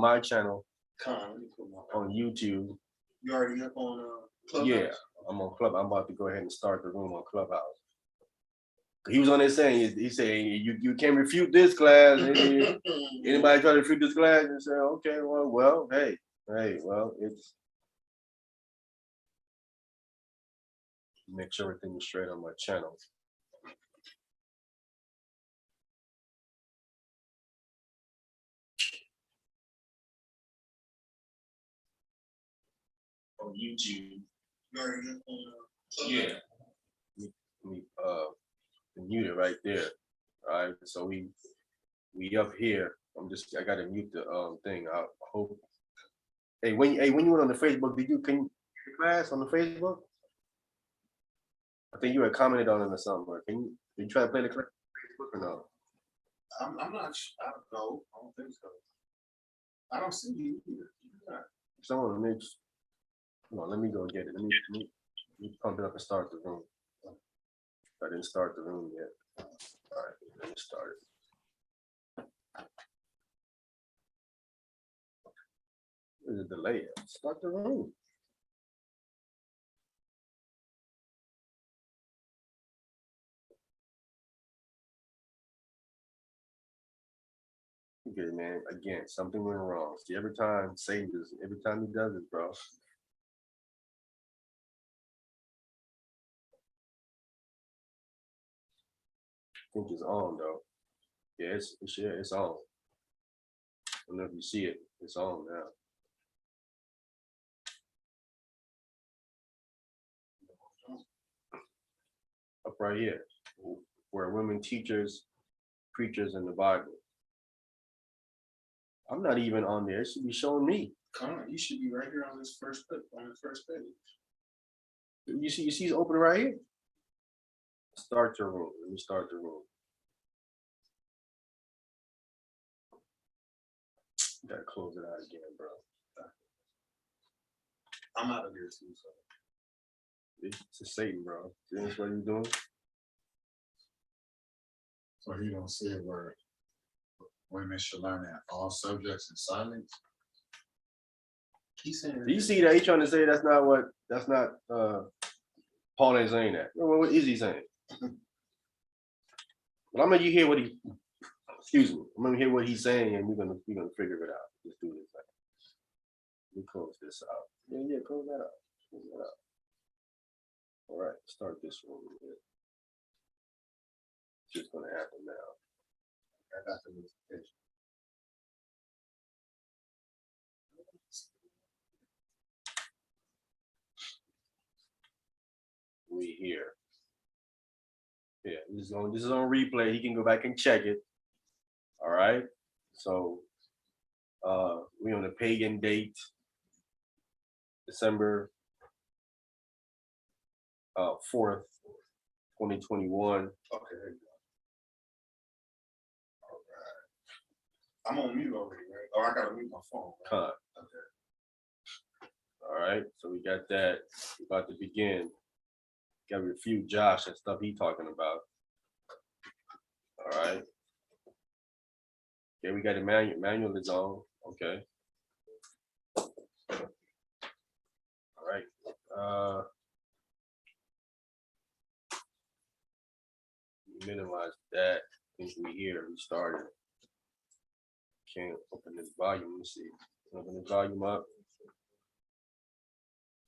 on my channel On YouTube. You already up on Clubhouse? Yeah, I'm on Club. I'm about to go ahead and start the room on Clubhouse. He was on there saying, he said, you can't refute this class. Anybody try to refute this class? And say, okay, well, hey, well, it's make sure everything is straight on my channel. On YouTube. Yeah. We mute it right there. All right. So we up here. I gotta mute the thing. I hope. Hey, when you went on the Facebook, can you class on the Facebook? I think you had commented on it or something. Did you try to play the class on Facebook or no? I'm not sure. I don't know. I don't think so. I don't see you either. Someone makes. Come on, let me go get it. Let me pump it up and start the room. I didn't start the room yet. All right, let me start it. Where's the delay? Start the room. Okay, man. Again, something went wrong. See, every time he does it, bro. I think it's on though. Yeah, it's on. I don't know if you see it. It's on now. Up right here, where women teachers, preachers in the Bible. I'm not even on there. It should be showing me. Come on, you should be right here on this first clip, on the first page. You see it's open right here? Start your room. Let me start the room. Gotta close it out again, bro. I'm out of here too, so. It's a Satan, bro. That's what you doing? So you don't see it where women should learn that all subjects in silence. He's saying. Do you see that? He's trying to say that's not Paul ain't saying that. What is he saying? Well, I'm gonna hear what he. Excuse me. I'm gonna hear what he's saying, and we're gonna figure it out. Let's do this. Let me close this out. Yeah, close that out. Close that out. All right, start this one. It's just gonna happen now. I got the notification. We here. Yeah, this is on replay. He can go back and check it. All right. So we on the pagan date, December 4th, 2021. Okay, there you go. All right. I'm on mute already, right? Oh, I gotta mute my phone. Right? Okay. All right. So we got that. We're about to begin. Got to refute Josh and stuff he talking about. All right. Okay, we got the manual is on. Okay. All right. Minimize that. I think we here. We started. Can't open this volume. Let's see. Open the volume up.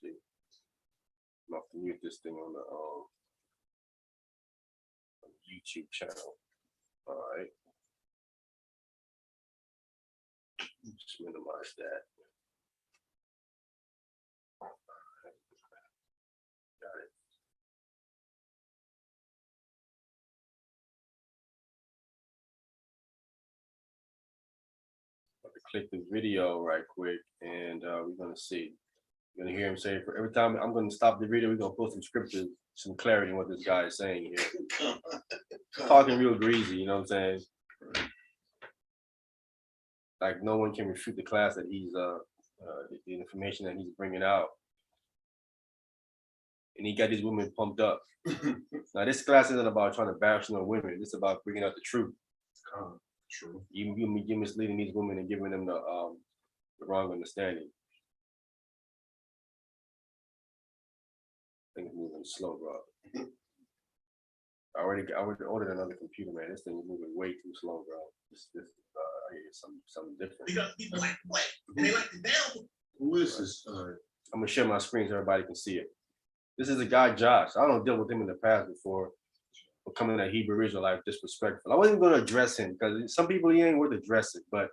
See. I'm have to mute this thing on the YouTube channel. All right. Just minimize that. Got it. About to click the video right quick, and we're gonna see. You're gonna hear him say for every time I'm gonna stop the video, we're gonna put some scriptures, some clarity in what this guy is saying here. Talking real greasy, you know what I'm saying? Like no one can refute the class that he's the information that he's bringing out, and he got these women pumped up. Now this class isn't about trying to bash no women. It's about bringing out the truth. True. You misleading these women and giving them the the wrong understanding. I think it's moving slow, bro. I already ordered another computer, man. This thing is moving way too slow, bro. I hear something different. Because people like what? And they like the down. Who is this? I'm gonna share my screen so everybody can see it. This is a guy, Josh. I don't deal with him in the past before becoming a Hebrew Israelite disrespectful. I wasn't gonna address him because some people he ain't worth addressing, but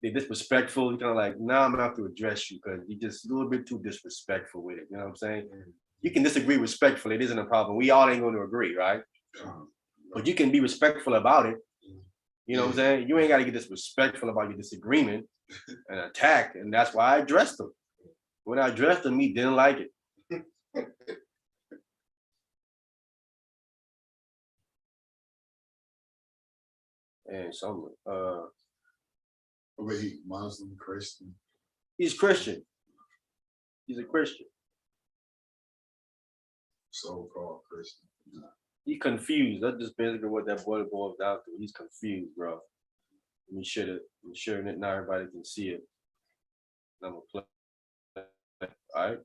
they're disrespectful. You're kind of like, nah, I'm gonna have to address you because you're just a little bit too disrespectful with it. You know what I'm saying? You can disagree respectfully. It isn't a problem. We all ain't going to agree, right? But you can be respectful about it. You know what I'm saying? You ain't got to get disrespectful about your disagreement and attack. And that's why I addressed him. When I addressed him, he didn't like it. And so, Wait, Muslim, Christian? he's Christian. He's a Christian. So-called Christian. He's confused. That's just basically what that boy boils down to. He's confused, bro. Let me share it now. Everybody can see it. And I'm gonna play. All right.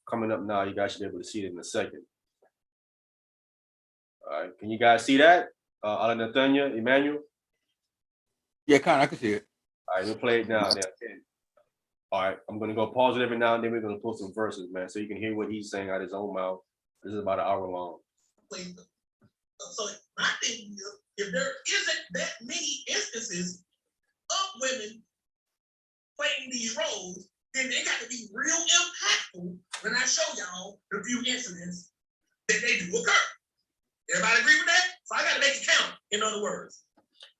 Coming up now. You guys should be able to see it in a second. All right. Can you guys see that? Alan Nathaniel, Emmanuel. Yeah, I can see it. All right. We'll play it now. All right. I'm gonna go pause it every now and then. We're gonna pull some verses, man, so you can hear what he's saying out of his own mouth. This is about an hour long. So my thing is, if there isn't that many instances of women playing these roles, then they got to be real impactful when I show y'all the few incidents that they do occur. Everybody agree with that? So I got to make it count, in other words.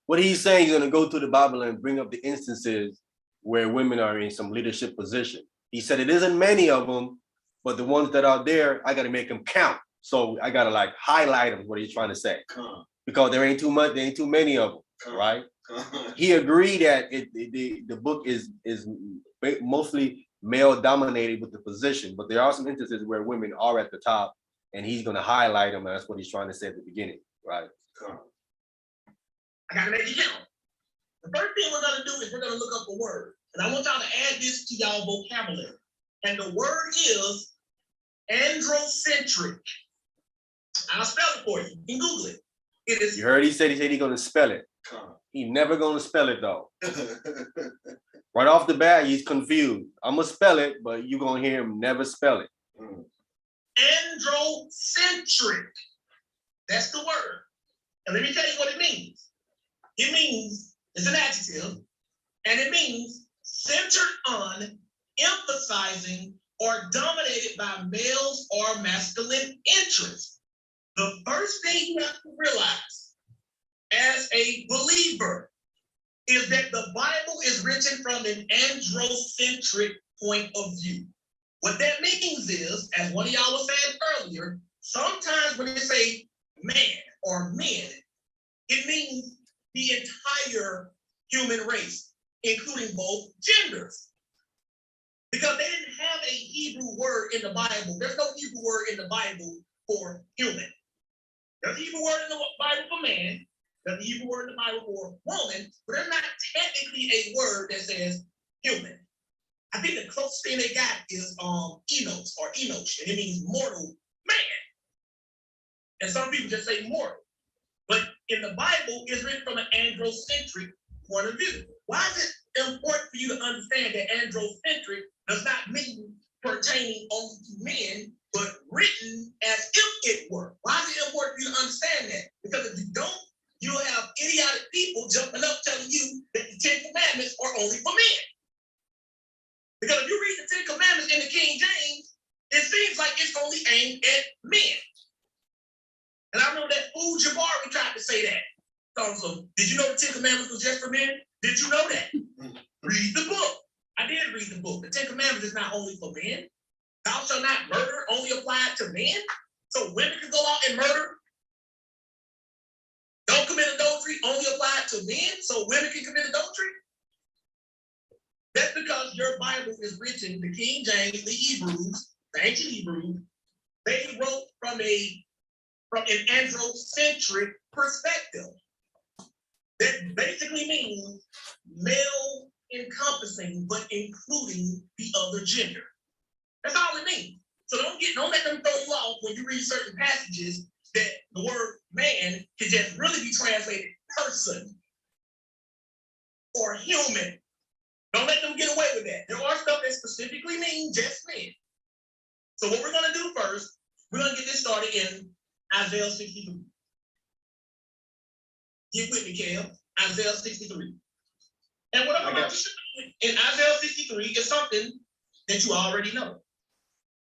What he's saying, he's gonna go through the Bible and bring up the instances where women are in some leadership position. He said it isn't many of them, but the ones that are there, I got to make them count. So I got to like highlight them, what he's trying to say. Because there ain't too much, there ain't too many of them, right? He agreed that the book is mostly male dominated with the position, but there are some instances where women are at the top, and he's going to highlight them, and that's what he's trying to say at the beginning, right? I got to make it count. The first thing we're going to do is we're going to look up a word, and I want y'all to add this to y'all vocabulary. And the word is androcentric. I'll spell it for you. You can Google it. It is. You heard he said he's going to spell it. He never going to spell it though. Right off the bat, he's confused. I'm going to spell it, but you're going to hear him never spell it. Androcentric. That's the word. And let me tell you what it means. It means, it's an adjective, and it means centered on, emphasizing, or dominated by males or masculine interests. The first thing you have to realize as a believer is that the Bible is written from an androcentric point of view. What that means is, as one of y'all was saying earlier, sometimes when they say man or men, it means the entire human race, including both genders. Because they didn't have a Hebrew word in the Bible. There's no Hebrew word in the Bible for human. There's a Hebrew word in the Bible for man. There's a Hebrew word in the Bible for woman, but there's not technically a word that says human. I think the closest thing they got is enos or enosh, and it means mortal man. And some people just say mortal. But in the Bible, it's written from an androcentric point of view. Why is it important for you to understand that androcentric does not mean pertaining only to men, but written as if it were? Why is it important for you to understand that? Because if you don't, you'll have idiotic people jumping up telling you that the 10 Commandments are only for men. Because if you read the 10 Commandments in the King James, it seems like it's only aimed at men. And I remember that fool Jabari tried to say that. So, did you know the 10 Commandments was just for men? Did you know that? Read the book. I did read the book. The 10 Commandments is not only for men. Thou shalt not murder only applied to men. So women can go out and murder. Don't commit adultery only applied to men. So women can commit adultery. That's because your Bible is written, the King James, the Hebrews, the ancient Hebrews, they wrote from an androcentric perspective. That basically means male encompassing but including the other gender. That's all it means. So don't let them throw you off when you read certain passages that the word man can just really be translated person or human. Don't let them get away with that. There are stuff that specifically mean just men. So what we're gonna do first, we're gonna get this started in Isaiah 63. Get with me, Kel. Isaiah 63. And what I'm about to show you in Isaiah 63 is something that you already know.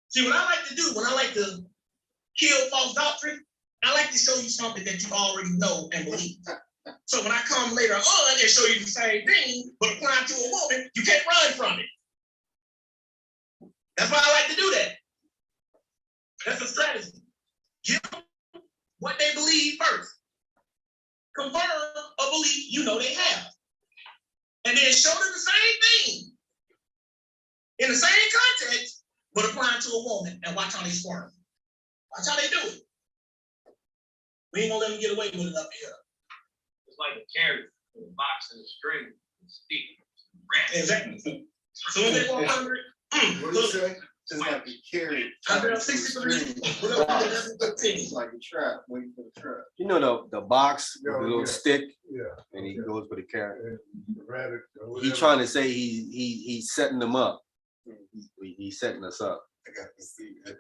See, what I like to do when I like to kill false doctrine, I like to show you something that you already know and believe. So when I come later on and show you the same thing, but apply to a woman, you can't run from it. That's why I like to do that. That's a strategy. Give them what they believe first. Confirm a belief you know they have. And then show them the same thing in the same context, but applying to a woman and watch how they squirm. Watch how they do it. We ain't gonna let them get away with it up here. It's like a carrot, a box, and a string, and stick. Exactly. So when they walk under it, What do you say? Just like a carrot. Isaiah 63, It's like a trap, waiting for the trap. You know the box with the little Yeah. stick, Yeah. and he goes for the carrot. Rabbit. He's trying to say he's setting them up. He's setting us up. I got to see it.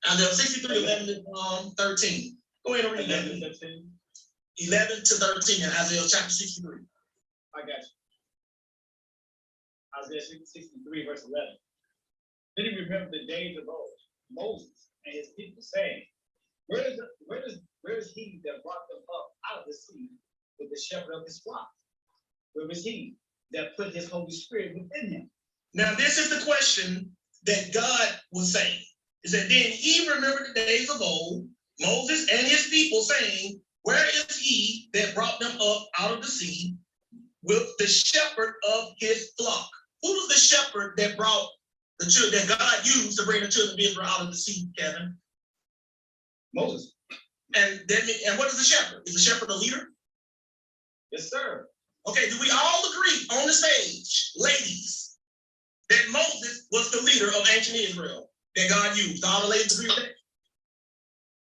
Isaiah 63, 11 to 13. Go ahead and read 11 to 13 in Isaiah chapter 63. I got you. Isaiah 63, verse 11. Then he remembered the days of old, Moses and his people saying, where is he that brought them up out of the sea with the shepherd of his flock? Where was he that put his Holy Spirit within him? Now, this is the question that God was saying. Is that then he remembered the days of old, Moses and his people saying, where is he that brought them up out of the sea with the shepherd of his flock? Who was the shepherd that brought the children that God used to bring the children of Israel out of the sea, Kevin? Moses. And what is the shepherd? Is the shepherd a leader? Yes, sir. Okay, do we all agree on the stage, ladies, that Moses was the leader of ancient Israel that God used? All the ladies agree with that?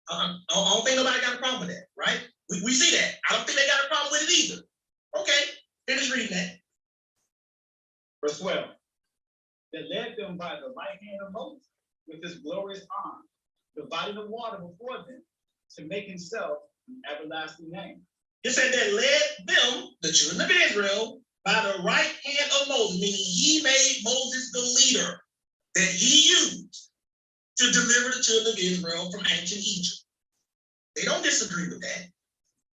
I don't think nobody got a problem with that, right? We see that. I don't think they got a problem with it either. Okay, finish reading that. Verse 12. That led them by the right hand of Moses with his glorious arm, dividing the water before them to make himself an everlasting name. It said that led them, the children of Israel, by the right hand of Moses, meaning he made Moses the leader that he used to deliver the children of Israel from ancient Egypt. They don't disagree with that,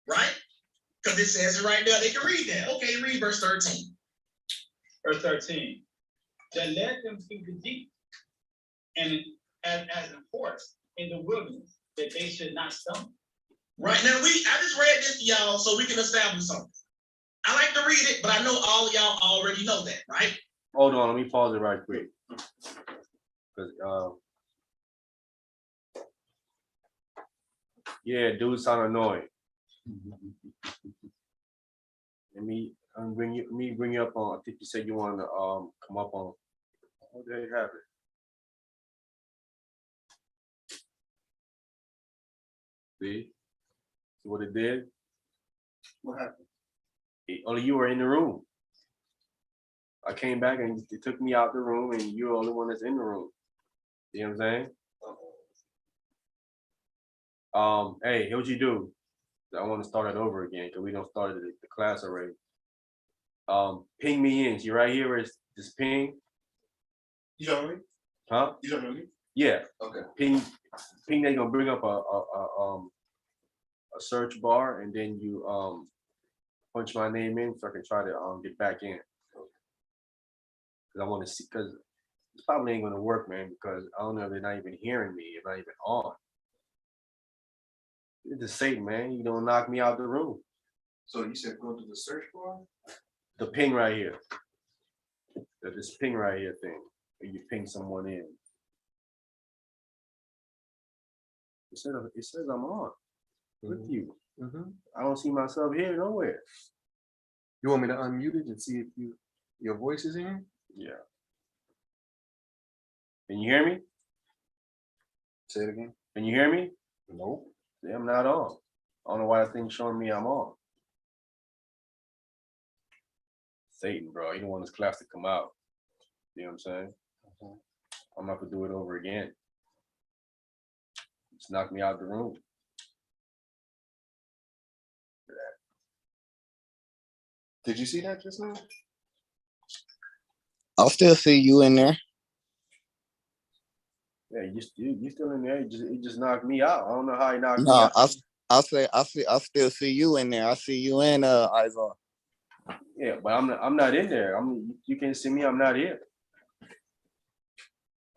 right? Because it says it right there, they can read that. Okay, read verse 13. Verse 13. That led them through the deep and as a horse in the wilderness, that they should not stumble. Right now, I just read this to y'all so we can establish something. I like to read it, but I know all of y'all already know that, right? Hold on, let me pause it right quick. Because yeah, dude sound annoying. Let me bring you up on. I think you said you wanted to come up on. Oh, there you have it. See what it did? What happened? Only you were in the room. I came back and it took me out the room, and you're the only one that's in the room. You know what I'm saying? Hey, here's what you do. I want to start it over again because we don't start the class already. Ping me in. See right here is this ping. You don't know me? Huh? You don't know me? Yeah. Okay. Ping. They're gonna bring up a search bar, and then you punch my name in so I can try to get back in. Because I want to see, because it's probably ain't gonna work, man. Because I don't know if they're not even hearing me. They're not even on. It's just Satan, man. You don't knock me out the room. So you said go to the search bar? The ping right here. This ping right here thing. Where you ping someone in. It says I'm on with you. I don't see myself here nowhere. You want me to unmute it and see if your voice is in here? Yeah. Can you hear me? Say it again. Can you hear me? Nope. Yeah, I'm not on. I don't know why that thing's showing me I'm on. Satan, bro, he don't want his class to come out. You know what I'm saying? I'm gonna have to do it over again. Just knock me out the room. Did you see that just now? I'll still see you in there. Yeah, you still in there? It just knocked me out. I don't know how he knocked me No, out. I still see you in there. I see you in Isaac. Yeah, but I'm not in there. You can't see me. I'm not here.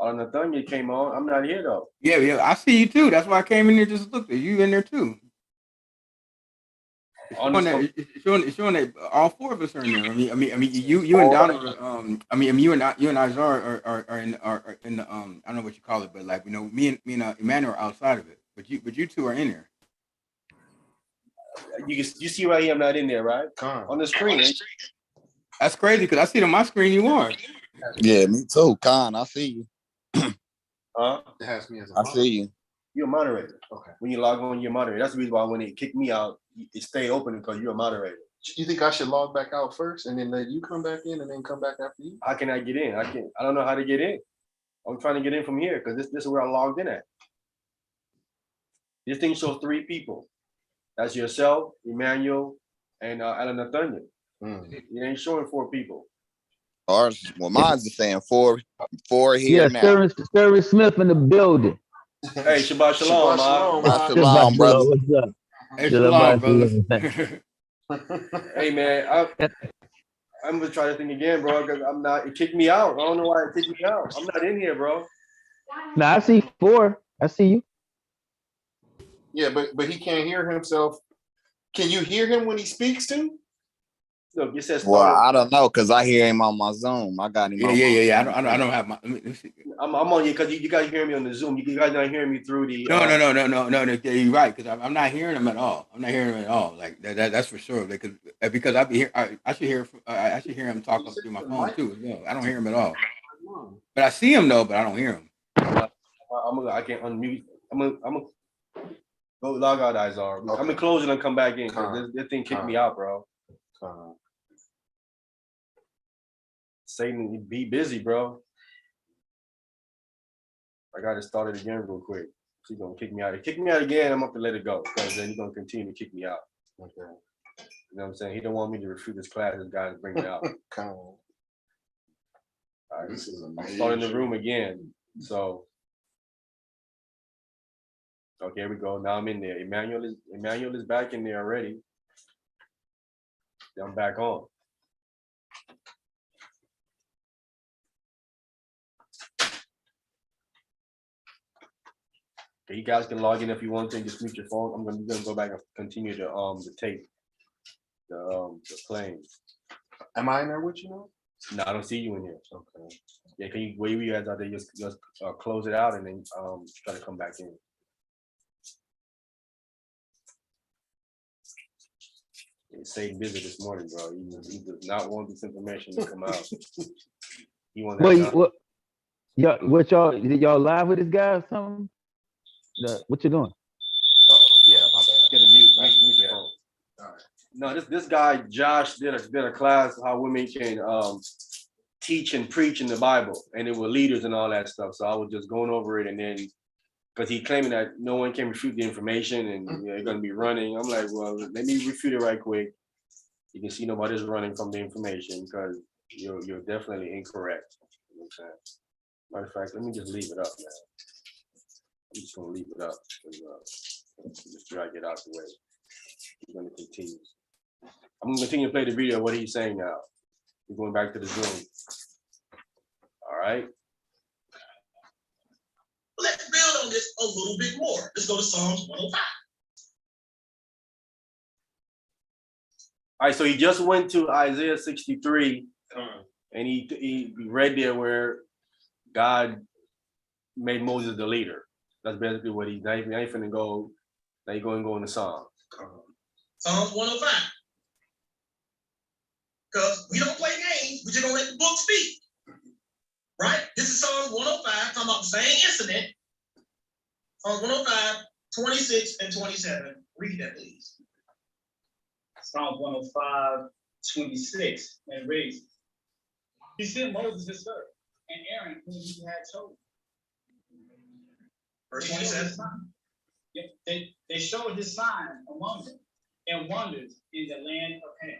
On the thing you came on, I'm not here though. Yeah, I see you too. That's why I came in there just to look at you in there too. It's showing that all four of us are in there. I mean, you and Donald. You and Isaiah are in the I don't know what you call it, but like me and Emmanuel are outside of it. But you two are in there. You see right here, I'm not in there, right? On the screen. That's crazy because I see it on my screen. You are. Yeah, me too. Khan, I see you. It has me as a I see you. You're a moderator. Okay. When you log on, you're a moderator. That's the reason why when they kicked me out, it stayed open because you're a moderator. You think I should log back out first and then let you come back in and then come back after you? How can I get in? I don't know how to get in. I'm trying to get in from here because this is where I logged in at. This thing shows 3 people. That's yourself, Emmanuel, and Alan Nathaniel. It ain't showing 4 people. Ours, well, mine's just saying four here Yeah, now. Sterling Smith in the building. Hey, Shabbat Shalom, Shabbat man. shalom. Shalom, brother. What's up? Hey, Shalom, shalom, brothers. Hey, man, I'm gonna try to think again, bro, because it kicked me out. I don't know why it kicked me out. I'm not in here, bro. Now I see 4. I see you. Yeah, but he can't hear himself. Can you hear him when he speaks to? Look, it says Well, started. I don't know because I hear him on my Zoom. I got him. Yeah. I don't have my. Let me see. I'm on you because you guys hear me on the Zoom. You guys not hearing me through the. No. You're right because I'm not hearing them at all. I'm not hearing them at all. Like that's for sure. Because I be here. I should hear him talk up through my phone too as well. I don't hear him at all. But I see him though. But I don't hear him. I can't unmute. I'm gonna go log out, Isaiah. Okay. I'm gonna close it and come back in because this thing kicked me out, bro. Satan, be busy, bro. I got to start it again real quick. She's gonna kick me out. Kick me out again. I'm gonna have to let it go because then he's gonna continue to kick me out. Okay. You know what I'm saying? He don't want me to refute this class. This guy's bringing it out. All right, this is I'm starting the room again. So, okay, here we go. Now I'm in there. Emmanuel is back in there already. I'm back on. Okay, you guys can log in if you want to. Just mute your phone. I'm gonna go back and continue the tape, the playing. Am I in there with you now? No, I don't see you in here. Okay. Yeah, can you where you guys out there just close it out and then try to come back in. Satan busy this morning, bro. He does not want this information to come out. He wants What y'all live with this guy or something? What you doing? Yeah, my bad. Get a mute your phone. All right. No, this guy Josh did a class how women can teach and preach in the Bible, and it were leaders and all that stuff. So I was just going over it, and then because he claiming that no one can refute the information and they're gonna be running. I'm like, well, let me refute it right quick. You can see nobody's running from the information because you're definitely incorrect. You know what I'm saying? Matter of fact, let me just leave it up, man. I'm just gonna leave it up. Just drag it out the way. We're gonna continue. I'm gonna continue to play the video of what he's saying now. We're going back to the Zoom. All right. Let's build on this a little bit more. Let's go to Psalms 105. All right, so he just went to Isaiah 63, and he read there where God made Moses the leader. That's basically what he's not even finna go. Now you're going to go into Psalms. Psalms 105. because we don't play games. We just gonna let the book speak. Right? This is Psalm 105, talking about the same incident. Psalm 105, 26 and 27. Read that, please. Psalm 105, 26, and reads, he sent Moses his servant, and Aaron, whom he had chosen. Verse They showed 27. his sign. They showed his sign among them, and wonders in the land of Ham.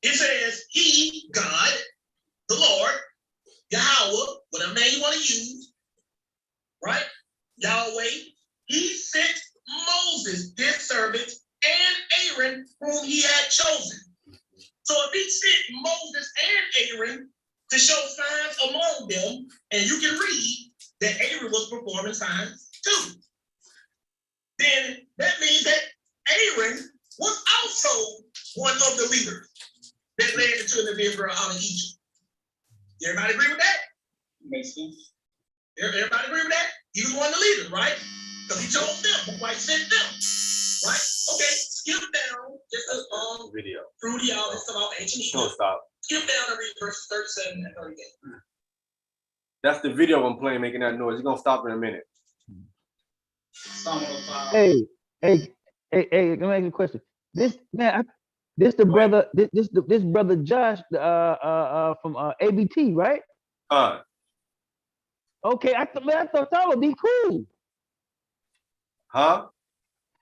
It says, he, God, the Lord, Yahweh, whatever name you want to use, right? Yahweh, he sent Moses, his servant, and Aaron, whom he had chosen. So if he sent Moses and Aaron to show signs among them, and you can read that Aaron was performing signs too, then that means that Aaron was also one of the leaders that led the children of Israel out of Egypt. Everybody agree with that? Makes sense. Everybody agree with that? He was one of the leaders, right? Because he chose them, before he sent them, right? Okay, skip down just a Video. Fruity out and stuff about ancient Don't Egypt. stop. Skip down and read verses 37 and 38. That's the video I'm playing, making that noise. It's gonna stop in a minute. Psalm 105. Hey, let me ask you a question. This man, this the brother, this brother Josh, from ABT, right? Okay, I thought y'all would be cool. Huh?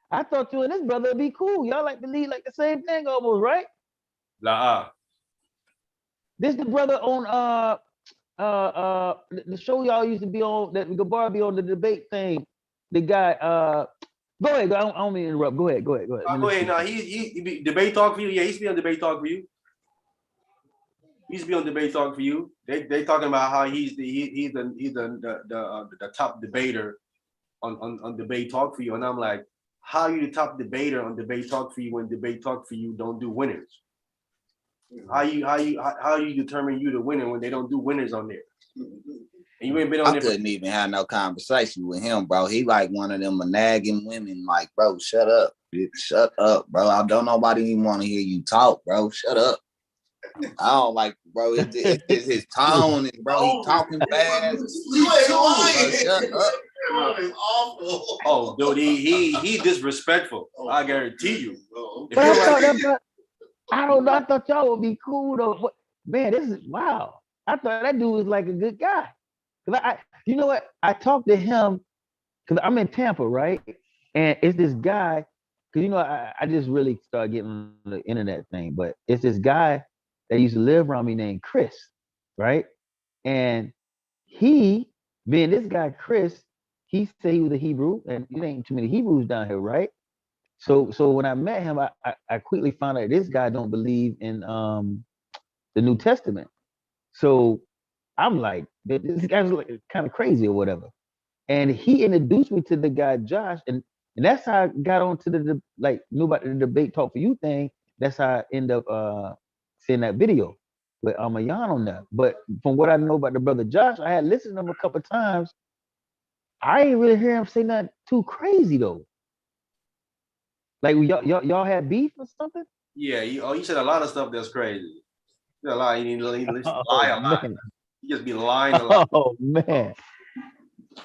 I thought you and this brother would be cool. Y'all like believe like the same thing almost, right? La. This the brother on the show y'all used to be on, that Gabar be on, the debate thing. The guy, go ahead. I don't mean to interrupt. Go ahead. Go ahead. No, he be debate talk for you. Yeah, he used to be on debate talk for you. He used to be on debate talk for you. They talking about how he's the top debater on debate talk for you, and I'm like, how are you the top debater on debate talk for you when debate talk for you don't do winners? How you determine you the winner when they don't do winners on there? And you ain't been on I there. couldn't even have no conversation with him, bro. He like one of them nagging women, like, bro, shut up. Bitch, shut up, bro. I don't nobody even want to hear you talk, bro. Shut up. I don't like, bro. It's his tone, and bro, he talking fast. You ain't lying. Bro, shut up. That is awful. Oh, dude, he disrespectful. I guarantee you. If But you're I like, thought I don't know. I thought y'all would be cool though. Man, this is wow. I thought that dude was like a good guy. Cause you know what? I talked to him because I'm in Tampa, right? And it's this guy. Cause you know I just really started getting the internet thing, but it's this guy that used to live around me named Chris, right? And he, being this guy Chris, he said he was a Hebrew, and it ain't too many Hebrews down here, right? So when I met him, I quickly found out this guy don't believe in the New Testament. So I'm like, this guy's like kind of crazy or whatever. And he introduced me to the guy Josh, and that's how I got onto the like knew about the debate talk for you thing. That's how I end up seeing that video with Amayan on that. But from what I know about the brother Josh, I had listened to him a couple of times. I ain't really hear him say nothing too crazy though. Like y'all had beef or something? yeah, you said a lot of stuff that's crazy. You said a lot. He Oh, lie a lot. man. He just be lying a lot. Oh man.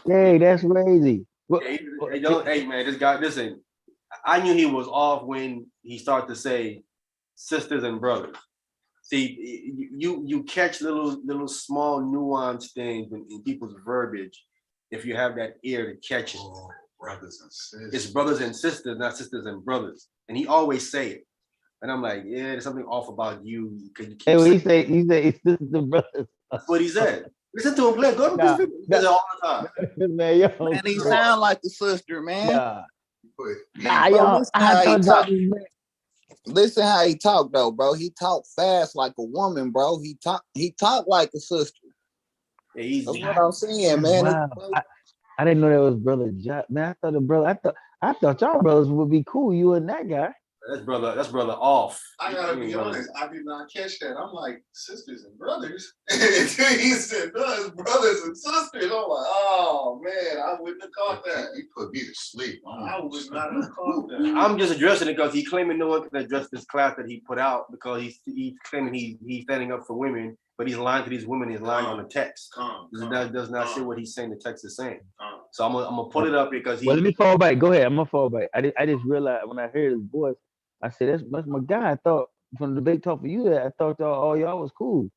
Hey, that's crazy. Hey man, this guy, listen, I knew he was off when he started to say sisters and brothers. See, you catch little small nuanced things in people's verbiage if you have that ear to catch it. Oh, brothers and sisters. It's brothers and sisters, not sisters and brothers. And he always say it. And I'm like, yeah, there's something off about you. You Hey, what keep he say it's the brothers. That's what he said. Listen to him play. Go to Nah, this video. He does it all the time. Man, yo, Man, he sound like the sister, man. nah, Bro, y'all, listen I how he thought talk. that was Listen how he talk though, bro. He talk fast like a woman, bro. He talk like a sister. Yeah, he's That's what I'm saying, man. wow. I didn't know that was brother Josh. Man, I thought y'all brothers would be cool. You and that guy. That's brother off. I gotta be honest, I did not catch that. I'm like, sisters and brothers. He said, no, it's brothers and sisters. I'm like, oh man, I wouldn't have caught that. He put me to sleep. I would not have caught that. I'm just addressing it because he claiming no one can address this class that he put out because he's claiming he's standing up for women, but he's lying to these women. He's lying on the text. That does not say what he's saying. The text is saying. So I'm gonna pull it up because he. Well, let me fall back. Go ahead. I'm gonna fall back. I just realized when I heard his voice, I said that's my guy. I thought from the debate talk for you that I thought all y'all was cool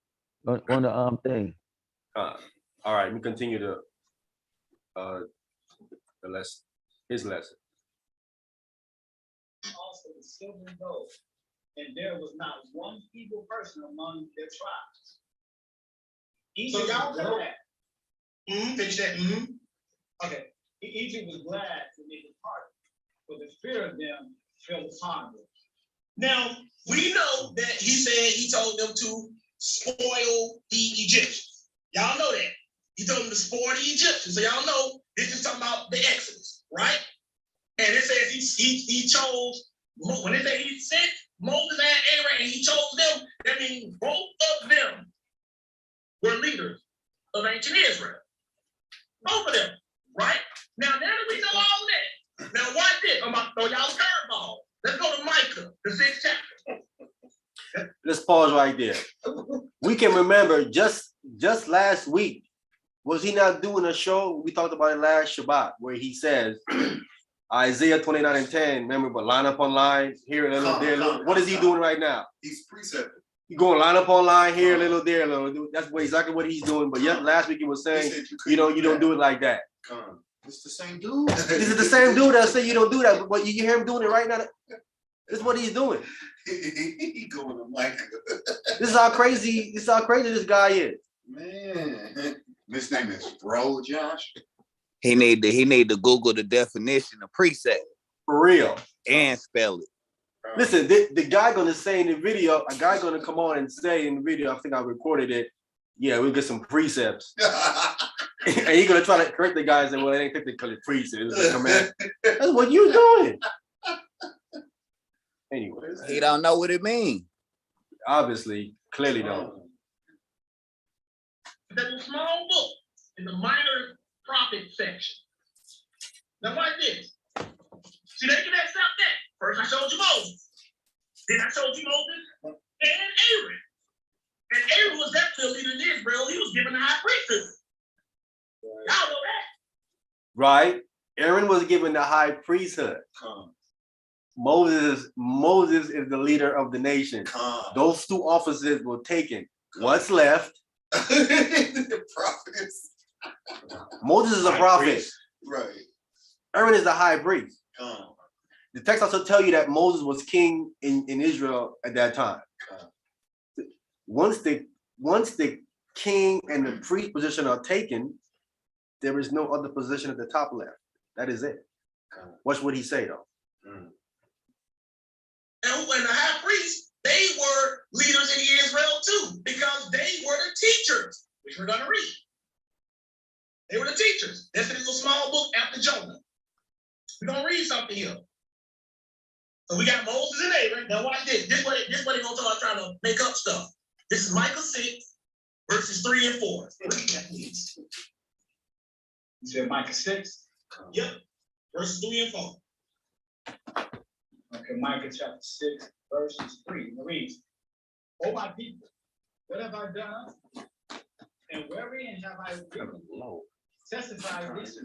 on the thing. All right, we continue the lesson, his lesson. Also the silver and gold, and there was not one evil person among their tribes. So y'all was glad. finish that. Okay, Egypt was glad when they departed, for the fear of them fell upon them. Now, we know that he told them to spoil the Egyptians. Y'all know that. He told them to spoil the Egyptians. So y'all know this is talking about the Exodus, right? And it says he chose, when they say he sent Moses and Aaron and he chose them, that means both of them were leaders of ancient Israel. Both of them, right? Now that we know all that, now watch this. I'm about to throw y'all a curveball. Let's go to Micah, the 6th chapter. Let's pause right there. We can remember just last week, was he not doing a show? We talked about it last Shabbat, where he says, Isaiah 29:10, remember, but line upon line, here a little, there a little. What is he doing right now? He's precepting. He going line upon line, here a little, there a little. That's exactly what he's doing. But yet last week he was saying, you don't do it like that. It's the same dude. This is the same dude that said you don't do that, but you hear him doing it right now. This is what he's doing. He going to Mike. This is how crazy this guy is. Man, this name is Bro Josh. He need to Google the definition of precept For real. and spell it. Listen, the guy gonna say in the video, a guy gonna come on and say in the video, I think I recorded it, yeah, we'll get some precepts. And he gonna try to correct the guy and say, well, it ain't technically precepts, it's a command. That's what you doing. Anyway. He don't know what it means. Obviously, clearly don't. There's a small book in the minor prophet section. Now watch this. See, they can accept that. First I showed you Moses. Then I showed you Moses and Aaron. And Aaron was definitely a leader in Israel. He was given the high priesthood. Y'all know that. Right? Aaron was given the high priesthood. Moses is the leader of the nation. Those two offices were taken. What's left? The prophets. Moses is a prophet. Right. Aaron is the high priest. The text also tell you that Moses was king in Israel at that time. Once the king and the priest position are taken, there is no other position at the top left. That is it. Watch what he say though. And when the high priest, they were leaders in Israel too, because they were the teachers, which we're gonna read. They were the teachers. That's in a small book after Jonah. We're gonna read something here. So we got Moses and Aaron. Now watch this. This way they're gonna start trying to make up stuff. This is Micah 6, verses 3 and 4. Read that, please. You said Micah 6? Yep. Verses 3 and 4. Okay, Micah chapter 6, verses 3. It reads, O my people, what have I done? And wherein have I written? Testify this.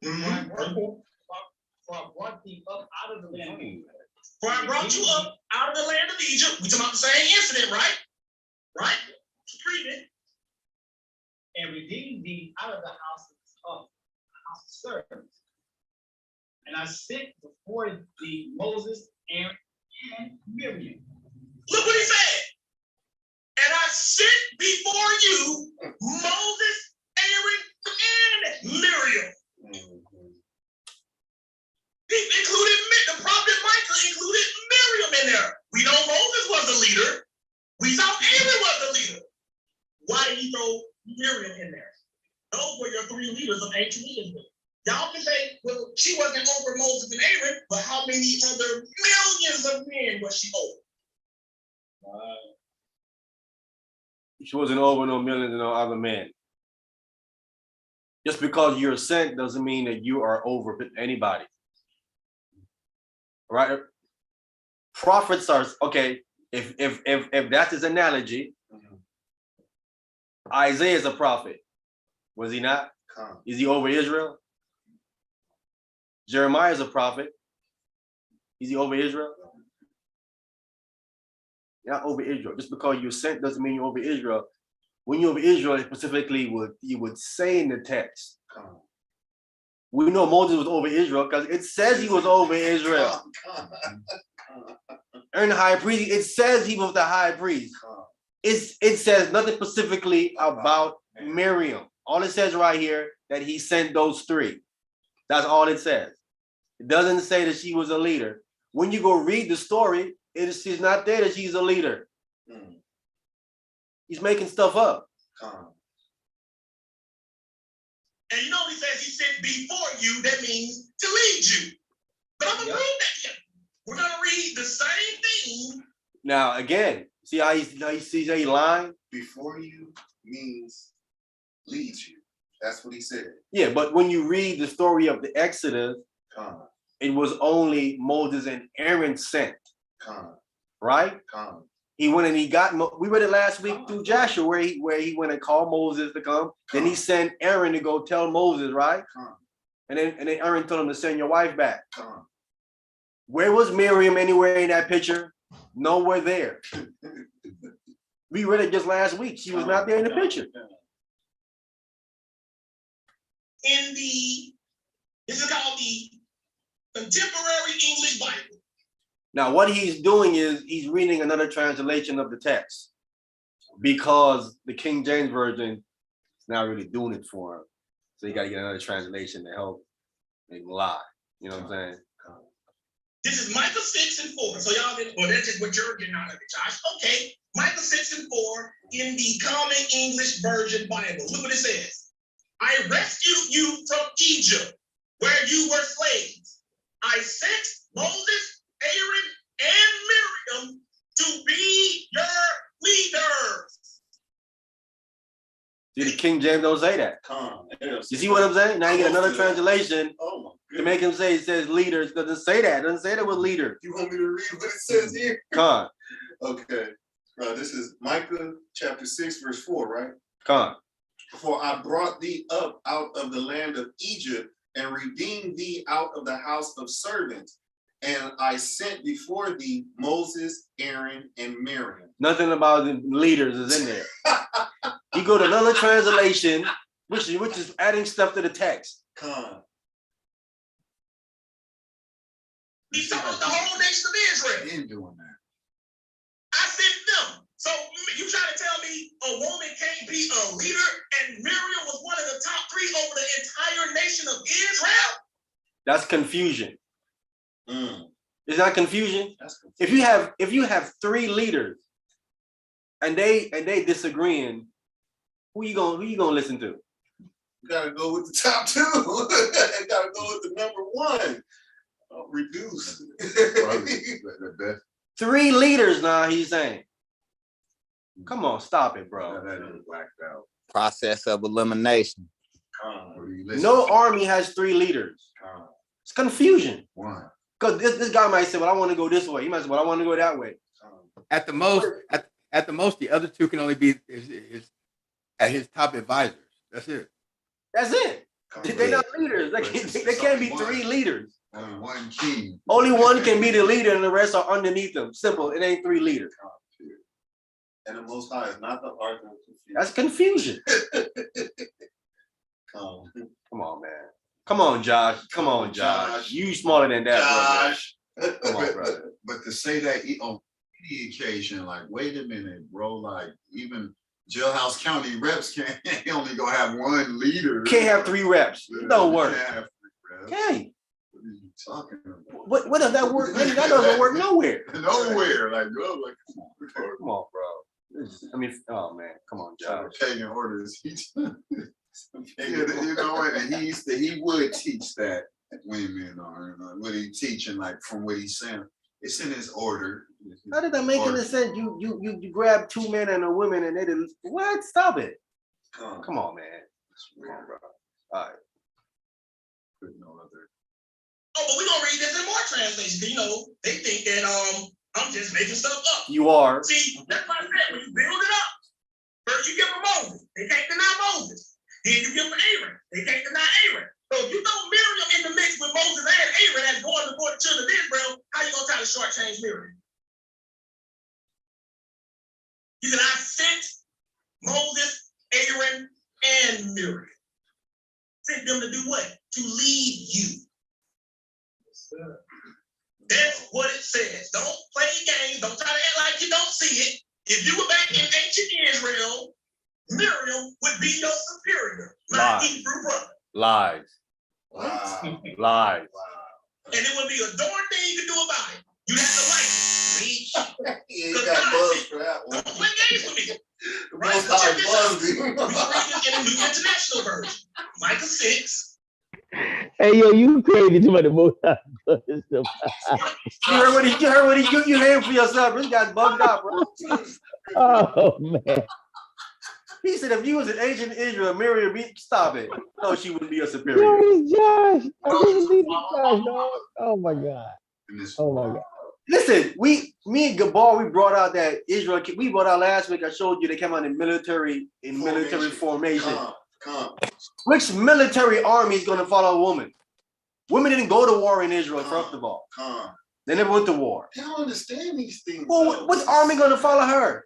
For I brought thee up out of the land of Egypt. For I brought you up out of the land of Egypt. We talking about the same incident, right? Right? Read it. And redeemed thee out of the house of servants. And I sent before thee Moses, Aaron, and Miriam. Look what he said. And I sent before you Moses, Aaron, and Miriam. He included the prophet Micah included Miriam in there. We know Moses was the leader. We saw Aaron was the leader. Why did he throw Miriam in there? Those were your three leaders of ancient Israel. Y'all can say, well, she wasn't over Moses and Aaron, but how many other millions of men was she over? She wasn't over no millions of no other men. Just because you're sent doesn't mean that you are over anybody. Right? Prophets are okay. If that's his analogy, Isaiah is a prophet. Was he not? Is he over Israel? Jeremiah is a prophet. Is he over Israel? You're not over Israel. Just because you're sent doesn't mean you're over Israel. When you're over Israel, specifically, you would say in the text. We know Moses was over Israel because it says he was over Israel. And the high priest, it says he was the high priest. It says nothing specifically about Miriam. All it says right here that he sent those three. That's all it says. It doesn't say that she was a leader. When you go read the story, she's not there that she's a leader. He's making stuff up. And you know he says he sent before you, that means to lead you. But I'm gonna prove that to you. We're gonna read the same thing. Now again, see how he sees a line? Before you means leads you. That's what he said. Yeah, but when you read the story of the Exodus, it was only Moses and Aaron sent. Right? He went and he got, we read it last week through Joshua where he went and called Moses to come. Then he sent Aaron to go tell Moses, right? And then Aaron told him to send your wife back. Where was Miriam anywhere in that picture? Nowhere there. We read it just last week. She was not there in the picture. This is called the Contemporary English Bible. Now, what he's doing is he's reading another translation of the text because the King James Version is not really doing it for him. So you got to get another translation to help him lie. You know what I'm saying? This is Micah 6:4. So y'all didn't, well, that's just what you're getting out of it, Josh. Okay, Micah 6:4 in the Common English Version Bible. Look what it says. I rescued you from Egypt, where you were slaves. I sent Moses, Aaron, and Miriam to be your leaders. See, the King James don't say that. You see what I'm saying? Now you get another translation to make him say, it says leaders. It doesn't say that. It doesn't say that with leaders. You want me to read what it says here? Con. Okay. This is Micah chapter 6, verse 4, right? Con. For I brought thee up out of the land of Egypt and redeemed thee out of the house of servants. And I sent before thee Moses, Aaron, and Miriam. Nothing about the leaders is in there. You go to another translation, which is adding stuff to the text. He's talking about the whole nation of Israel. He ain't doing that. I sent them. So you trying to tell me a woman can't be a leader and Miriam was one of the top 3 over the entire nation of Israel? That's confusion. Is that confusion? That's confusion. If you have 3 leaders and they disagreeing, who you gonna listen to? You gotta go with the top 2. You gotta go with the number 1. Reduce. 3 leaders now, he's saying. Come on, stop it, bro. Process of elimination. No army has 3 leaders. It's confusion. Why? Because this guy might say, well, I want to go this way. He might say, well, I want to go that way. At the most, the other 2 can only be at his top advisors. That's it. That's it. They're not leaders. They can't be 3 leaders. Only 1 king. Only 1 can be the leader and the rest are underneath them. Simple. It ain't 3 leaders. And the Most High is not the author of confusion. That's confusion. Come on, man. Come on, Josh. Come on, Josh. You smarter than that, Josh. brother. Come on, brother. But to say that on any occasion, like, wait a minute, bro, like even Jailhouse County reps can't only gonna have 1 leader. Can't have 3 reps. It don't work. Okay. Okay. What are you talking about? What does that work? That doesn't work nowhere. Nowhere. Like, bro, like, Come on, bro. Oh man, come on, Josh. Taking orders. You know, and he would teach that women are, what he teaching, like from what he's saying. It's in his order. How did that make any sense? You grab two men and a woman and they didn't. What? Stop it. Come on, man. Come on, bro. All right. No other. Oh, but we're gonna read this in more translations. You know, they think that I'm just making stuff up. You are. See, that's what I said. When you build it up, first you give them Moses. They can't deny Moses. Then you give them Aaron. They can't deny Aaron. So if you throw Miriam in the mix with Moses and Aaron as going before the children of Israel, how you gonna try to shortchange Miriam? He said, I sent Moses, Aaron, and Miriam. Sent them to do what? To lead you. That's what it says. Don't play games. Don't try to act like you don't see it. If you were back in ancient Israel, Miriam would be your superior, my Hebrew brother. Lies. Wow. Lies. And it would be a darn thing you could do about it. You'd have to like it. He ain't got buzz for that one. Don't play games with me. The Right? most But check high this out. buzzed him. We can read this in the New International Version. Micah 6. Hey, yo, you crazy too much the most. You heard what you heard for yourself. This guy's bugged out, bro. Oh man. He said if you was an ancient Israel, Miriam, stop it. No, she wouldn't be a Yo, superior. it's Josh. I can't believe it's Josh, dog. Oh my God. Oh my God. Listen, me and Gabor, we brought out that Israel. We brought out last week. I showed you they came out in military formation. Come. Which military army is going to follow a woman? Women didn't go to war in Israel, first of all. They never went to war. They don't understand these things. Well, what army going to follow her?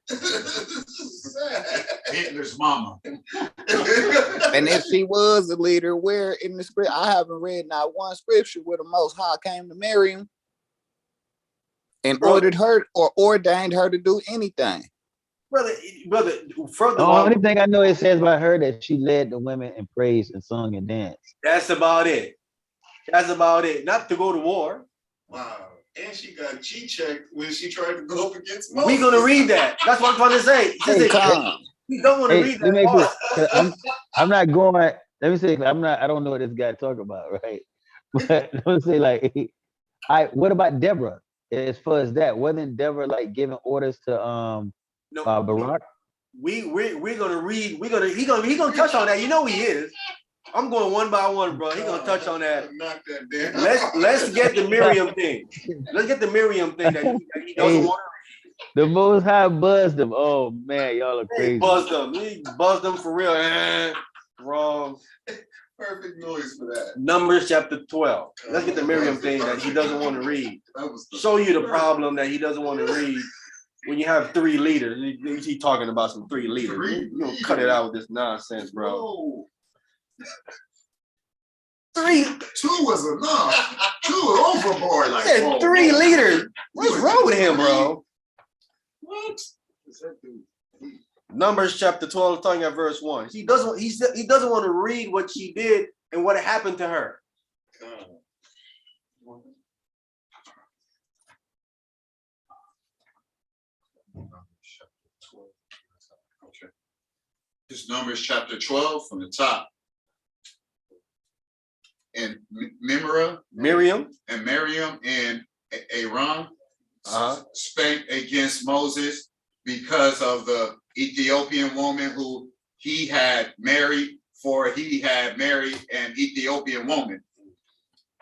Hitler's mama. And if she was a leader, where in the script, I haven't read not one scripture where the Most High came to Miriam and ordered her or ordained her to do anything. Brother, The further on, only thing I know it says about her that she led the women in praise and sung and danced. that's about it. That's about it. Not to go to war. Wow. And she got G-checked when she tried to go up against Moses. We're going to read that. That's what I'm trying to say. Hey, come. We don't want to Hey, read let me that make part. sure, I'm not going. Let me say, I don't know what this guy talking about, right? But let me say, like, what about Deborah? As far as that, wasn't Deborah like giving orders to No, Barak? we're gonna read. He gonna touch on that. You know he is. I'm going one by one, bro. He gonna touch on that. Knock that down. Let's get the Miriam thing. Let's get the Miriam thing that he doesn't want The Most High buzzed him. Oh man, y'all are to. crazy. He buzzed them for real. Wrong. Perfect noise for that. Numbers chapter 12. Let's get the Miriam thing that he doesn't want to read. Show you the problem that he doesn't want to read. When you have three leaders, he talking about some three leaders. You don't cut it out with this nonsense, bro. Whoa. Two was enough. Two was overboard. Like, Said whoa, three whoa. leaders. What's wrong with him, bro? What? Is that dude? Numbers chapter 12, talking at verse 1. He doesn't want to read what she did and what happened to her. Okay. This is Numbers chapter 12 from the top. And Miriam. and Miriam and Aaron spake against Moses because of the Ethiopian woman who he had married, for he had married an Ethiopian woman.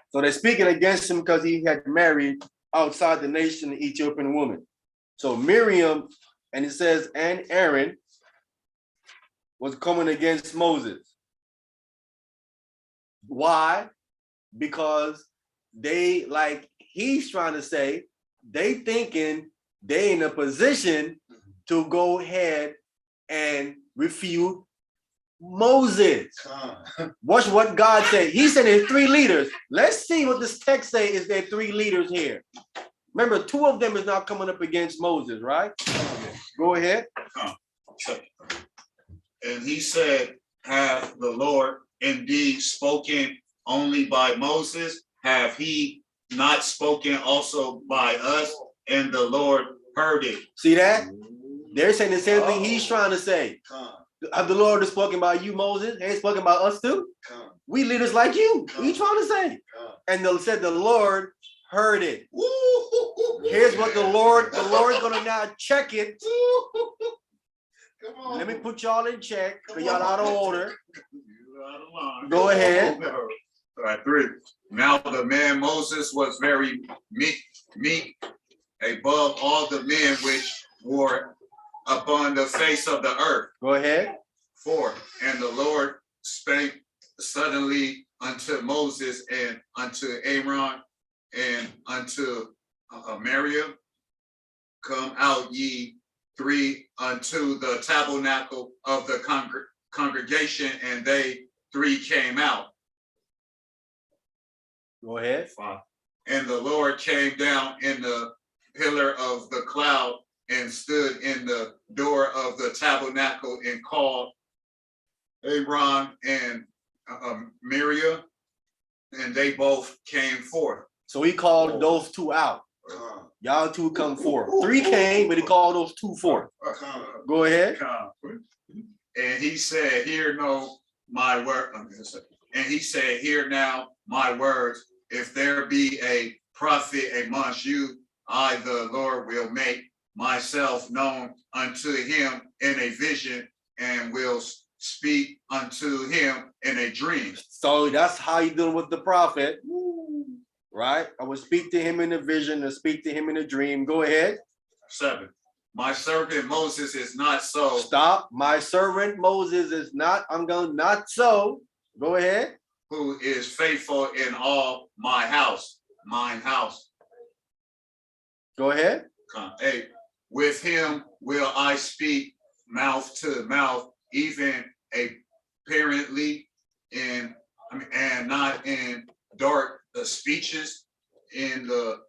So they're speaking against him because he had married outside the nation an Ethiopian woman. So Miriam, and it says, and Aaron was coming against Moses. Why? Because they, like he's trying to say, they thinking they in a position to go ahead and refute Moses. Watch what God said. He said there's three leaders. Let's see what this text say is there three leaders here. Remember, two of them is now coming up against Moses, right? Go ahead. And he said, have the Lord indeed spoken only by Moses? Have he not spoken also by us? And the Lord heard it. See that? They're saying the same thing he's trying to say. Have the Lord has spoken about you, Moses? Ain't spoken about us too? Come, We leaders like you. What are you trying to say? come. And they said the Lord heard it. Woo! Here's what the Lord's gonna now check it. Come on. Let me put y'all in check, because y'all out of order. You out of line. Go ahead. All right, 3. Now the man Moses was very meek above all the men which were upon the face of the earth. Go ahead. 4. And the Lord spake suddenly unto Moses and unto Aaron and unto Miriam, come out ye 3 unto the tabernacle of the congregation, and they 3 came out. Go ahead. 5. And the Lord came down in the pillar of the cloud and stood in the door of the tabernacle and called Aaron and Miriam, and they both came forth. So he called those 2 out. Come, Y'all 2 come forth. 3 came, but he called those 2 forth. come. Go ahead. And he said, hear no my word. And he said, hear now my words. If there be a prophet amongst you, I, the Lord, will make myself known unto him in a vision and will speak unto him in a dream. So that's how you dealing with the prophet. Right? I will speak to him in a vision and speak to him in a dream. Go ahead. 7. My servant Moses is not so. Stop. My servant Moses is not. I'm going not so. Go ahead. Who is faithful in all mine house. Go ahead. 8. With him will I speak mouth to mouth, even apparently and not in dark speeches, in the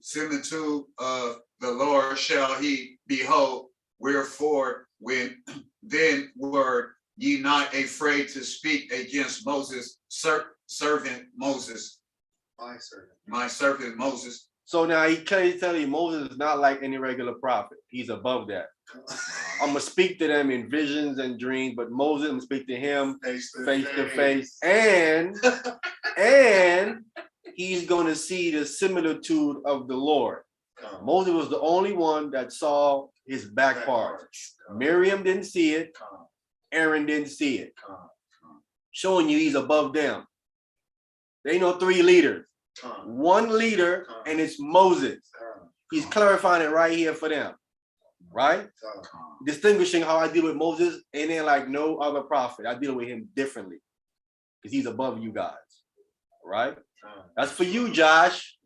similitude of the Lord shall he behold. Wherefore, when then were ye not afraid to speak against Moses, servant Moses, my servant Moses? So now he clearly telling you Moses is not like any regular prophet. He's above that. I'm gonna speak to them in visions and dreams, but Moses, I'm gonna speak to him face to face, and he's gonna see the similitude of the Lord. Moses was the only one that saw his back part. Miriam didn't see it. Aaron didn't see it. Showing you he's above them. They know 3 leaders. 1 leader, and it's Moses. He's clarifying it right here for them. Right? Distinguishing how I deal with Moses, and then like no other prophet. I deal with him differently. Because he's above you guys. Right? That's for you, Josh.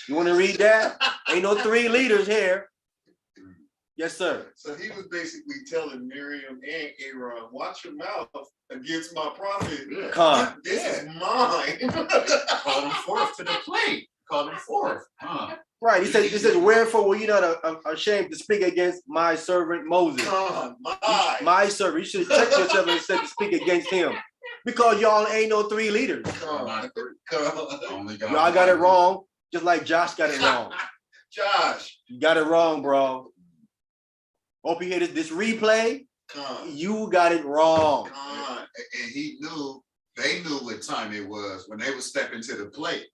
You want to read that? Ain't no 3 leaders here. Yes, sir. So he was basically telling Miriam and Aaron, watch your mouth against my prophet. Come. This is mine. Call him forth to the plate. Call him forth. Right. He says, wherefore were you not ashamed to speak against my servant Moses? My servant. You should check yourself and said to speak against him. Because y'all ain't no 3 leaders. Y'all got it wrong, just like Josh got it wrong. Josh. You got it wrong, bro. Hope you hear this replay. You got it wrong. And they knew what time it was when they were stepping to the plate.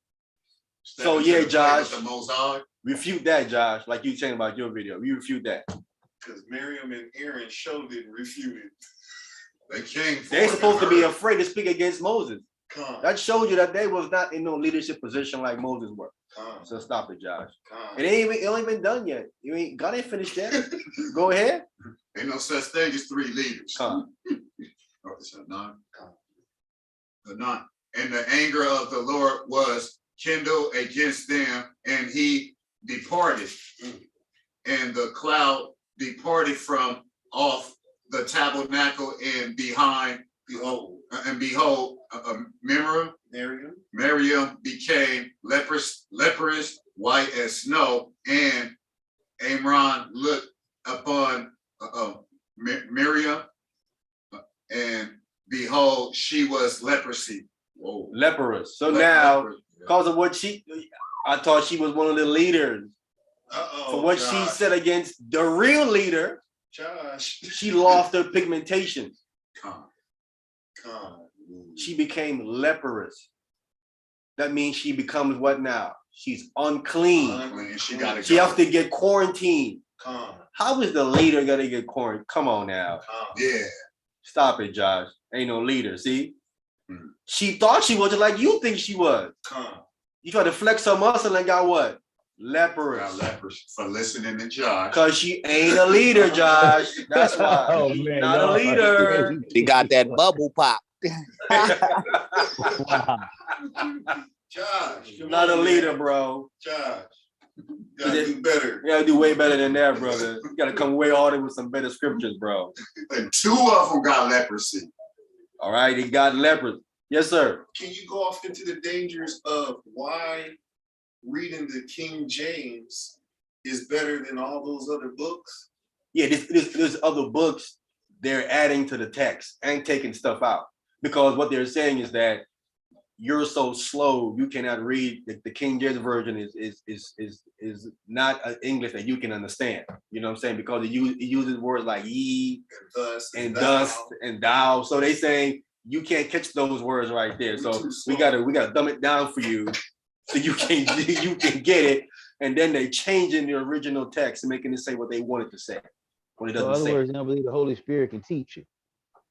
So yeah, Josh, the Most High. Refute that, Josh, like you saying about your video. You refute that. Because Miriam and Aaron showed it and refuted. They're supposed to be afraid to speak against Moses. That showed you that they was not in no leadership position like Moses were. So stop it, Josh. It ain't even been done yet. God ain't finished yet. Go ahead. Ain't no such thing as 3 leaders. None. And the anger of the Lord was kindled against them, and he departed. And the cloud departed from off the tabernacle, and behold, Miriam became leprous, white as snow, and Aaron looked upon Miriam, and behold, she was leprosy. Leprous. So now, because of what I thought she was one of the leaders. For what she said against the real leader, Josh. She lost her pigmentation. Con. She became leprous. That means she becomes what now? She's unclean. Unclean. She gotta She go. has to get quarantined. Con. How is the leader gonna get quarantined? Come on now. Yeah. Stop it, Josh. Ain't no leader. See? Hmm. She thought she was just like you think she was. Con. You try to flex her muscle and got what? Got Leprous. lepers for listening to Josh. Because she ain't a leader, Josh. That's why. Oh, She's man, not a y'all are leader. crazy. She got that bubble pop. Wow. Josh. She's not a leader, bro. Josh. You gotta do better. You gotta do way better than that, brother. You gotta come way harder with some better scriptures, bro. And 2 of them got leprosy. All right, he got leprous. Yes, sir. Can you go off into the dangers of why reading the King James is better than all those other books? Yeah, there's other books they're adding to the text and taking stuff out. Because what they're saying is that you're so slow, you cannot read. The King James version is not an English that you can understand. You know what I'm saying? Because it uses words like ye and dust and thou. So they saying you can't catch those words right there. So we gotta dumb it down for you so you can get it. And then they change in the original text, making it say what they wanted to say. When it So in doesn't other say. words, they don't believe the Holy Spirit can teach you.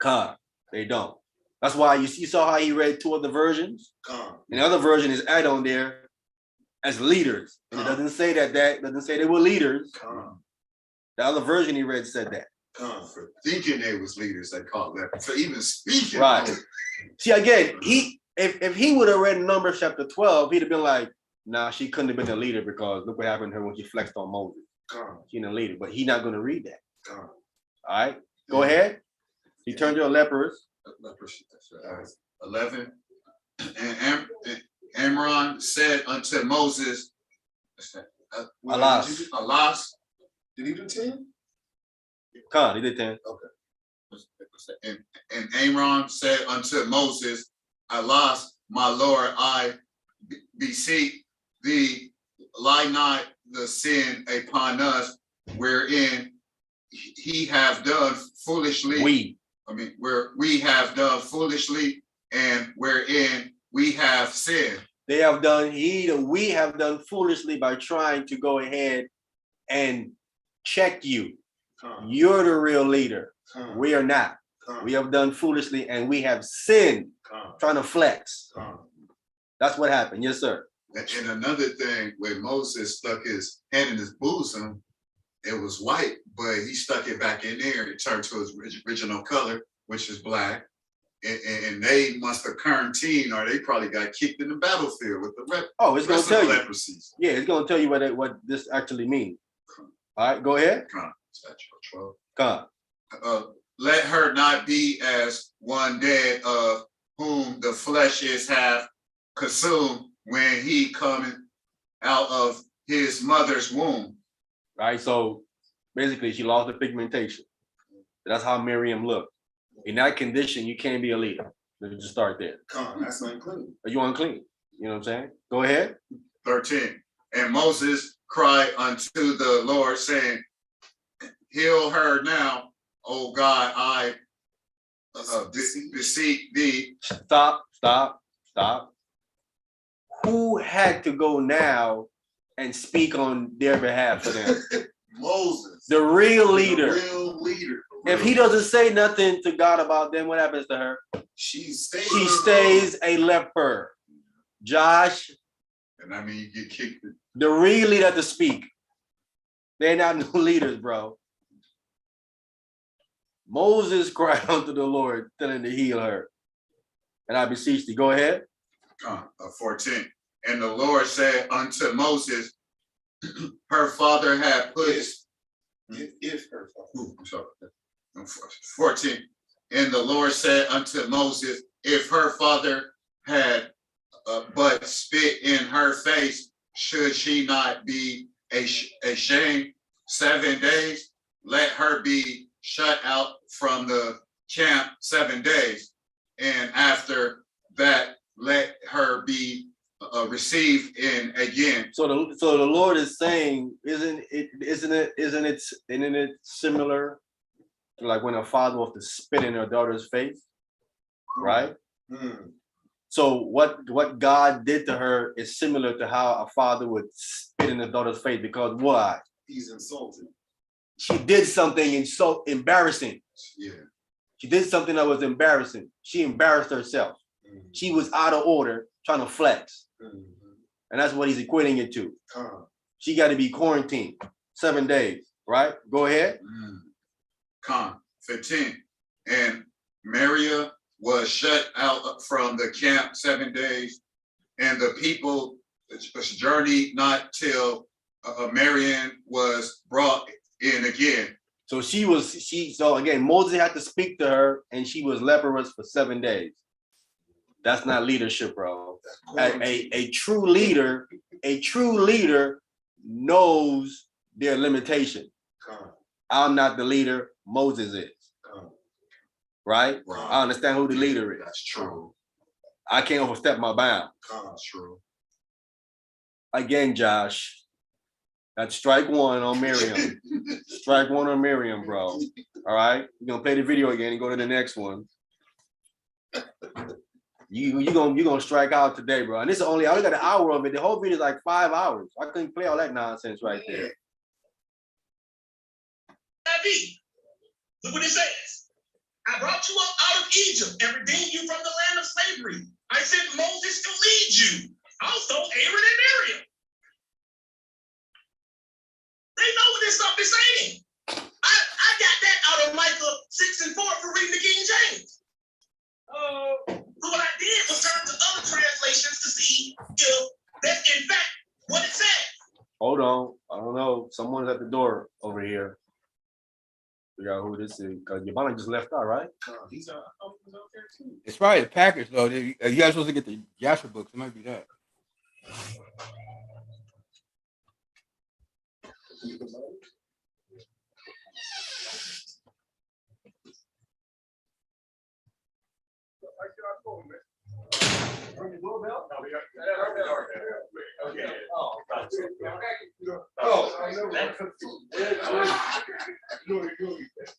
Con, they don't. That's why you saw how he read 2 other versions. Con. And the other version is add on there as leaders. And it doesn't say that doesn't say they were leaders. Con. The other version he read said that. Con. For thinking they was leaders, they called lepers. For even speaking. Right. See, again, if he would have read Numbers chapter 12, he'd have been like, nah, she couldn't have been a leader because look what happened to her when she flexed on Moses. Con. She ain't a leader, but he's not going to read that. Con. All right, go ahead. He turned you a leprous. Leprosy. 11. And Amron said unto Moses, Alas. Alas. Did he do 10? Con, he did 10. And Amron said unto Moses, Alas, my Lord, I beseech thee, lie not the sin upon us, wherein he have done foolishly. Where we have done foolishly, and wherein we have sinned. We have done foolishly by trying to go ahead and check you. You're the real leader. We are not. We have done foolishly and we have sinned, trying to flex. That's what happened. Yes, sir. And another thing, when Moses stuck his hand in his bosom, it was white, but he stuck it back in there and it turned to his original color, which is black. And they must have quarantined, or they probably got kicked in the battlefield with the it's going to tell you. Leprosies. Yeah, it's going to tell you what this actually means. All right, go ahead. Come. Let her not be as one dead of whom the flesh is half consumed when he cometh out of his mother's womb. Right, so basically she lost the pigmentation. That's how Miriam looked. In that condition, you can't be a leader. Let's just start there. That's unclean. You're unclean. You know what I'm saying? Go ahead. 13. And Moses cried unto the Lord, saying, heal her now, O God, I beseech thee. Stop. Who had to go now and speak on their behalf for them? Moses. The real leader. The real leader. If he doesn't say nothing to God about them, what happens to her? She stays a leper. Josh. And I mean, you get kicked. The real leader to speak. They're not no leaders, bro. Moses cried unto the Lord, telling to heal her. And I beseech thee. Go ahead. 14. And the Lord said unto Moses, her father had put if her father. I'm sorry. 14. And the Lord said unto Moses, if her father had but spit in her face, should she not be ashamed 7 days? Let her be shut out from the camp 7 days. And after that, let her be received in again. So the Lord is saying, isn't it similar like when a father was to spit in her daughter's face, right? Mm. So what God did to her is similar to how a father would spit in his daughter's face, because why? He's insulted. She did something so embarrassing. Yeah. She did something that was embarrassing. She embarrassed herself. Mm. She was out of order, trying to flex. Mm. And that's what he's equating it to. Con. She got to be quarantined 7 days, right? Go ahead. Con 15. And Maria was shut out from the camp 7 days, and the people journeyed not till Marian was brought in again. So so again, Moses had to speak to her, and she was leprous for 7 days. That's not leadership, bro. A true leader knows their limitation. Con. I'm not the leader, Moses is. Right? Right. I understand who the leader is. That's true. I can't overstep my bounds. Con. True. Again, Josh, that's strike one on Miriam. Strike one on Miriam, bro. All right? You're gonna play the video again and go to the next one. You gonna strike out today, bro. And this is I only got an hour of it. The whole video is like 5 hours. I couldn't play all that nonsense right there. Look what it says. I brought you up out of Egypt and redeemed you from the land of slavery. I sent Moses to lead you. Also, Aaron and Miriam. They know what this stuff is saying. I got that out of Micah 6 and 4 for reading the King James. So what I did was turn to other translations to see if that's in fact what it said. Hold on. I don't know. Someone's at the door over here. Figure out who this is. Because Yabana just left out, right? He's out there too. It's probably the Packers though. You guys supposed to get the Jasher books. It might be that.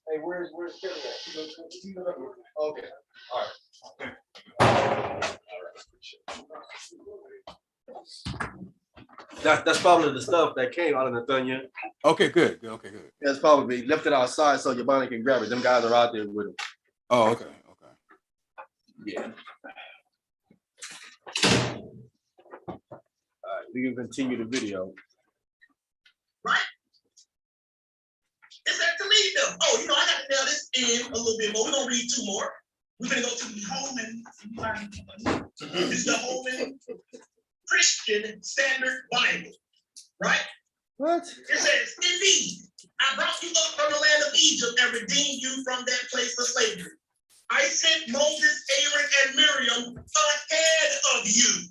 Hey, where's Kelly at? Okay. All right. That's probably the stuff that came out of Nathaniel. Okay, good. Okay, good. That's probably left it outside so Yabana can grab it. Them guys are out there with him. Oh, okay. Yeah. All right, we can continue the video. Right? It said to lead them. Oh, I got to nail this in a little bit more. We're going to read 2 more. We're going to go to the Holman. This is the Holman Christian Standard Bible. Right? What? It says, indeed, I brought you up from the land of Egypt and redeemed you from that place of slavery. I sent Moses, Aaron, and Miriam ahead of you.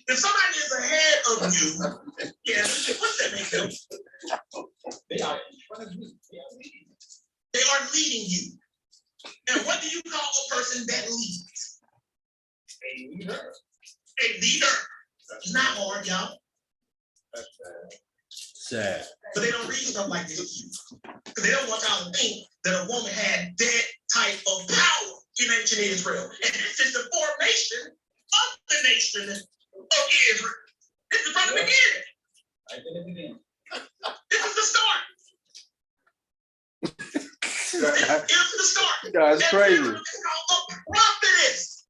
If somebody is ahead of you, yeah, what's that make them? They are in front of you. They are leading you. And what do you call a person that leads? A leader. A leader. It's not hard, y'all. Sad. But they don't read stuff like this to you. Because they don't want y'all to think that a woman had that type of power in ancient Israel. And this is the formation of the nation of Israel. This is from the beginning. Right in the beginning. This is the start. This is the start. That's crazy. Israel is called a prophetess.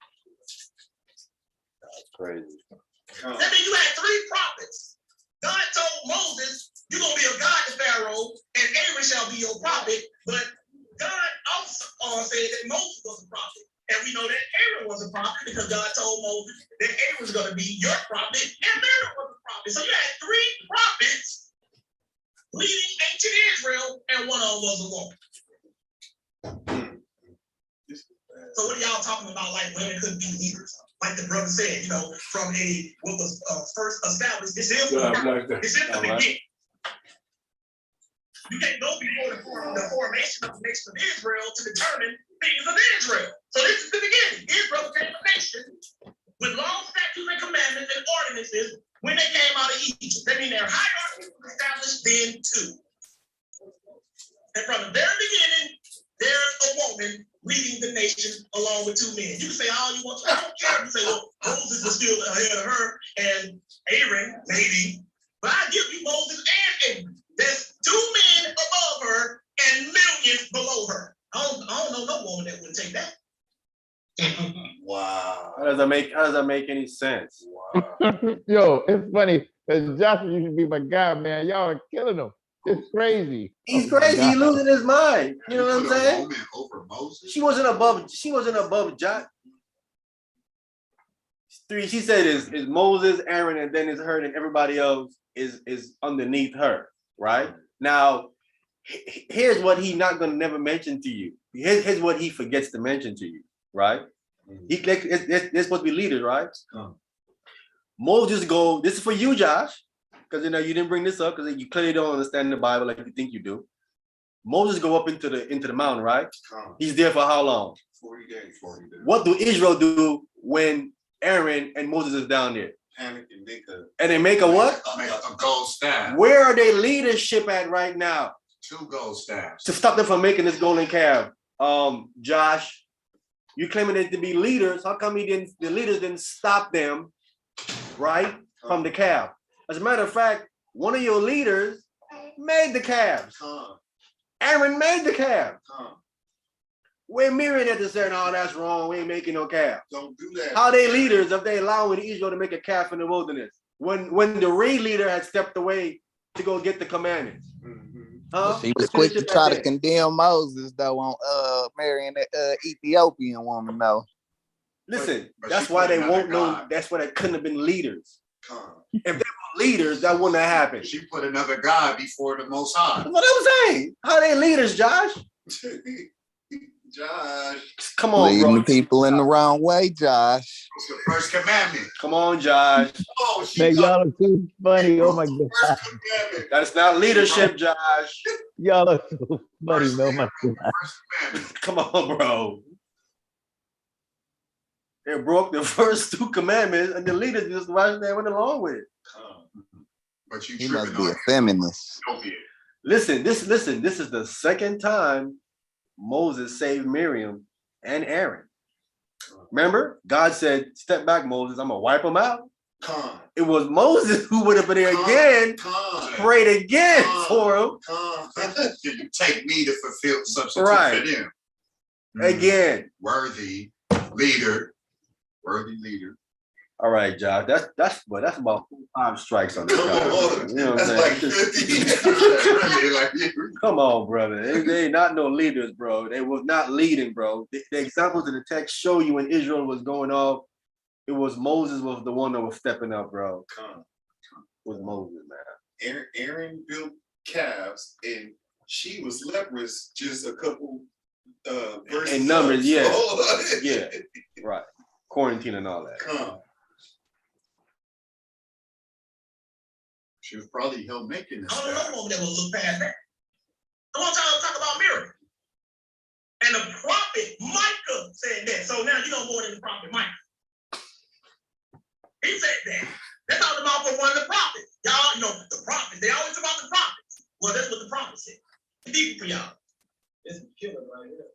That's crazy. That means you had 3 prophets. God told Moses, you're going to be a God to Pharaoh, and Aaron shall be your prophet. But God also said that Moses was a prophet. And we know that Aaron was a prophet because God told Moses that Aaron was going to be your prophet, and Miriam was a prophet. So you had 3 prophets leading ancient Israel, and one of them was a woman. So what are y'all talking about? Like women couldn't be leaders, like the brother said. From what was first established. This is the beginning. You can't go before the formation of the nation of Israel to determine things of Israel. So this is the beginning. Israel became a nation with law, statutes, and commandments and ordinances when they came out of Egypt. That means their hierarchy was established then too. And from the very beginning, there's a woman leading the nation along with two men. You can say all you want to. I don't care if you say, well, Moses was still ahead of her and Aaron, maybe. But I give you Moses and Aaron. There's two men above her and millions below her. I don't know no woman that would take that. Wow. How does that make any sense? Wow. Yo, it's funny because Joshua used to be my guy, man. Y'all are killing him. It's crazy. He's Oh my crazy. He's God. losing his mind. You know what I'm Put a saying? woman over Moses? She wasn't above John. Three, she said is Moses, Aaron, and then it's her, and everybody else is underneath her, right? Now, here's what he's not gonna never mention to you. Here's what he forgets to mention to you, right? They're supposed to be leaders, right? Moses go, this is for you, Josh, because you know you didn't bring this up because you clearly don't understand the Bible like you think you do. Moses go up into the mountain, right? He's there for how long? 40 days. 40 days. What do Israel do when Aaron and Moses is down there? Panic and make a. And they make a what? Make a gold staff. Where are they leadership at right now 2 gold staffs. to stop them from making this golden calf? Josh, you claiming it to be leaders. How come the leaders didn't stop them, right, from the calf? As a matter of fact, one of your leaders made the calves. Aaron made the calf. Where Miriam had to say, no, that's wrong. We ain't making no calf. Don't do that. How they leaders if they allowing Israel to make a calf in the wilderness? When the real leader had stepped away to go get the commandments. Huh? She was quick to try to condemn Moses though on marrying the Ethiopian woman though. Listen, But that's she why put they another won't know. God. That's why they couldn't have been leaders. If they were leaders, that wouldn't have happened. She put another God before the Most High. That's what I'm saying. How they leaders, Josh? Josh. Come on, Leading bro. the people in the wrong way, Josh. It's the first commandment. Come on, Josh. Oh, she Man, thought y'all are too funny. Oh my it was God. the first commandment. That's not leadership, Josh. Y'all are so funny, First man. Oh my God. commandment. Come on, bro. They broke the first 2 commandments, and the leaders just went along with it. But you He must tripping be on a feminist. Ethiopia. Listen, this is the second time Moses saved Miriam and Aaron. Remember, God said, step back, Moses, I'm gonna wipe them out. It was Moses who went up in there again, prayed again for him. You take me to fulfill substitute Right. for them. Again. Worthy leader. All right, Josh. That's about 5 strikes on this Come guy. on. You know what I'm That's saying? like 50. Come on, brother. They not no leaders, bro. They was not leading, bro. The examples in the text show you when Israel was going off, it was Moses was the one that was stepping up, bro. It was Moses, man. Aaron built calves and she was leprous just a couple verses In Numbers, up. yeah. So- Yeah, right. Quarantine and all that. She was probably held making this. I don't know woman that will look past that. I want y'all to talk about Miriam. And the prophet Micah said that. So now you know more than the prophet Micah. He said that. That's out the mouth of one of the prophets. Y'all, you know, the prophets. They always talk about the prophets. Well, that's what the prophet said. It's deep for y'all. It's a killer right here.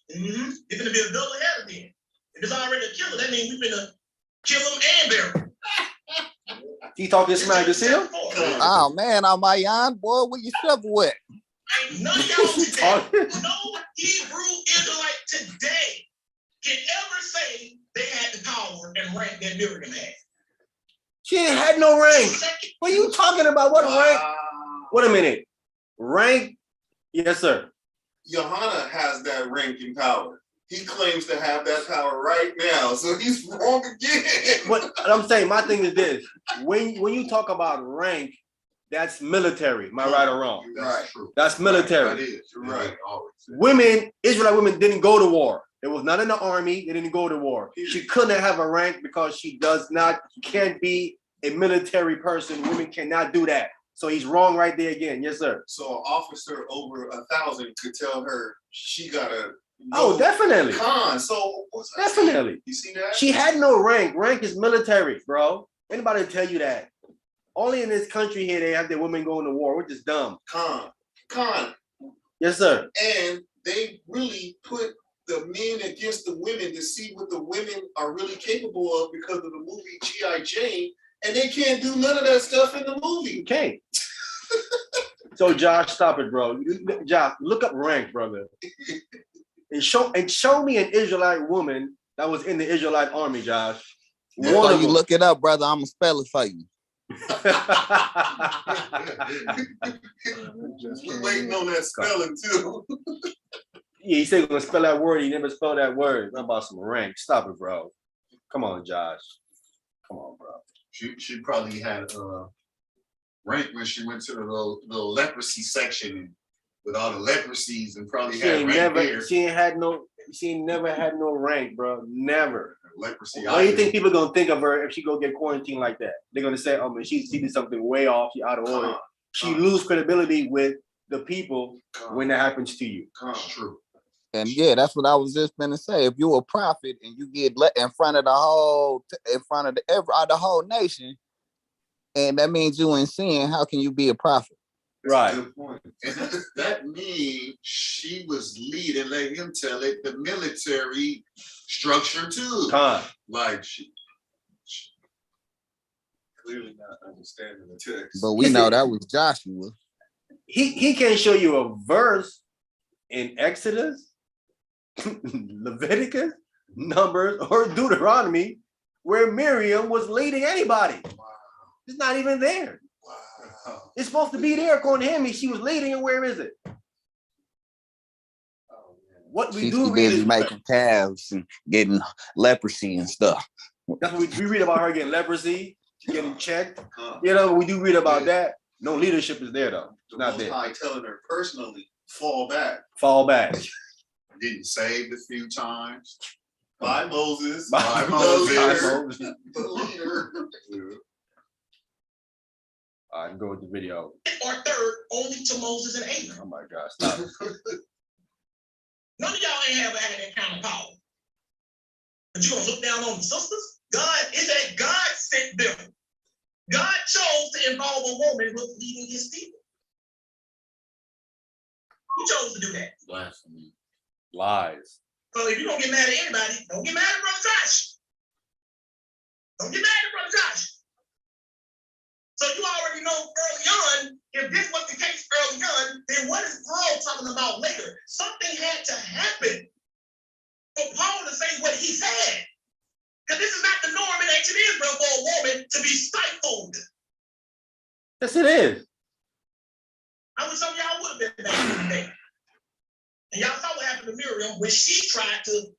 It's gonna be a double header then. If it's already a killer, that means we're gonna kill him and bury him. He talking smack to him? Oh man, on my yon, boy, where you shovel with? Ain't none of y'all today, no Hebrew Israelite today can ever say they had the power and rank that Miriam had. She ain't had no rank. What are you talking about? What rank? Wait a minute. Rank? Yes, sir. Johanna has that rank and power. He claims to have that power right now, so he's wrong again. What I'm saying, my thing is this: when you talk about rank, that's military. Am I right or wrong? That's true. That's military. That is. You're right. Always. Women, Israelite women, didn't go to war. It was not in the army. They didn't go to war. She couldn't have a rank because she can't be a military person. Women cannot do that. So he's wrong right there again. Yes, sir. So an officer over 1,000 could tell her she gotta. Oh, definitely. So Definitely. You see that? She had no rank. Rank is military, bro. Anybody tell you that? Only in this country here they have their women going to war, which is dumb. Khan. Yes, sir. And they really put the men against the women to see what the women are really capable of because of the movie G.I. Jane, and they can't do none of that stuff in the movie. Okay. So Josh, stop it, bro. Josh, look up rank, brother. And show me an Israelite woman that was in the Israelite army, Josh. Before you look it up, brother, I'm gonna spell it for you. We're waiting on that spelling too. Yeah, he said he's gonna spell that word. He never spelled that word. How about some rank? Stop it, bro. Come on, Josh. Come on, bro. She probably had rank when she went to the little leprosy section and with all the leprosies and probably had rank there. She ain't never had no rank, bro. Never. Leprosy. What do you think people are gonna think of her if she go get quarantined like that? They're gonna say, "Oh man, she did something way off. She out of order." She lose credibility with the people when that happens to you. True. And yeah, that's what I was just gonna say. If you're a prophet and you get let in front of the whole nation, and that means you in sin, how can you be a prophet? Right. Good point. And that means she was leading, let him tell it, the military structure too. Like she Clearly not understanding the text. But we know that was Joshua. He can't show you a verse in Exodus, Leviticus, Numbers, or Deuteronomy where Miriam was leading anybody. Wow. It's not even there. Wow. It's supposed to be there according to him. She was leading, and where is it? Oh, man. What we She's do read busy is making calves and getting leprosy and stuff. that's what we read about her getting leprosy, getting checked. You know, we do read about that. No leadership is there though. It's not there. High telling her personally, fall back. Fall back. getting saved a few times. By Moses. By Moses. The leader. I can go with the video. Or third, only to Moses and Aaron. Oh my God, stop it. None of y'all ain't ever had that kind of power. But you gonna look down on the sisters? God, it said God sent them. God chose to involve a woman with leading his people. Who chose to do that? Blasphemy. Lies. So if you're gonna get mad at anybody, don't get mad at Brother Josh. Don't get mad at Brother Josh. So you already know early on, if this was the case early on, then what is Paul talking about later? Something had to happen for Paul to say what he said. Because this is not the norm in ancient Israel for a woman to be stifled. Yes, it is. I wish some of y'all would have been back in the day. And y'all saw what happened to Miriam when she tried to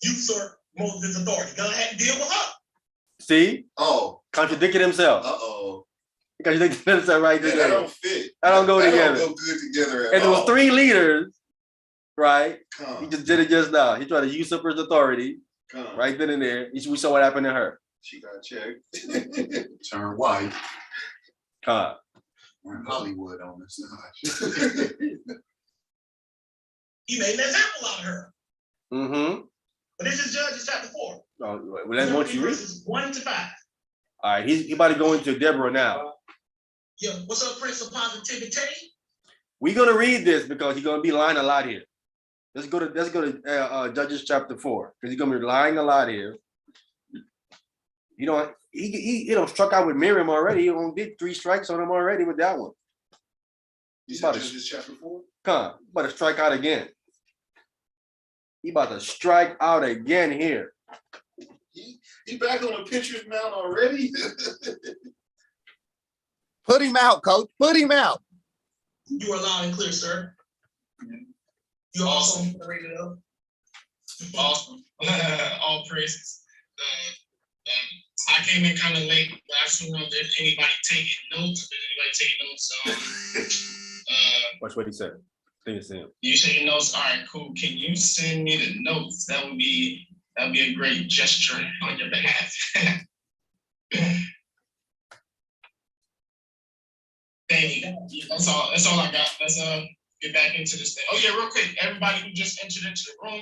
usurp Moses' authority. God had to deal with her. See? Oh. Contradicted himself. Uh-oh. He contradicted himself right there. That don't fit. That don't go together. That don't go good together at and there was all. 3 leaders, right? Come. He just did it just now. He tried to usurp his authority. Come. Right then and there. We saw what happened to her. She got checked. Turn white. Come. We're in Hollywood on this side. He made an example out of her. Mm-hmm. But this is Judges chapter 4. Oh, well, that's what you read. Verses 1 to 5. All right, he about to go into Deborah now. Yeah, what's up, Prince of Positivity? We're gonna read this because he's gonna be lying a lot here. Let's go to Judges chapter 4 because he's gonna be lying a lot here. You know, he struck out with Miriam already. He did 3 strikes on him already with that one. You said Judges chapter 4? Come, about to strike out again. He about to strike out again here. He back on the pitcher's mound already? Put him out, coach. Put him out. You are loud and clear, sir. You also rated up. Awesome. All praises. I came in kind of late, but I just want to know if anybody taking notes. Watch what he said. I think it's him. You taking notes? All right, cool. Can you send me the notes? That would be a great gesture on your behalf. Thank you. That's all I got. Let's get back into this thing. Oh yeah, real quick. Everybody who just entered into the room,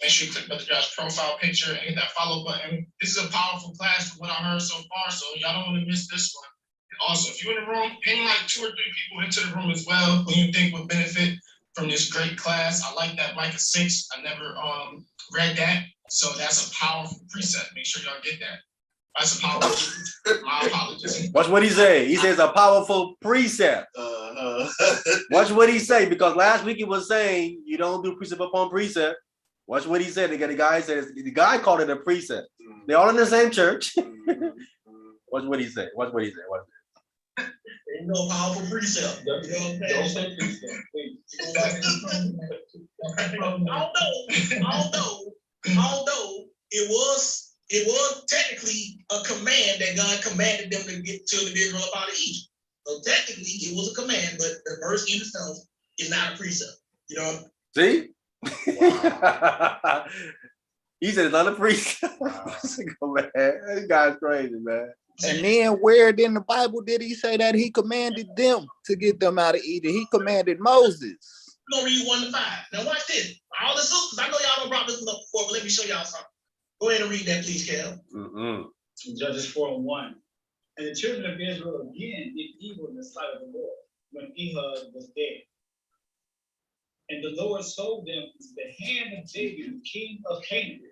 make sure you click Brother Josh's profile picture and hit that follow button. This is a powerful class from what I heard so far, so y'all don't want to miss this one. Also, if you're in the room, ping like 2 or 3 people into the room as well who you think would benefit from this great class. I like that Micah 6. I never read that. So that's a powerful precept. Make sure y'all get that. That's a powerful precept. My apologies. Watch what he say. He says a powerful precept. Watch what he say, because last week he was saying you don't do precept upon precept. Watch what he said. The guy says the guy called it a precept. They're all in the same church. Watch what he said. Watch what he said. Watch. Ain't no powerful precept. You know what I'm saying? Although it was technically a command that God commanded them to get children of Israel up out of Egypt. So technically it was a command, but the verse in itself is not a precept. You know? See? He said it's not a precept. Man, this guy's crazy, man. And then where in the Bible did he say that he commanded them to get them out of Egypt? He commanded Moses. We're gonna read 1 to 5. Now watch this. All the sisters, I know y'all done brought this one up before, but let me show y'all something. Go ahead and read that, please, Cal. Judges 4:1. And the children of Israel again did evil in the sight of the Lord when Ehud was dead. And the Lord sold them into the hand of David, king of Canaan,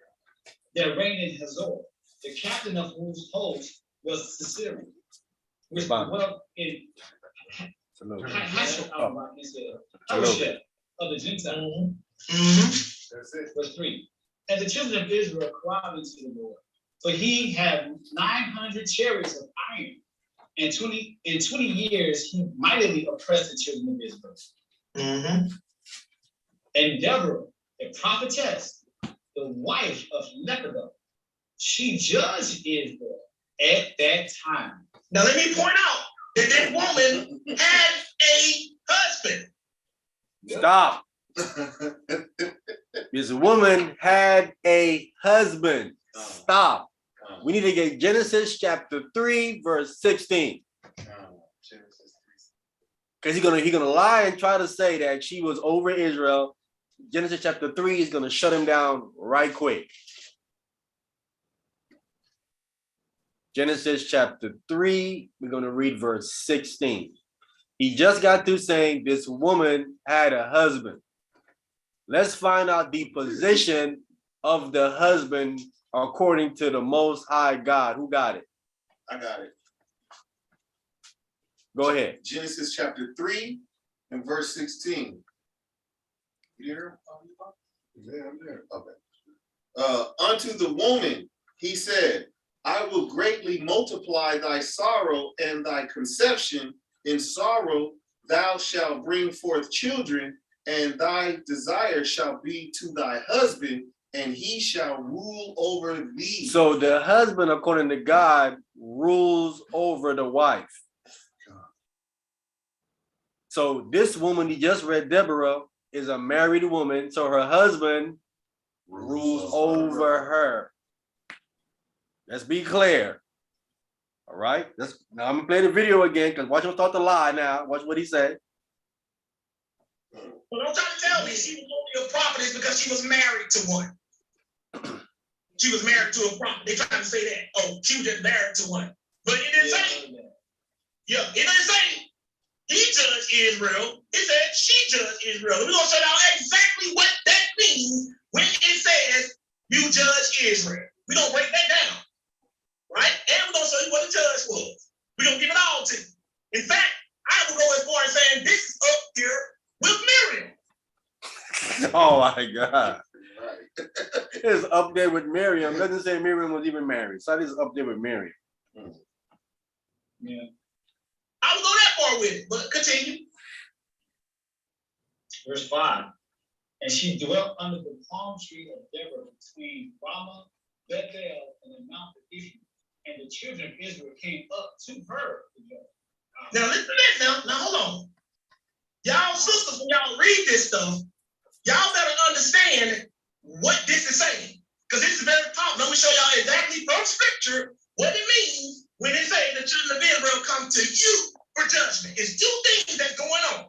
that reigned in Hazor, the captain of whose host was Sisera, which dwelt in Hashel of the Gentiles. Verse 3. And the children of Israel cried unto the Lord, for he had 900 chariots of iron, and 20 years he mightily oppressed the children of Israel. And Deborah, the prophetess, the wife of Nekoda, she judged Israel at that time. Now let me point out that this woman had a husband. Stop. This woman had a husband. Stop. We need to get Genesis chapter 3, verse 16. Because he's gonna lie and try to say that she was over Israel. Genesis chapter 3 is gonna shut him down right quick. Genesis chapter 3, we're gonna read verse 16. He just got through saying this woman had a husband. Let's find out the position of the husband according to the Most High God. Who got it? I got it. Go ahead. Genesis chapter 3 and verse 16. You hear? Yeah, I'm there. Okay. Unto the woman, he said, I will greatly multiply thy sorrow and thy conception. In sorrow thou shalt bring forth children, and thy desire shall be to thy husband, and he shall rule over thee. So the husband, according to God, rules over the wife. So this woman he just read, Deborah, is a married woman. So her husband rules over her. Let's be clear. All right. Now I'm gonna play the video again because watch him start to lie now. Watch what he said. Well, don't try to tell me she was only a prophetess because she was married to one. She was married to a prophet. They trying to say that. Oh, she was just married to one. But it didn't say. Yeah, it didn't say he judged Israel. It said she judged Israel. We're gonna show y'all exactly what that means when it says you judge Israel. We're gonna break that down. Right? And we're gonna show you what the judge was. We're gonna give it all to you. In fact, I will go as far as saying this is up here with Miriam. Oh my God. It's up there with Miriam. Doesn't say Miriam was even married. So this is up there with Miriam. Yeah. I will go that far with it, but continue. Verse 5. And she dwelt under the palm tree of Deborah between Ramah, Bethel, and the mount of Ephraim. And the children of Israel came up to her. Now listen to this now. Now hold on. Y'all sisters, when y'all read this stuff, y'all better understand what this is saying. Because this is very powerful. Let me show y'all exactly from scripture what it means when it says the children of Israel come to you for judgment. It's two things that's going on.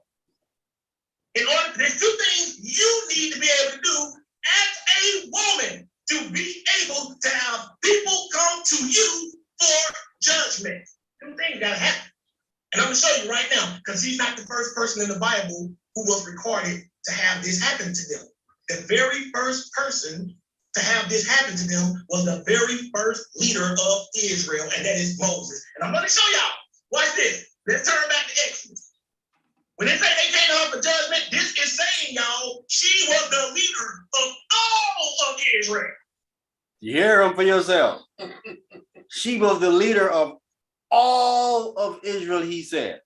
There's two things you need to be able to do as a woman to be able to have people come to you for judgment. Two things gotta happen. And I'm gonna show you right now, because he's not the first person in the Bible who was recorded to have this happen to them. The very first person to have this happen to them was the very first leader of Israel, and that is Moses. And I'm gonna show y'all. Watch this. Let's turn back to Exodus. When they say they came to her for judgment, this is saying, y'all, she was the leader of all of Israel. You hear him for yourself. She was the leader of all of Israel, he said.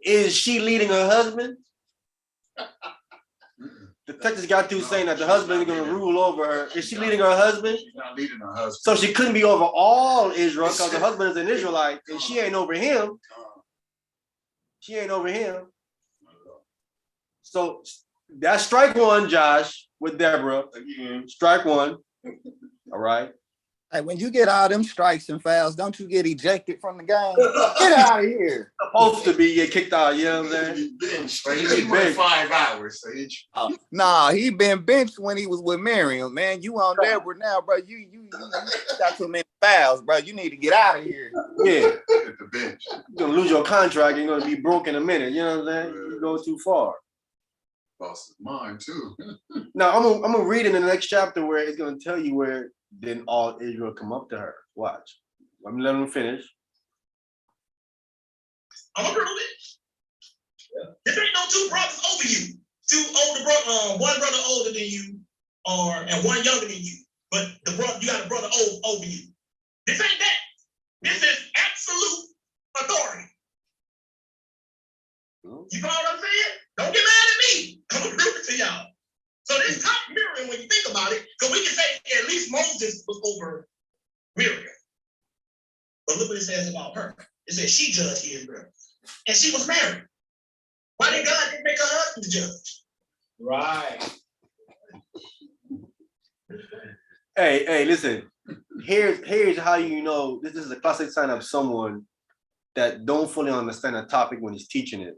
Is she leading her husband? The text has got through saying that the husband is going to rule over her. Is she leading her husband? She's not leading her husband. So she couldn't be over all Israel because the husband is an Israelite and she ain't over him. She ain't over him. So that's strike one, Josh, with Deborah. Again, strike one. All right. Hey, when you get all them strikes and fouls, don't you get ejected from the game? Get out of here. Supposed to be get kicked out, you know what I'm saying? He went 5 hours. So Nah, he been benched when he was with Miriam, man. You on Deborah now, bro. You got too many fouls, bro. You need to get out of here. Yeah. at the bench. You're gonna lose your contract, you're gonna be broke in a minute, you know what I'm saying? You go too far. Lost his mind too. Now I'm gonna read in the next chapter where it's gonna tell you where then all Israel come up to her. Watch. Let me let him finish. I'm gonna prove it. There ain't no two brothers over you. Two older brother, one brother older than you, and one younger than you. But the brother, you got a brother over you. This ain't that. This is absolute authority. You know what I'm saying? Don't get mad at me. I'm gonna prove it to y'all. So this top Miriam, when you think about it, because we can say at least Moses was over Miriam. But look what it says about her. It says she judged Israel. And she was married. Why didn't God make her husband the judge? Right. Hey, listen. Here's how you know this is a classic sign of someone that don't fully understand a topic when he's teaching it.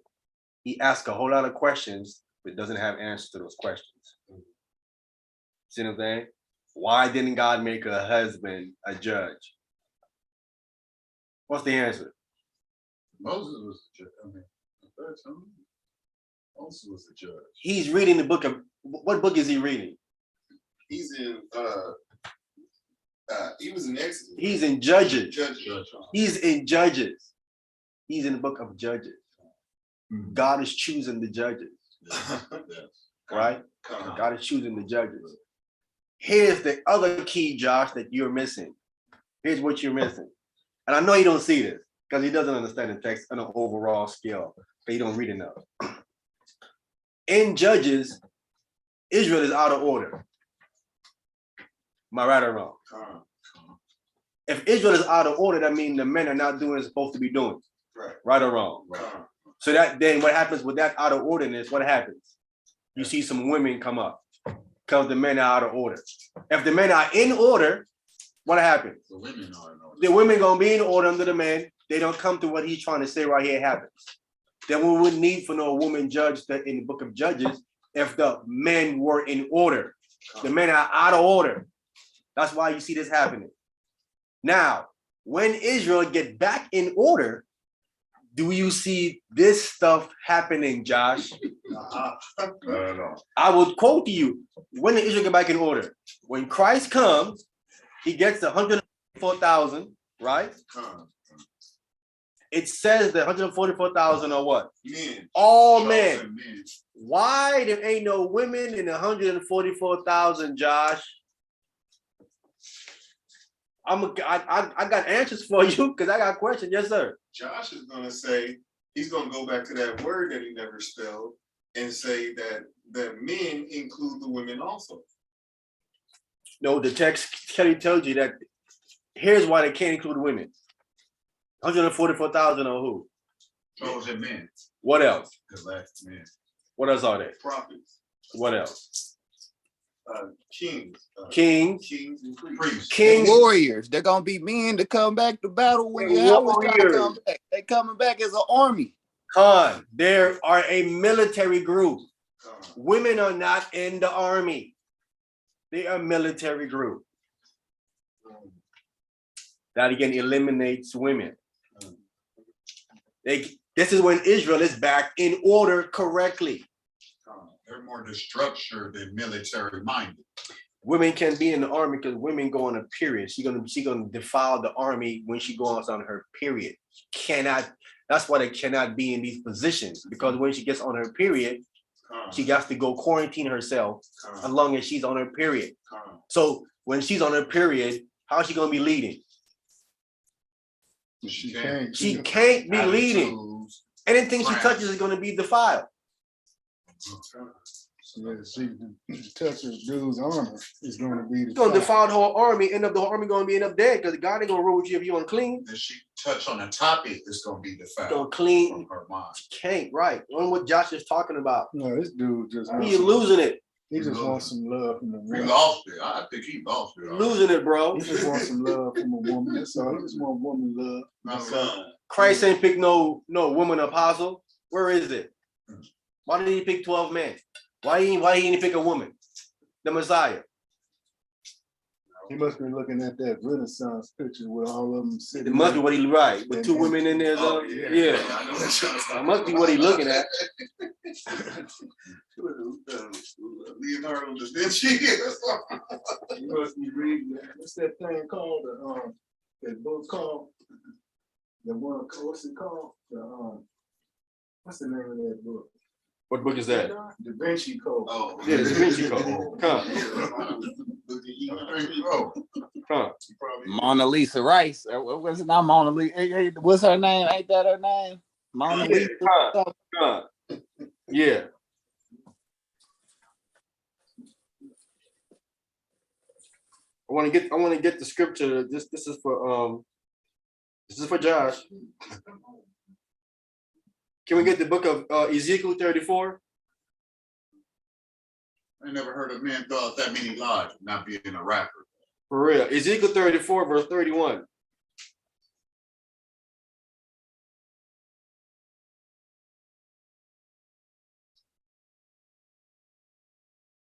He asks a whole lot of questions, but doesn't have answers to those questions. See what I'm saying? Why didn't God make a husband a judge? What's the answer? Moses was the judge. I mean, Moses was the judge. He's reading the book of, what book is he reading? He's in he was in Exodus. He's in Judges. Judges. He's in Judges. He's in the book of Judges. God is choosing the judges. Right? God is choosing the judges. Here's the other key, Josh, that you're missing. Here's what you're missing. And I know you don't see this because he doesn't understand the text on an overall scale, but you don't read enough. In Judges, Israel is out of order. Am I right or wrong? If Israel is out of order, that means the men are not doing what they're supposed to be doing. Right or wrong? So that then what happens with that out of orderness, what happens? You see some women come up because the men are out of order. If the men are in order, what happens? The women are in order. The women gonna be in order under the men. They don't come to what he's trying to say right here happens. Then we wouldn't need for no woman judge that in the book of Judges if the men were in order. The men are out of order. That's why you see this happening. Now, when Israel get back in order, do you see this stuff happening, Josh? I would quote to you, when did Israel get back in order? When Christ comes, he gets the 144,000, right? It says the 144,000 are what? Men. All men. Why there ain't no women in the 144,000, Josh? I got answers for you because I got questions. Yes, sir. Josh is gonna say he's gonna go back to that word that he never spelled and say that the men include the women also. No, the text Kelly tells you that here's why they can't include women. 144,000 on who? Chosen men. What else? Elect men. What else are they? Prophets. What else? Kings. Kings. Kings and priests. Kings. Warriors. They're gonna be men to come back to battle when Yahweh's trying to come back. They coming back as an army. Khan, there are a military group. Women are not in the army. They are a military group. That again eliminates women. This is when Israel is back in order correctly. They're more structured than military minded. Women can be in the army because women go on a period. She gonna defile the army when she goes on her period. She cannot. That's why they cannot be in these positions, because when she gets on her period, she has to go quarantine herself as long as she's on her period. So when she's on her period, how is she gonna be leading? She can't be leading. Anything she touches is gonna be defiled. Yeah, she touches dude's armor is going to be. It's gonna defile the whole army. The whole army gonna end up dead because God ain't gonna rule with you if you unclean. If she touch on the topic, it's gonna be defiled. Gonna clean her mind. She can't, right? Learn what Josh is talking about. No, this dude just He's losing it. He just wants some love from a woman. He lost it. I think he lost it. Losing it, bro. He just wants some love from a woman. That's all. He just wants woman love. Christ ain't pick no woman apostle. Where is it? Why did he pick 12 men? Why he didn't pick a woman? The Messiah. He must be looking at that Renaissance picture with all of them sitting. It must be what he right with two women in there. Yeah. That must be what he looking at. Leonardo da Vinci. You must be reading that. What's that thing called? That book called? The one. What's it called? What's the name of that book? What book is that? Da Vinci Code. Oh, yeah, Da Vinci Code. Mona Lisa Rice. What's it not Mona Lisa? What's her name? Ain't that her name? Mona Lisa. Yeah. I want to get the scripture. This is for Josh. Can we get the book of Ezekiel 34? I never heard a man throw out that many lies not being a rapper. For real. Ezekiel 34, verse 31.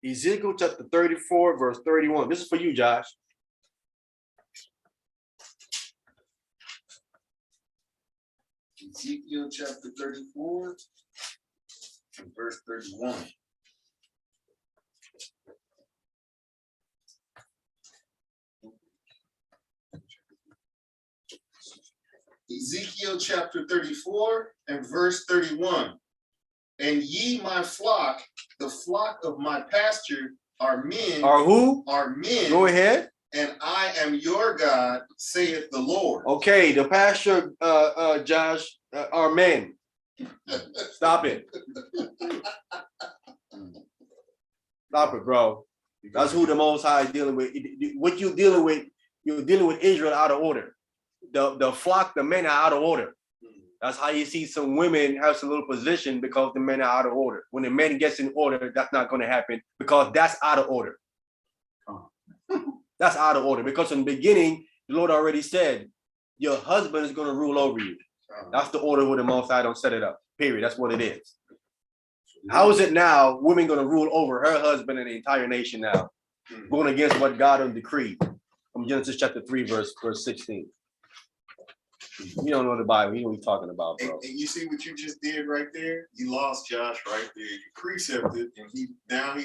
Ezekiel chapter 34, verse 31. This is for you, Josh. Ezekiel chapter 34 and verse 31. Ezekiel chapter 34 and verse 31. And ye my flock, the flock of my pasture, are men. Are who? Are men. Go ahead. And I am your God, saith the Lord. Okay, the pasture, Josh, are men. Stop it. Stop it, bro. That's who the Most High is dealing with. What you're dealing with Israel out of order. The flock, the men are out of order. That's how you see some women have some little position because the men are out of order. When the men gets in order, that's not going to happen because that's out of order. That's out of order because in the beginning, the Lord already said, your husband is going to rule over you. That's the order where the Most High don't set it up. Period. That's what it is. How is it now women going to rule over her husband and the entire nation now? Going against what God has decreed. From Genesis chapter 3, verse 16. You don't know the Bible. You know what you're talking about, bro. And you see what you just did right there? You lost Josh right there. You precepted, and he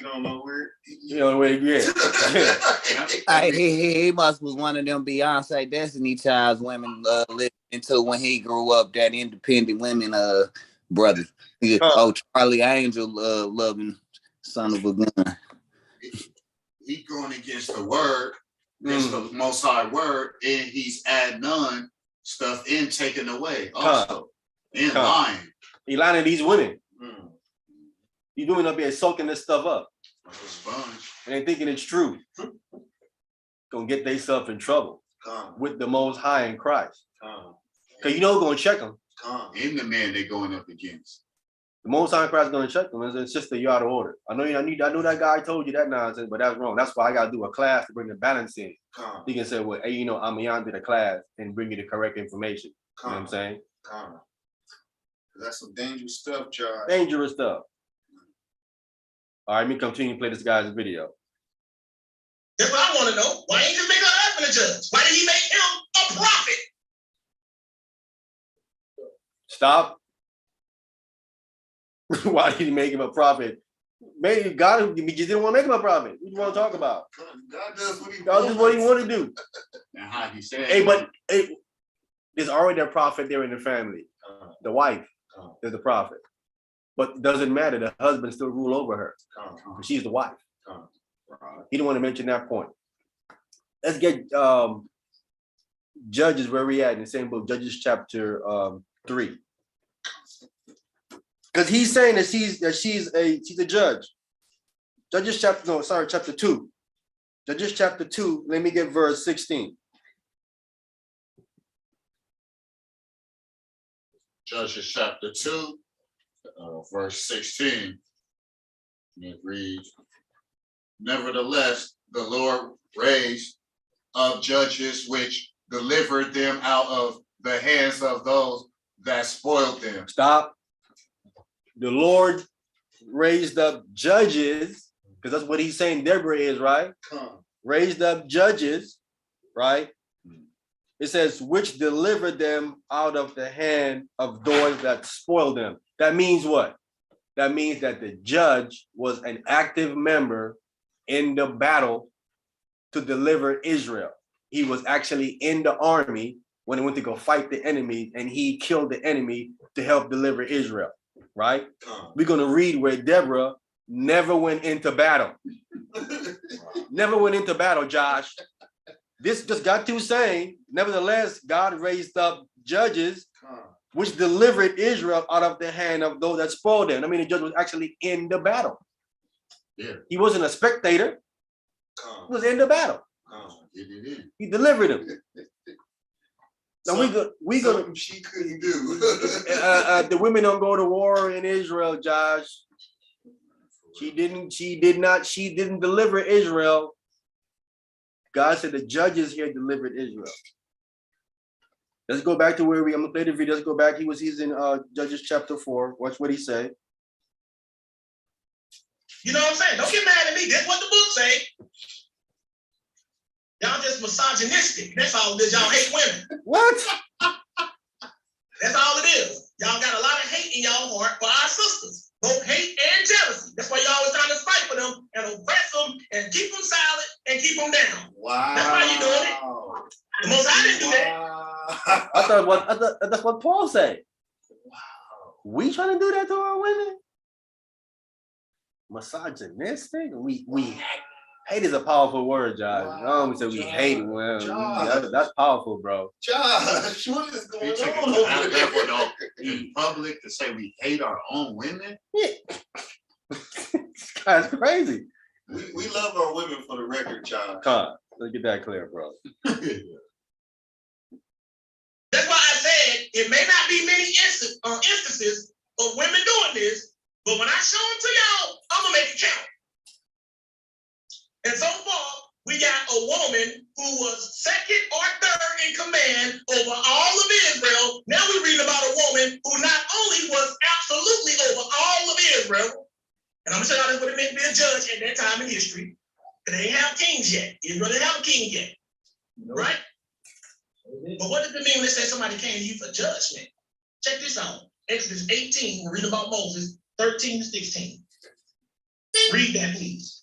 don't know where. You know where he is. He must was one of them Beyonce Destiny Child's women living into when he grew up, that independent women brother. Charlie Angel loving son of a gun. He going against the word, against the Most High word, and he's adding on stuff in taken away also. And lying. He lying to these women. These women up here soaking this stuff up. Like a sponge. And they thinking it's true. Gonna get themselves in trouble with the Most High in Christ. Because you know who's gonna check them. In the man they're going up against. The Most High in Christ is gonna check them. It's just that you're out of order. I know that guy told you that nonsense, but that's wrong. That's why I gotta do a class to bring the balance in. You can say, well, hey, I'm beyond the class and bring you the correct information. You know what I'm saying? That's some dangerous stuff, Josh. Dangerous stuff. All right, let me continue to play this guy's video. That's what I want to know. Why ain't he just make her husband a judge? Why did he make him a prophet? Stop. Why did he make him a prophet? Maybe God just didn't want to make him a prophet. What do you want to talk about? God does what he God does what he want to do. And how he said, Hey, but there's already a prophet there in the family. The wife is the prophet. But it doesn't matter. The husband still rule over her. She's the wife. He didn't want to mention that point. Let's get Judges where we at in the same book, Judges chapter 3. Because he's saying that she's a judge. Chapter 2. Judges chapter 2. Let me get verse 16. Judges chapter 2, verse 16. It reads, nevertheless, the Lord raised up judges which delivered them out of the hands of those that spoiled them. Stop. The Lord raised up judges, because that's what he's saying Deborah is, right? Raised up judges, right? It says, which delivered them out of the hand of those that spoiled them. That means what? That means that the judge was an active member in the battle to deliver Israel. He was actually in the army when he went to go fight the enemy, and he killed the enemy to help deliver Israel, right? We're going to read where Deborah never went into battle. Never went into battle, Josh. This just got to saying, nevertheless, God raised up judges which delivered Israel out of the hand of those that spoiled them. I mean, the judge was actually in the battle. Yeah. He wasn't a spectator. He was in the battle. He delivered him. Now we gonna she couldn't do. The women don't go to war in Israel, Josh. She didn't deliver Israel. God said the judges here delivered Israel. Let's go back to where I'm gonna play the video. Let's go back. He's in Judges chapter 4. Watch what he said. You know what I'm saying? Don't get mad at me. That's what the book say. Y'all just misogynistic. That's all it is. Y'all hate women. What? That's all it is. Y'all got a lot of hate in y'all heart for our sisters. Both hate and jealousy. That's why y'all always trying to fight for them and oppress them and keep them silent and keep them down. Wow. That's why you doing it. The most I didn't do that. I thought that's what Paul said. Wow. We trying to do that to our women? Misogynistic? We hate is a powerful word, Josh. Wow, We say we Josh, hate it. Well, Josh. that's powerful, bro. Josh, what is going He took it on to over that there? level, though, in public to say we hate our own women. That's crazy. We love our women for the record, Josh. Let's get that clear, bro. That's why I said it may not be many instances of women doing this, but when I show them to y'all, I'm gonna make it count. And so far, we got a woman who was second or third in command over all of Israel. Now we're reading about a woman who not only was absolutely over all of Israel, and I'm gonna show y'all what it meant to be a judge at that time in history. They didn't have kings yet. Israel didn't have a king yet, right? But what does it mean when they say somebody came to you for judgment? Check this out. Exodus 18, we're reading about Moses, 13 to 16. Read that, please.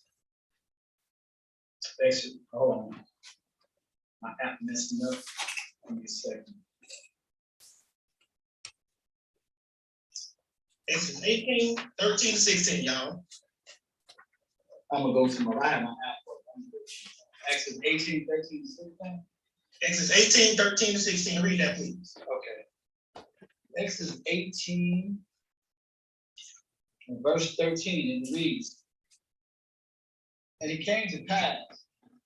Hold on. My app messed me up. Give me a second. Exodus 18, 13 to 16, y'all. I'm gonna go to my right, my app. Exodus 18, 13 to 16. Exodus 18, 13 to 16. Read that, please. Okay. Exodus 18, and verse 13, and it reads, and it came to pass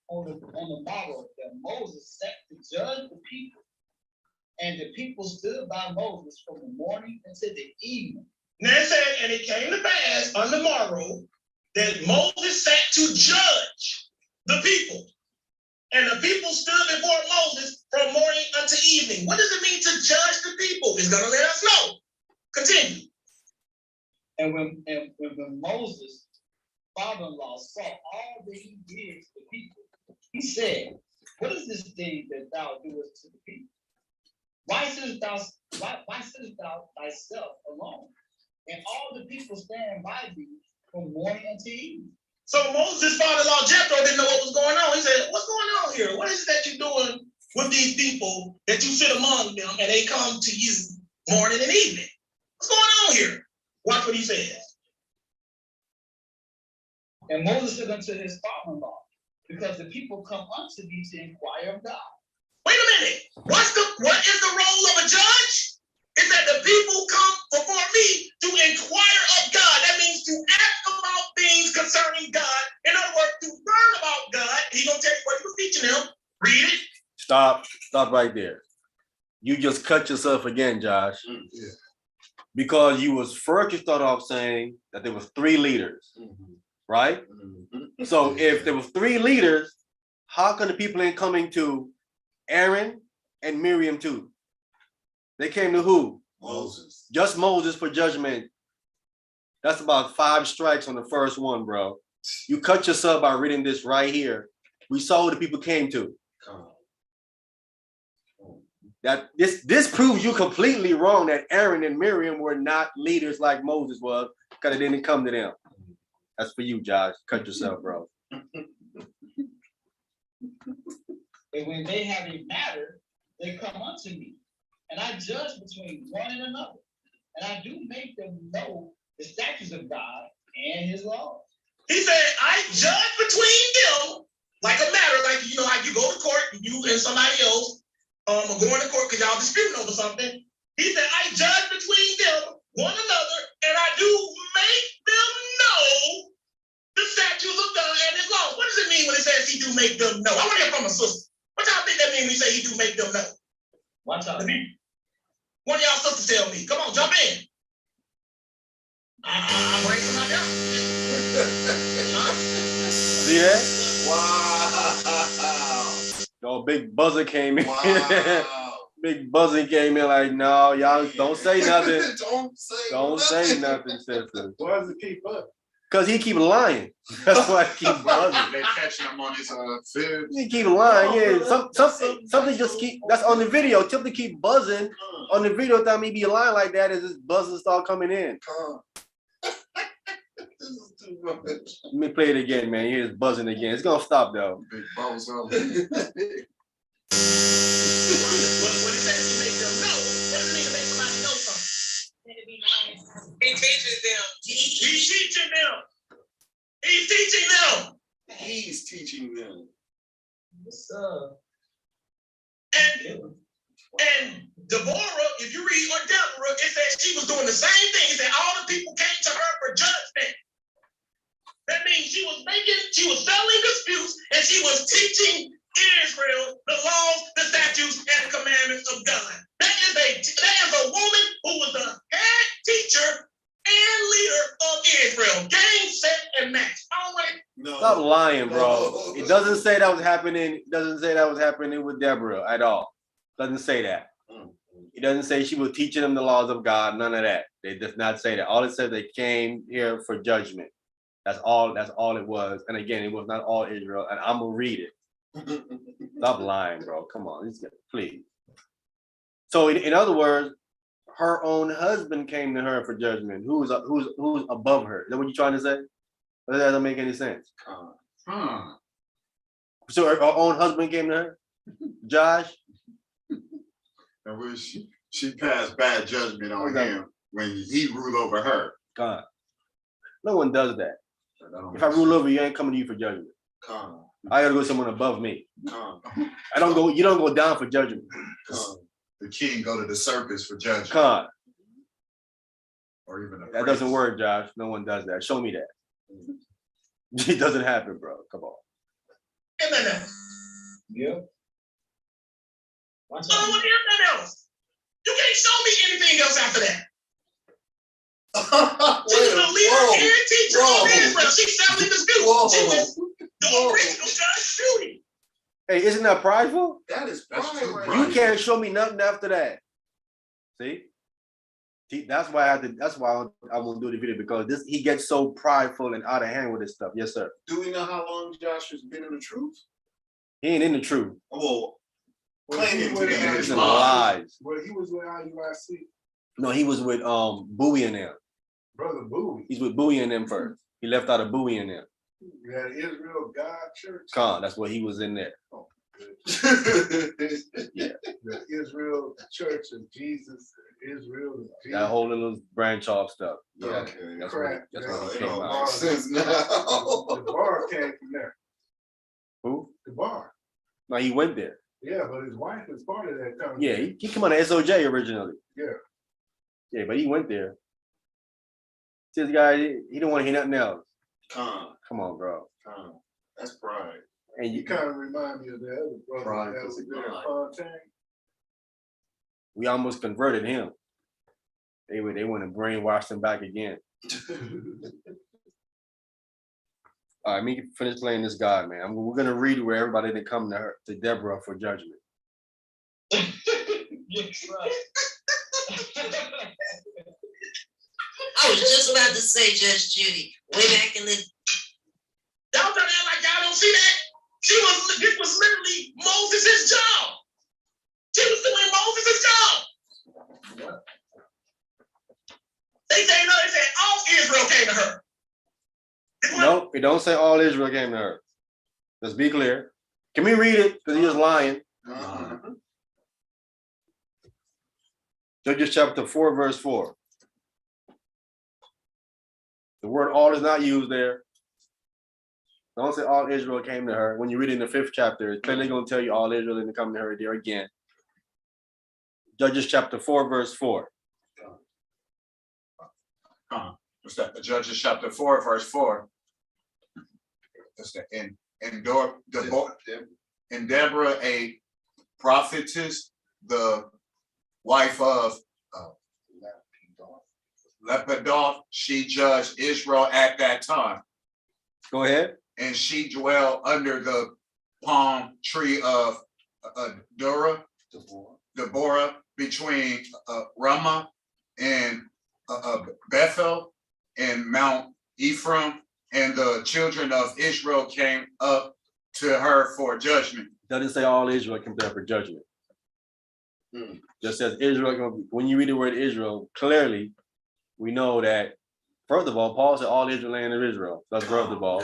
on the morrow that Moses sat to judge the people, and the people stood by Moses from the morning until the evening. Now it said, and it came to pass on the morrow that Moses sat to judge the people. And the people stood before Moses from morning unto evening. What does it mean to judge the people? It's gonna let us know. Continue. And when Moses' father-in-law saw all that he did to the people, he said, what is this thing that thou doest to the people? Why sittest thou thyself alone? And all the people stand by thee from morning until evening. So Moses' father-in-law Jethro didn't know what was going on. He said, what's going on here? What is it that you're doing with these people that you sit among them and they come to you morning and evening? What's going on here? Watch what he says. And Moses said unto his father-in-law, because the people come unto thee to inquire of God. Wait a minute. What is the role of a judge? Is that the people come before me to inquire of God. That means to ask about things concerning God. In other words, to learn about God. He's gonna tell you what he was teaching them. Read it. Stop right there. You just cut yourself again, Josh. Yeah. Because you start off saying that there was 3 leaders, right? So if there was 3 leaders, how come the people ain't coming to Aaron and Miriam too? They came to who? Moses. Just Moses for judgment. That's about 5 strikes on the first one, bro. You cut yourself by reading this right here. We saw who the people came to. That this proves you completely wrong that Aaron and Miriam were not leaders like Moses was because it didn't come to them. That's for you, Josh. Cut yourself, bro. And when they have a matter, they come unto me, and I judge between one and another, and I do make them know the statutes of God and his laws. He said, I judge between them like a matter, like like you go to court, you and somebody else are going to court because y'all disputing over something. He said, I judge between them, one another, and I do make them know the statutes of God and his laws. What does it mean when it says he do make them know? I want to hear from a sister. What y'all think that means when he say he do make them know? Watch out. One of y'all sisters tell me. Come on, jump in. I'm waiting for my job. See that? Wow. Oh, big buzzer came in. Wow. Big buzzer came in like, no, y'all don't say nothing. Don't say nothing, sister. Why does it keep up? Because he keep lying. That's why he keep buzzing. They catching him on his fib. He keep lying. Yeah, something just keep. That's on the video. Something keep buzzing on the video. Time he be lying like that, is this buzzing start coming in. This is too much. Let me play it again, man. Here's buzzing again. It's gonna stop though. Big balls up. What it says he make them know. What does it mean to make somebody know something? He teaches them. He's teaching them. He's teaching them. He's teaching them. And Deborah, if you read on Deborah, it says she was doing the same thing. It said all the people came to her for judgment. That means she was settling disputes and she was teaching Israel the laws, the statutes, and the commandments of God. That is a woman who was the head teacher and leader of Israel. Game, set, and match. Always. No. Stop lying, bro. No. It doesn't say that was happening. It doesn't say that was happening with Deborah at all. Doesn't say that. It doesn't say she was teaching them the laws of God. None of that. They does not say that. All it says they came here for judgment. That's all it was. And again, it was not all Israel. And I'm gonna read it. Stop lying, bro. Come on, please. So in other words, her own husband came to her for judgment. Who's above her? Is that what you're trying to say? That doesn't make any sense. So her own husband came to her, Josh. And she passed bad judgment on him when he ruled over her. God, no one does that. If I rule over you, I ain't coming to you for judgment. I gotta go to someone above me. I don't go. You don't go down for judgment. The king go to the surface for judgment. God, Or even a that doesn't work, Josh. No one does that. Show me that. It doesn't happen, bro. Come on. Yeah. Watch I don't out. want to hear nothing else. You can't show me anything else after that. She was the leader and teacher of Israel. She settled disputes. She was the original Judge Judy. Hey, isn't that prideful? That's That's true, right. bro. You can't show me nothing after that. See, that's why I won't do the video, because he gets so prideful and out of hand with this stuff. Yes, sir. Do we know how long Josh has been in the truth? He ain't in the truth. Well, claiming to be It's his in lies. lies. Well, he was with IUIC. No, he was with Bowie and them. Brother Bowie. He's with Bowie and them first. He left out of Bowie and them. You had Israel God Church. Con, that's what he was in there. The Israel Church of Jesus. Israel. Of Jesus. That whole little branch off stuff. Yeah, Okay. that's Crap. what he It came don't out. make sense now. The bar came from there. Who? The bar. No, he went there. Yeah, but his wife is part of that Yeah, congregation. he came on the SOJ originally. Yeah. Yeah, but he went there. This guy, he didn't want to hear nothing else. Come on, bro. That's pride. And You you, kind of remind me of the other brother Pride that is was a there in lie. Fontaine. we almost converted him. They went and brainwashed him back again. All right, me finish playing this guy, man. We're gonna read where everybody didn't come to her, to Deborah for judgment. I was just about to say, Judge Judy, way back in the Y'all trying to act like y'all don't see that? This was literally Moses' job. She was doing Moses' job. They say no, they said all Israel came to her. Nope, it don't say all Israel came to her. Let's be clear. Can we read it? Because he was lying. Judges chapter 4, verse 4. The word all is not used there. Don't say all Israel came to her. When you read it in the 5th chapter, it's clearly going to tell you all Israel didn't come to her there again. Judges chapter 4, verse 4. What's that? Judges chapter 4, verse 4. That's the and Deborah, a prophetess, the wife of Lepidoth, she judged Israel at that time. Go ahead. And she dwelled under the palm tree of Deborah, between Ramah and Bethel and Mount Ephraim, and the children of Israel came up to her for judgment. Doesn't say all Israel came to her for judgment. Just says Israel. When you read the word Israel, clearly we know that, first of all, Paul said all Israel land of Israel. That's first of all.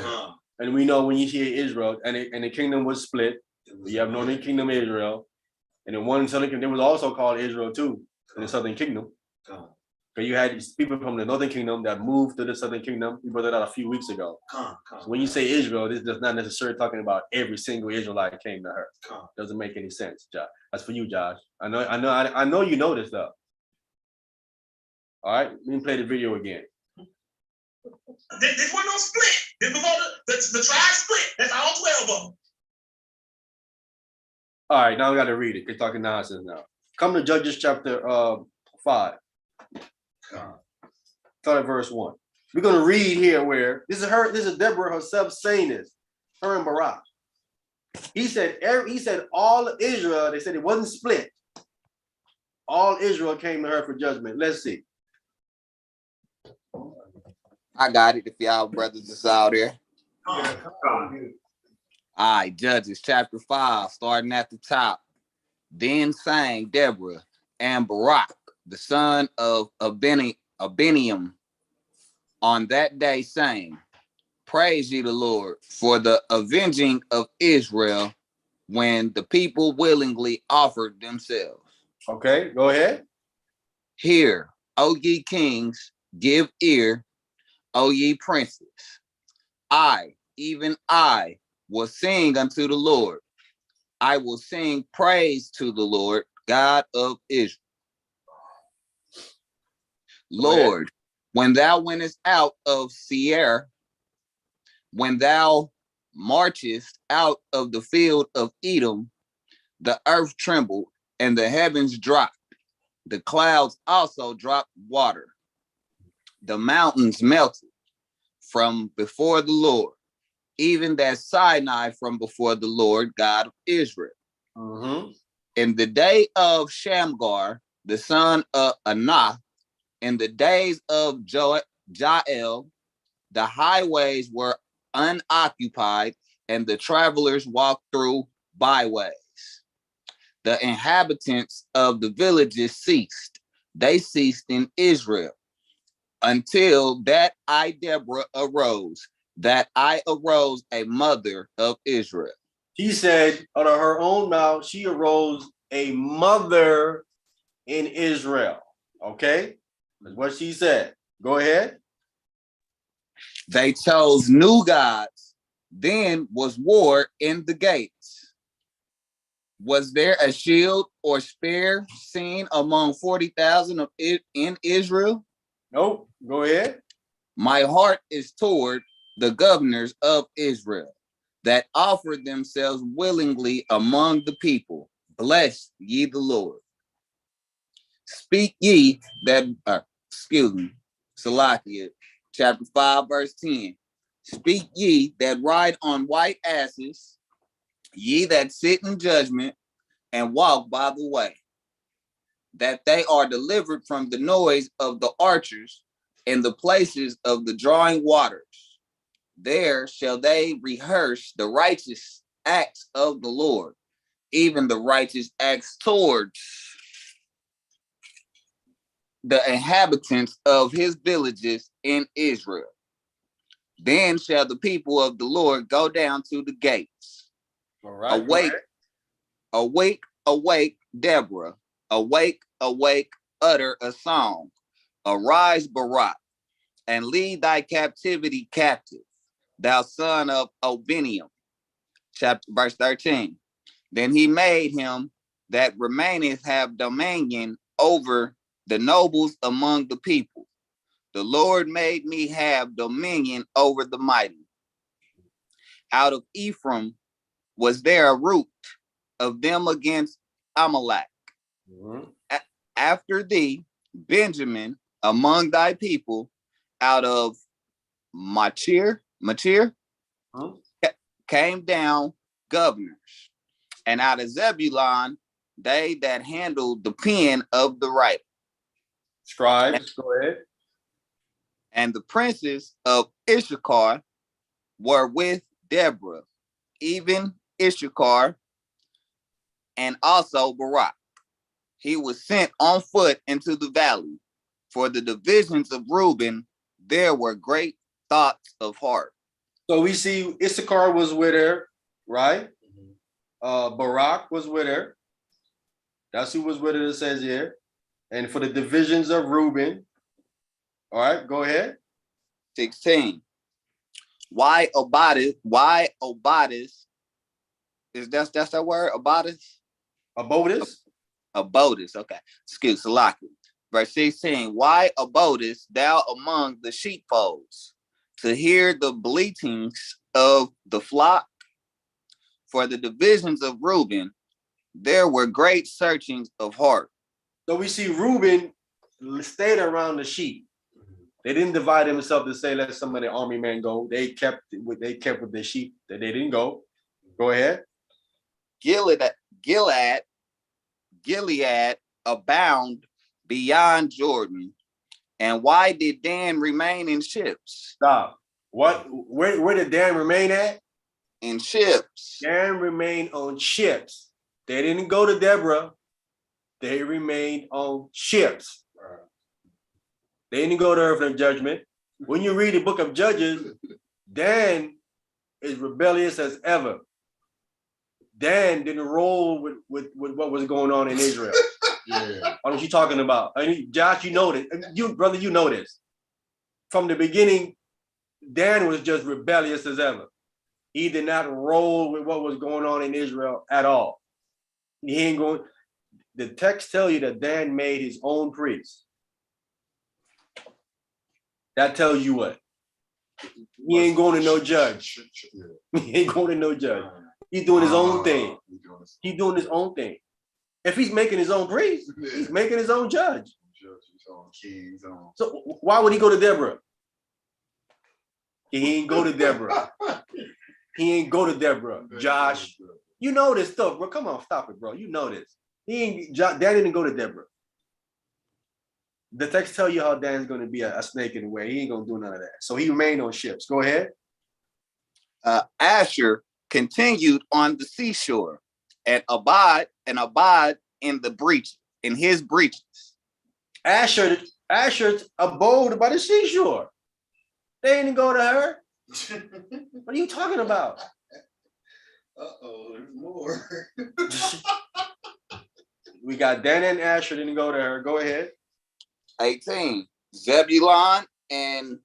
And we know when you hear Israel, and the kingdom was split, you have northern kingdom Israel, and then one southern kingdom, it was also called Israel too, in the southern kingdom. Because you had these people from the northern kingdom that moved to the southern kingdom. We brought that out a few weeks ago. So when you say Israel, this does not necessarily talking about every single Israelite came to her. Doesn't make any sense, Josh. That's for you, Josh. I know you know this stuff. All right, let me play the video again. This wasn't no split. This before the tribe split. That's all 12 of them. All right, now I got to read it. You're talking nonsense now. Come to Judges chapter 5. Start at verse 1. We're going to read here where this is Deborah herself saying this. Her and Barak. He said all Israel, they said it wasn't split. All Israel came to her for judgment. Let's see. I got it if y'all brothers is out there. Yeah. All right, Judges chapter 5, starting at the top. Then sang Deborah and Barak, the son of Abiniam, on that day, saying, Praise ye the Lord for the avenging of Israel when the people willingly offered themselves. Okay, go ahead. Hear, O ye kings, give ear, O ye princes. I, even I, will sing unto the Lord. I will sing praise to the Lord, God of Israel. Lord, when thou wentest out of Seir, when thou marchest out of the field of Edom, the earth trembled and the heavens dropped. The clouds also dropped water. The mountains melted from before the Lord, even that Sinai from before the Lord God of Israel. In the day of Shamgar, the son of Anath, in the days of Jael, the highways were unoccupied, and the travelers walked through byways. The inhabitants of the villages ceased. They ceased in Israel until that I, Deborah, arose, that I arose a mother of Israel. She said, out of her own mouth, she arose a mother in Israel. Okay? That's what she said. Go ahead. They chose new gods. Then was war in the gates. Was there a shield or spear seen among 40,000 of it in Israel? Nope. Go ahead. My heart is toward the governors of Israel that offered themselves willingly among the people. Bless ye the Lord. Speak ye that, Salakia, chapter 5, verse 10. Speak ye that ride on white asses, ye that sit in judgment and walk by the way, that they are delivered from the noise of the archers in the places of the drawing waters. There shall they rehearse the righteous acts of the Lord, even the righteous acts towards the inhabitants of his villages in Israel. Then shall the people of the Lord go down to the gates. All right. Awake, awake, awake, Deborah. Awake, awake, utter a song. Arise, Barak, and lead thy captivity captive, thou son of Obiniam. Chapter verse 13. Then he made him that remaineth have dominion over the nobles among the people. The Lord made me have dominion over the mighty. Out of Ephraim was there a root of them against Amalek. Mm-hmm. After thee, Benjamin, among thy people, out of Machir, came down governors, and out of Zebulun, they that handled the pen of the writer. Scribes, go ahead. And the princes of Issachar were with Deborah, even Issachar, and also Barak. He was sent on foot into the valley. For the divisions of Reuben, there were great thoughts of heart. So we see Issachar was with her, right? Barak was with her. That's who was with her, it says here. And for the divisions of Reuben. All right, go ahead. 16. Why Obadis? Is that's that word? Obadis? Abodis, okay. Excuse Salaki. Verse 16. Why abodest thou among the sheepfolds to hear the bleatings of the flock? For the divisions of Reuben, there were great searchings of heart. So we see Reuben stayed around the sheep. They didn't divide themselves to say, let some of the army men go. They kept with their sheep that they didn't go. Go ahead. Gilead abound beyond Jordan. And why did Dan remain in ships? Stop. What? Where did Dan remain at? In ships. Dan remained on ships. They didn't go to Deborah. They remained on ships. They didn't go to her for judgment. When you read the book of Judges, Dan is rebellious as ever. Dan didn't roll with what was going on in Israel. Yeah. What are you talking about? I mean, Josh, you know this. You, brother, you know this. From the beginning, Dan was just rebellious as ever. He did not roll with what was going on in Israel at all. He ain't going. The text tell you that Dan made his own priest. That tells you what? He ain't going to no judge. He ain't going to no judge. He's doing his own thing. He's doing his own thing. If he's making his own priest, he's making his own judge. So why would he go to Deborah? He ain't go to Deborah. He ain't go to Deborah. Josh, you know this stuff, bro. Come on, stop it, bro. You know this. Dan didn't go to Deborah. The text tell you how Dan's going to be a snake in the way. He ain't going to do none of that. So he remained on ships. Go ahead. Asher continued on the seashore. and abide in the breach, in his breaches. Asher's abode by the seashore. They didn't go to her. What are you talking about? There's more. We got Dan and Asher didn't go to her. Go ahead. 18. Zebulon and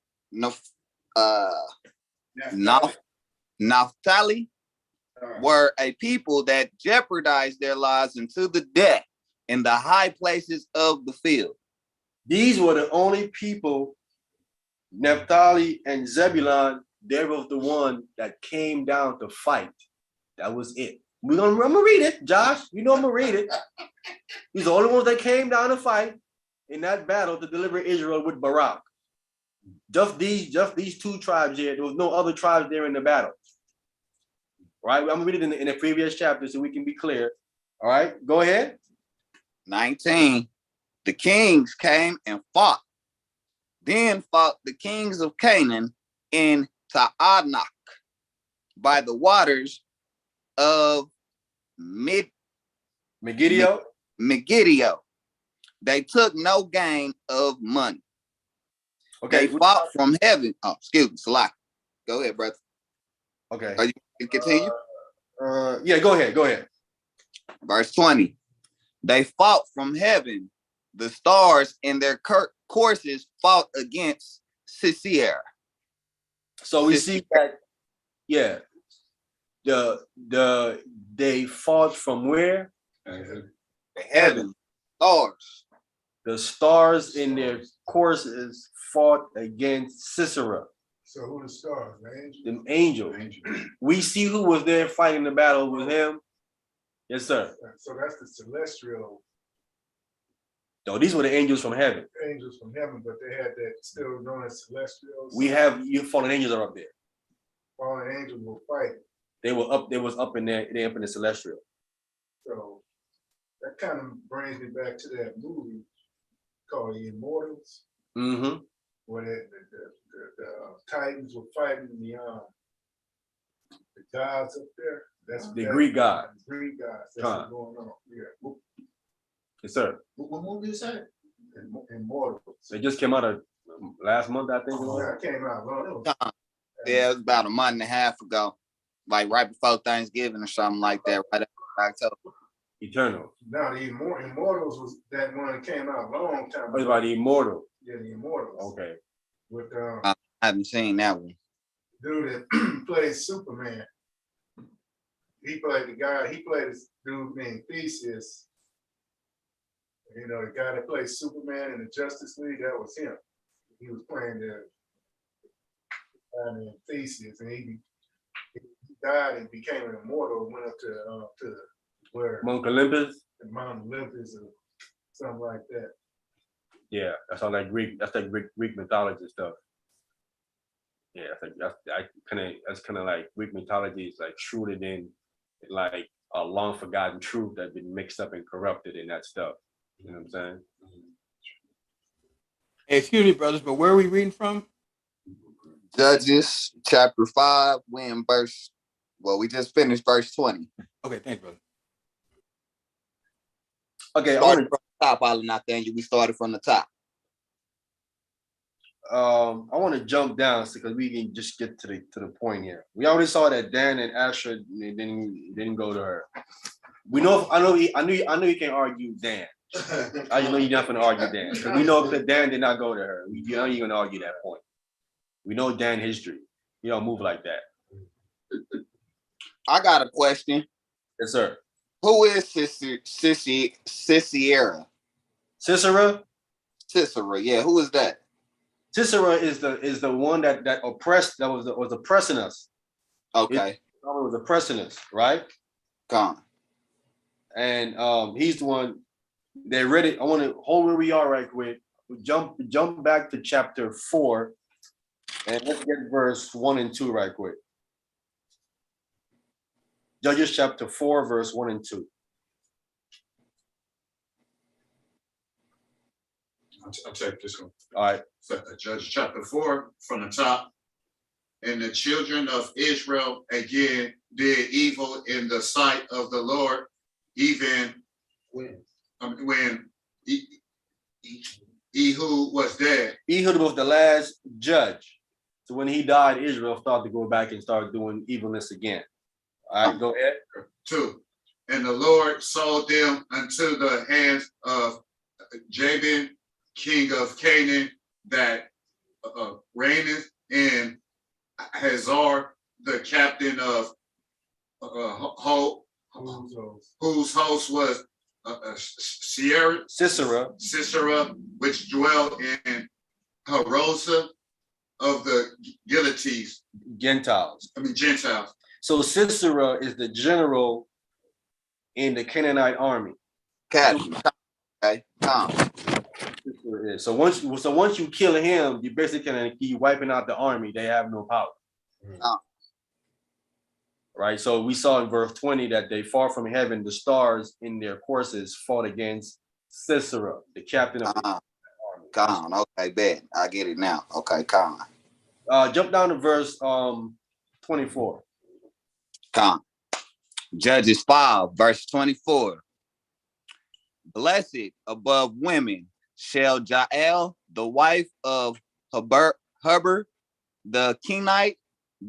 Naphtali were a people that jeopardized their lives unto the death in the high places of the field. These were the only people, Naphtali and Zebulon, they were the one that came down to fight. That was it. I'm gonna read it, Josh. You know I'm gonna read it. These are the only ones that came down to fight in that battle to deliver Israel with Barak. Just these two tribes here. There was no other tribes there in the battle. Right? I'm gonna read it in the previous chapter so we can be clear. All right, go ahead. 19. The kings came and fought. Then fought the kings of Canaan in Taanach by the waters of Megiddo. They took no gain of money. Okay. They fought from heaven. Oh, excuse me, Salak. Go ahead, brother. Okay. Are you can continue? Yeah, go ahead. Verse 20. They fought from heaven. The stars in their courses fought against Sisera. So we see that, yeah, they fought from where? The heaven. Stars. The stars in their courses fought against Sisera. So who the stars? The angels? The angel. We see who was there fighting the battle with him. Yes, sir. So that's the celestial No, these were the angels from heaven. angels from heaven, but they had that still known as celestials. We have you fallen angels are up there. Fallen angels will fight. They were up. They was up in there. They up in the celestial. So that kind of brings me back to that movie called The Immortals, Mm-hmm. where the Titans were fighting the gods up there. That's The Greek god. Greek gods. That's what's going on. Yeah. Yes, sir. What movie is that? Immortals. They just came out of last month, I think. That came out long. Yeah, it was about a month and a half ago, like right before Thanksgiving or something like that. Right after October. Eternal. Now the Immortals was that one that came out a long time What about the Immortal? Yeah, the Immortals. Okay. With I haven't seen that one. dude that plays Superman. He played the guy. He played this dude named Theseus. You know, the guy that plays Superman in the Justice League. That was him. He was playing the guy named Theseus, and he died and became an immortal. And went up to where Mount Olympus. Mount Olympus or something like that. Yeah, that's all that Greek. That's that Greek mythology stuff. Yeah, that's kind of like Greek mythology is like rooted in like a long forgotten truth that's been mixed up and corrupted in that stuff. You know what I'm saying? Hey, excuse me, brothers, but where are we reading from? Judges chapter 5, we just finished verse 20. Okay, thanks, brother. Okay, Started from the top, Nathaniel. We started from the top. I want to jump down because we can just get to the point here. We already saw that Dan and Asher didn't go to her. We know. I know you can't argue Dan. I know you're not going to argue Dan because we know that Dan did not go to her. We know you're going to argue that point. We know Dan history. You don't move like that. I got a question. Yes, sir. Who is Sisera? Sisera? Sisera, yeah. Who is that? Sisera is the one that oppressed, that was oppressing us. Okay. It was oppressing us, right? Gone. And he's the one. They read it. I want to hold where we are right quick. Jump back to chapter 4, and let's get verse 1 and 2 right quick. Judges chapter 4, verse 1 and 2. I'll take this one. All right. So, Judges chapter 4 from the top. And the children of Israel again did evil in the sight of the Lord, even when Ehud was dead. Ehud was the last judge. So when he died, Israel started to go back and start doing evilness again. All right, go ahead. 2. And the Lord sold them unto the hands of Jabin, king of Canaan, that reigneth in Hazor, the captain of whose host was Sisera, which dwelt in Harosa of the Gentiles. So Sisera is the general in the Canaanite army. Captain. Okay. So once you kill him, you basically can keep wiping out the army. They have no power. Right. So we saw in verse 20 that they far from heaven, the stars in their courses fought against Sisera, the captain of the army. Con. Okay, bet. I get it now. Okay, con. Jump down to verse 24. Con. Judges 5, verse 24. Blessed above women shall Jael, the wife of Heber, the Kenite,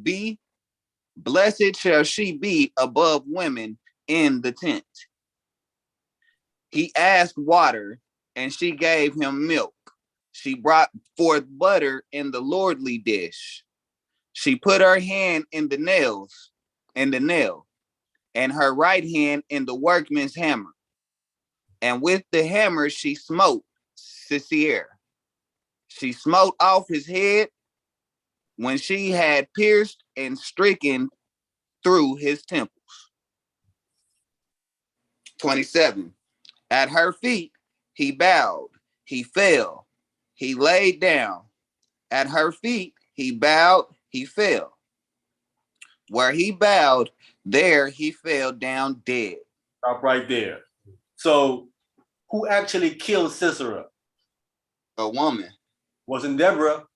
be. Blessed shall she be above women in the tent. He asked water, and she gave him milk. She brought forth butter in the lordly dish. She put her hand in the nail, and her right hand in the workman's hammer. And with the hammer she smote Sisera. She smote off his head when she had pierced and stricken through his temples. 27. At her feet he bowed, he fell, he laid down. At her feet he bowed, he fell. Where he bowed, there he fell down dead. Stop right there. So who actually killed Sisera? A woman. Wasn't Deborah?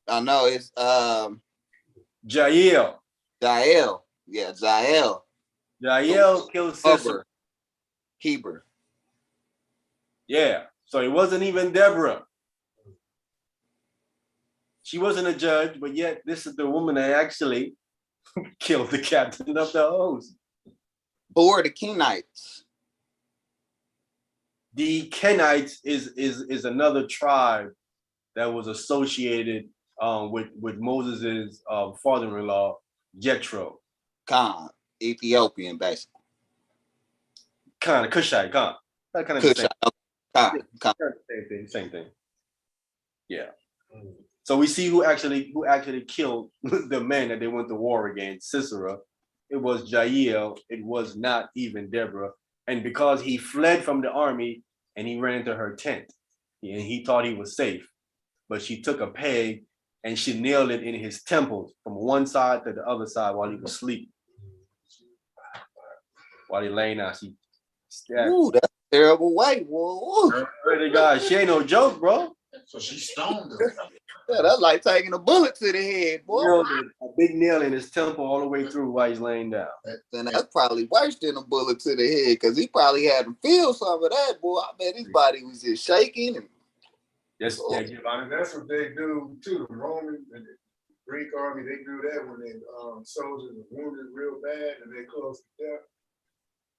I know it's Jael. Jael. Yeah, Jael. Jael killed Sisera. Heber. Yeah. So it wasn't even Deborah. She wasn't a judge, but yet this is the woman that actually killed the captain of the host. Who are the Kenites? The Kenites is another tribe that was associated with Moses's father-in-law, Jethro. Khan, Ethiopian, basically. Kind of Cushite, kind of Cushite. Same thing. Yeah. So we see who actually killed the men that they went to war against, Sisera. It was Jael. It was not even Deborah. And because he fled from the army and he ran into her tent, and he thought he was safe, but she took a peg and she nailed it in his temples from one side to the other side while he was asleep. While he laying out, she stabbed. Ooh, that's a terrible way. Whoa. God, she ain't no joke, bro. So she stoned him. Yeah, that's like taking a bullet to the head, boy. A big nail in his temple all the way through while he's laying down. And that's probably worse than a bullet to the head, because he probably had to feel some of that, boy. I bet his body was just shaking. And Yes, And that's what they do too. The Roman and the Greek army, they do that when they soldiers are wounded real bad and they close to death.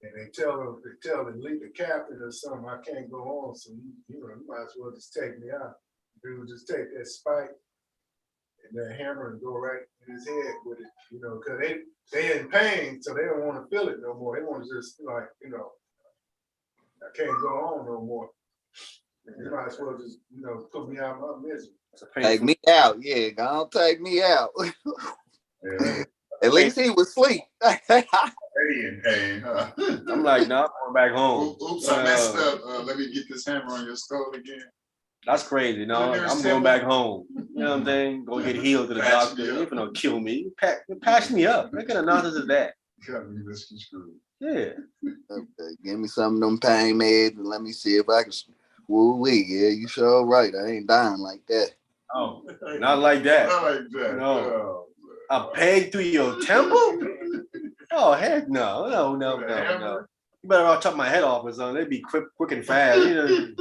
And they tell the captain or something, I can't go on, so you might as well just take me out. Dude, just take that spike and that hammer and go right in his head with it, because they in pain, so they don't want to feel it no more. They want to just I can't go on no more. You might as well just, put me out of my misery. take me out, yeah, go on, take me out. Yeah. At least he was asleep. In pain, huh? I'm like, nah, I'm going back home. Oops, I messed up. Let me get this hammer on your skull again. That's crazy. No, I'm going back home. You know what I'm saying? Go get healed to the doctor. You're gonna kill me. Patch me up. What kind of nonsense is that? Yeah. Okay, give me some of them pain meds and let me see if I can. Woo-wee, yeah, you sure right. I ain't dying like that. Oh, not like that. Not like that. No. A peg through your temple? Oh heck no, no. You better not chop my head off or something. They'd be quick and fast. You know,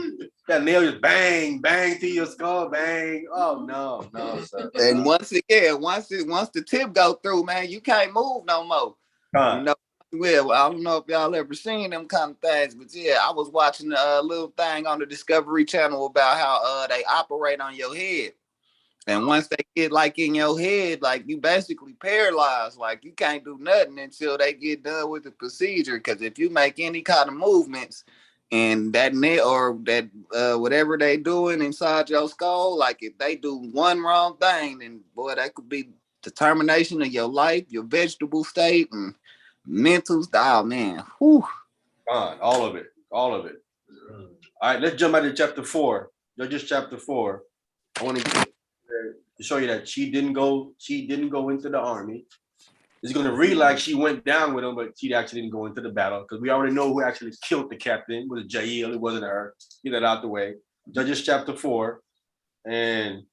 that nail just bang through your skull, bang. Oh no, sir. And once the tip go through, man, you can't move no more. You know, well, I don't know if y'all ever seen them kind of things, but yeah, I was watching a little thing on the Discovery Channel about how they operate on your head. And once they get like in your head, like you basically paralyzed, like you can't do nothing until they get done with the procedure. Because if you make any kind of movements and that net or that whatever they doing inside your skull, like if they do one wrong thing, then boy, that could be determination of your life, your vegetable state, and mental style, man. Whew. All of it. All right, let's jump out to chapter 4. Judges chapter 4. I want to show you that she didn't go into the army. It's going to read like she went down with him, but she actually didn't go into the battle because we already know who actually killed the captain. It was Jael. It wasn't her. Get that out the way. Judges chapter 4. And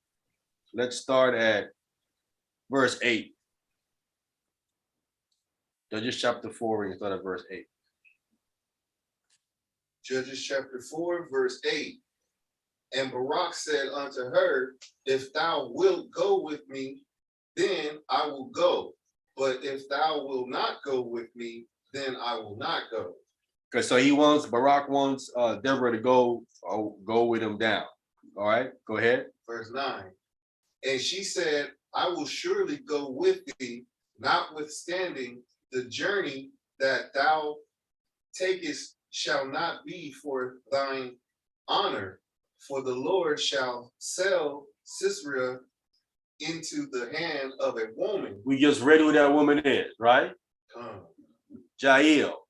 let's start at verse 8. Judges chapter 4, and start at verse 8. Judges chapter 4, verse 8. And Barak said unto her, if thou wilt go with me, then I will go. But if thou wilt not go with me, then I will not go. Okay, so Barak wants Deborah to go with him down. All right, go ahead. Verse 9. And she said, I will surely go with thee, notwithstanding the journey that thou takest shall not be for thine honor, for the Lord shall sell Sisera into the hand of a woman. We just read who that woman is, right? Jael.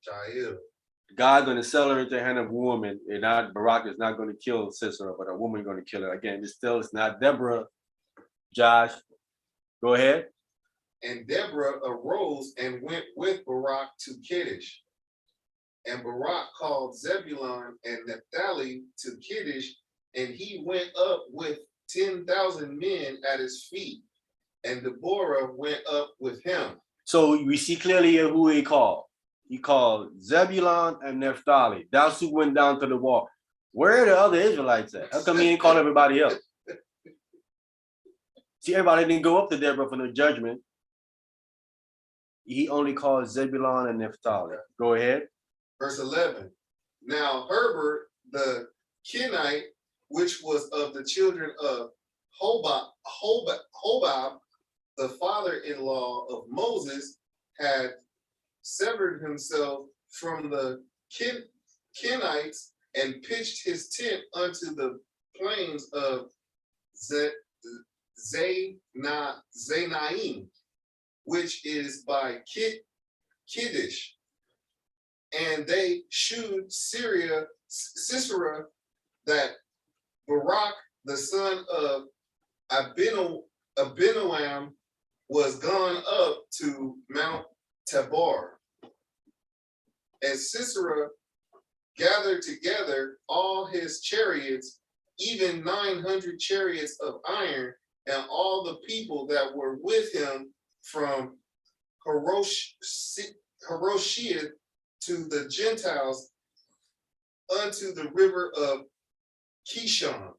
God's going to sell her into the hand of a woman, and not Barak is not going to kill Sisera, but a woman going to kill her. Again, it's not Deborah. Josh, go ahead. And Deborah arose and went with Barak to Kiddush. And Barak called Zebulun and Naphtali to Kiddush, and he went up with 10,000 men at his feet, and Deborah went up with him. So we see clearly here who he called. He called Zebulun and Naphtali. That's who went down to the wall. Where are the other Israelites at? How come he didn't call everybody else? See, everybody didn't go up to Deborah for the judgment. He only called Zebulun and Naphtali. Go ahead. Verse 11. Now Herbert the Kenite, which was of the children of Hobab, the father-in-law of Moses, had severed himself from the Kenites and pitched his tent unto the plains of Zainaim, which is by Kiddush. And they shewed Sisera that Barak, the son of Abinoam, was gone up to Mount Tabor. And Sisera gathered together all his chariots, even 900 chariots of iron, and all the people that were with him from Harosheth to the Gentiles unto the river of Kishon.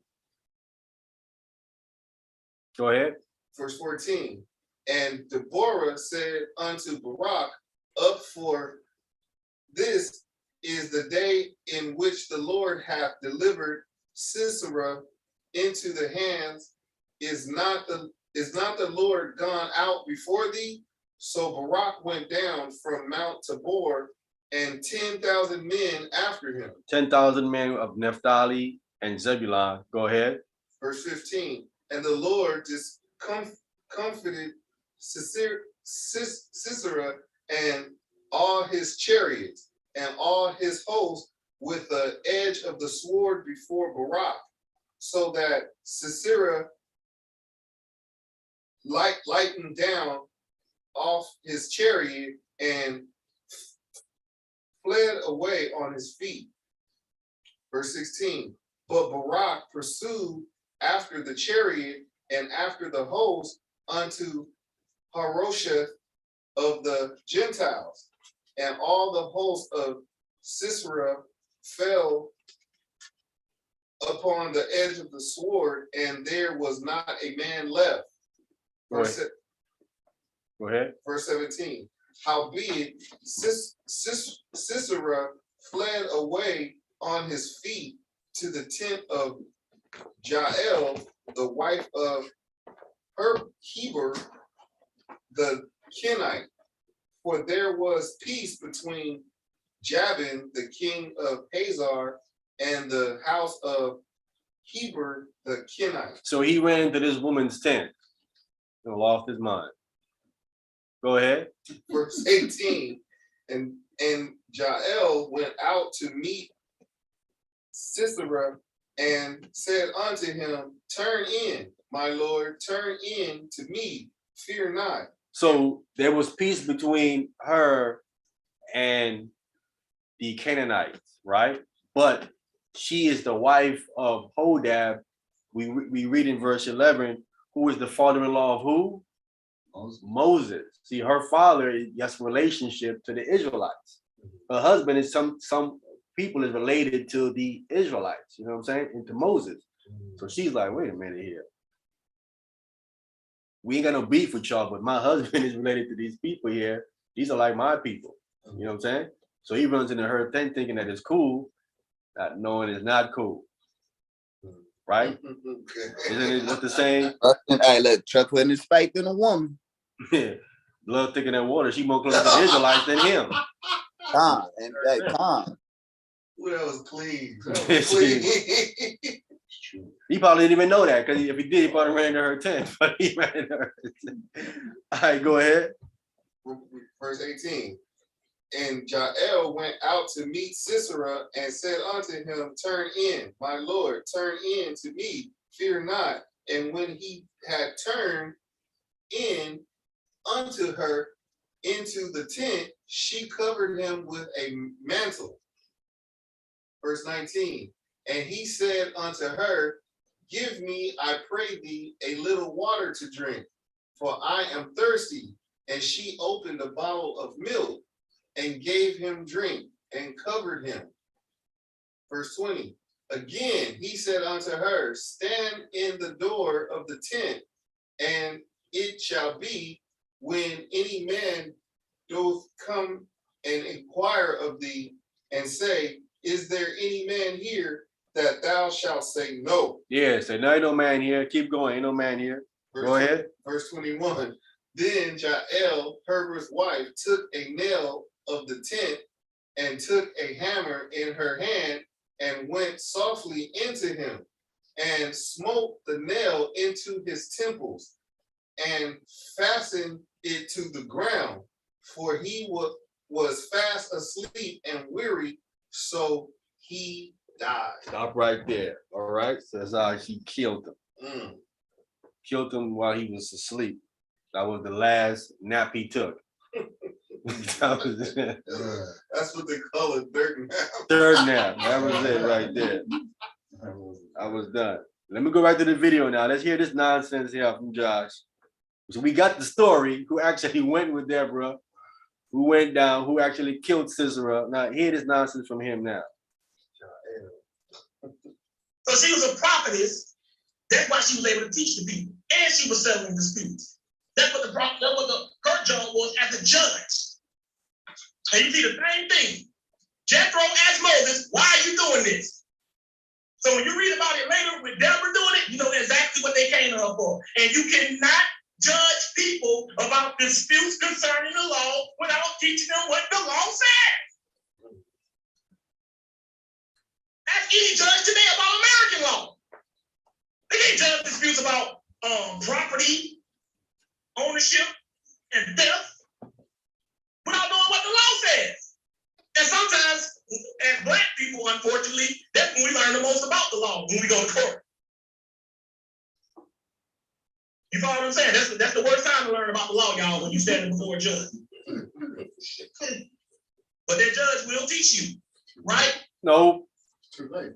Go ahead. Verse 14. And Deborah said unto Barak, up for this is the day in which the Lord hath delivered Sisera into the hands. Is not the Lord gone out before thee? So Barak went down from Mount Tabor, and 10,000 men after him. 10,000 men of Naphtali and Zebulun. Go ahead. Verse 15. And the Lord comforted Sisera and all his chariots and all his hosts with the edge of the sword before Barak, so that Sisera lightened down off his chariot and fled away on his feet. Verse 16. But Barak pursued after the chariot and after the host unto Harosheth of the Gentiles, and all the host of Sisera fell upon the edge of the sword, and there was not a man left. Go ahead. Verse 17. Howbeit Sisera fled away on his feet to the tent of Jael, the wife of Heber the Kenite, for there was peace between Jabin, the king of Hazar, and the house of Heber the Kenite. So he ran into this woman's tent and lost his mind. Go ahead. Verse 18. And Jael went out to meet Sisera and said unto him, Turn in, my lord, turn in to me, fear not. So there was peace between her and the Canaanites, right? But she is the wife of Hodab. We read in verse 11, who is the father-in-law of who? Moses. See, her father has relationship to the Israelites. Her husband is some people is related to the Israelites, you know what I'm saying? And to Moses. So she's like, wait a minute here. We ain't got no beef with y'all, but my husband is related to these people here. These are like my people. You know what I'm saying? So he runs into her tent thinking that it's cool, not knowing it's not cool. Right? Isn't it what the saying? Hey, look, Chuck putting his faith in a woman. Blood thicker than water. She more close to the Israelites than him. Con, and that con. Ooh, that was clean. That was clean. He probably didn't even know that, because if he did, he probably ran into her tent. But he ran into her tent. All right, go ahead. Verse 18. And Jael went out to meet Sisera and said unto him, Turn in, my lord, turn in to me, fear not. And when he had turned in unto her into the tent, she covered him with a mantle. Verse 19. And he said unto her, Give me, I pray thee, a little water to drink, for I am thirsty. And she opened a bottle of milk and gave him drink and covered him. Verse 20. Again, he said unto her, Stand in the door of the tent, and it shall be, when any man doth come and inquire of thee, and say, Is there any man here, that thou shalt say no? Yeah, say, no, ain't no man here. Keep going, ain't no man here. Go ahead. Verse 21. Then Jael, Herbert's wife, took a nail of the tent and took a hammer in her hand and went softly into him and smote the nail into his temples and fastened it to the ground, for he was fast asleep and weary, so he died. Stop right there. All right. So that's how she killed him. Killed him while he was asleep. That was the last nap he took. That was it. That's what they call a third nap. Third nap. That was it right there. I was done. Let me go back to the video now. Let's hear this nonsense here from Josh. So we got the story, who actually went with Deborah, who went down, who actually killed Sisera. Now hear this nonsense from him now. So she was a prophetess. That's why she was able to teach the people. And she was settling disputes. That's what her job was as a judge. And you see the same thing. Jethro asked Moses, why are you doing this? So when you read about it later with Deborah doing it, you know exactly what they came to her for. And you cannot judge people about disputes concerning the law without teaching them what the law says. Ask any judge today about American law. They can't judge disputes about property, ownership, and theft without knowing what the law says. And sometimes, as Black people, unfortunately, that's when we learn the most about the law, when we go to court. You follow what I'm saying? That's the worst time to learn about the law, y'all, when you standing before a judge. But that judge will teach you, right? No. Too late.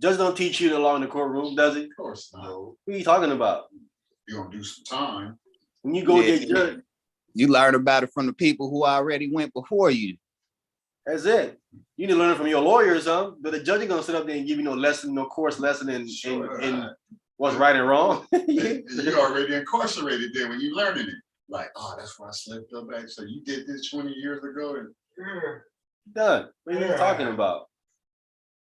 Judge don't teach you the law in the courtroom, does he? Of course not. What are you talking about? You're gonna do some time. When you go get judged, You learn about it from the people who already went before you. That's it. You need to learn it from your lawyers, huh? But the judge ain't gonna sit up there and give you no lesson, no course lesson in what's right and wrong. You already incarcerated there when you learning it. Like, oh, that's why I slipped up back. So you did this 20 years ago. And Done. What are you talking about?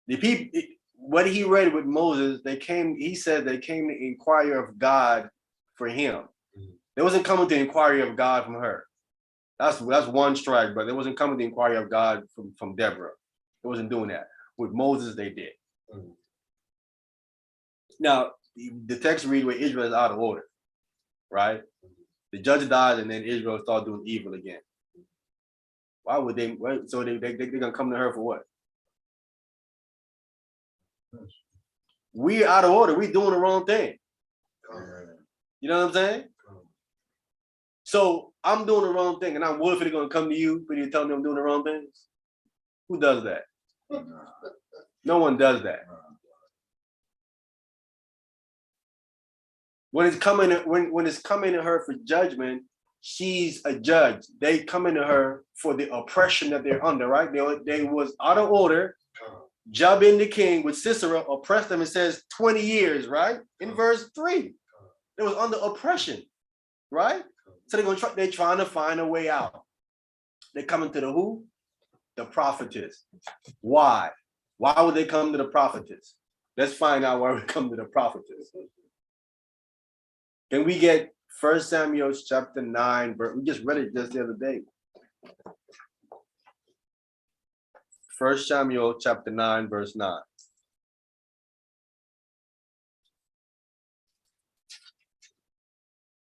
The people, what he read with Moses, he said they came to inquire of God for him. They wasn't coming to inquire of God from her. That's one strike, but they wasn't coming to inquire of God from Deborah. They wasn't doing that. With Moses, they did. Now, the text read where Israel is out of order, right? The judge dies, and then Israel starts doing evil again. Why would they? So they're gonna come to her for what? We out of order. We doing the wrong thing. You know what I'm saying? So I'm doing the wrong thing, and I'm willfully gonna come to you for you to tell me I'm doing the wrong things. Who does that? No one does that. When it's coming to her for judgment, she's a judge. They coming to her for the oppression that they're under, right? They was out of order. Jabin the king with Sisera oppressed them. It says 20 years, right? In verse 3. They was under oppression, right? So they're trying to find a way out. They're coming to the who? The prophetess. Why? Why would they come to the prophetess? Let's find out why we come to the prophetess. Can we get 1 Samuel chapter 9, we just read it just the other day. 1 Samuel chapter 9, verse 9.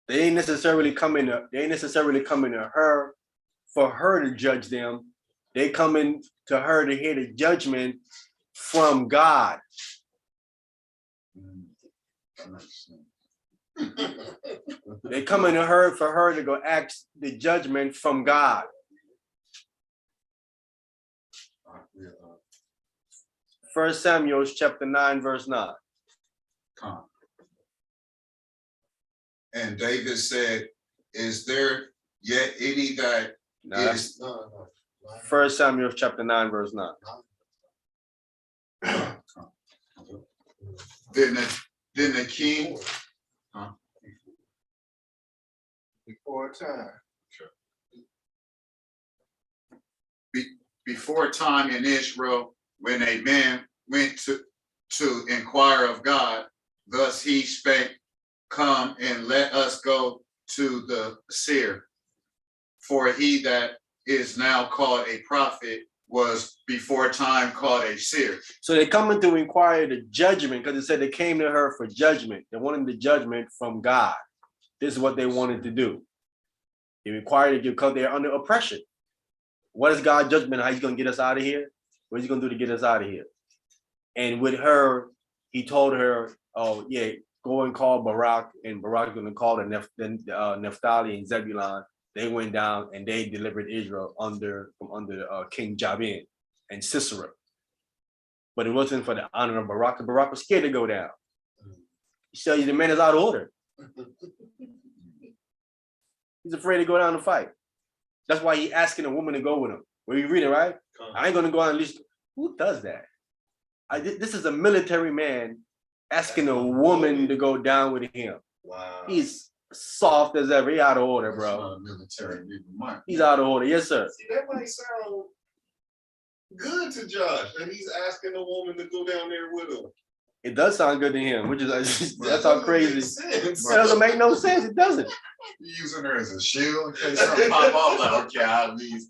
They ain't necessarily coming to her for her to judge them. They coming to her to hear the judgment from God. They coming to her for her to go ask the judgment from God. 1 Samuel chapter 9, verse 9. And David said, is there yet any that is... 1 Samuel chapter 9, verse 9. Then the king... Before time. Before time in Israel, when a man went to inquire of God, thus he spake, come and let us go to the seer. For he that is now called a prophet was before time called a seer. So they're coming to inquire the judgment, because it said they came to her for judgment. They wanted the judgment from God. This is what they wanted to do. They required it because they're under oppression. What is God's judgment? How he's going to get us out of here? What is he going to do to get us out of here? And with her, he told her, oh, yeah, go and call Barak, and Barak is going to call the Naphtali and Zebulun. They went down and they delivered Israel from under King Jabin and Sisera. But it wasn't for the honor of Barak. Barak was scared to go down. He tell you the man is out of order. He's afraid to go down and fight. That's why he's asking a woman to go with him. Well, you read it, right? I ain't going to go out and least. Who does that? This is a military man asking a woman to go down with him. Wow. He's soft as ever. He out of order, bro. Military. He's out of order. Yes, sir. See, that might sound good to Josh, that he's asking a woman to go down there with him. It does sound good to him, which is that's how crazy. It It doesn't make no sense. It doesn't. You're using her as a shield in case something pop off. Like, okay, I'll leave.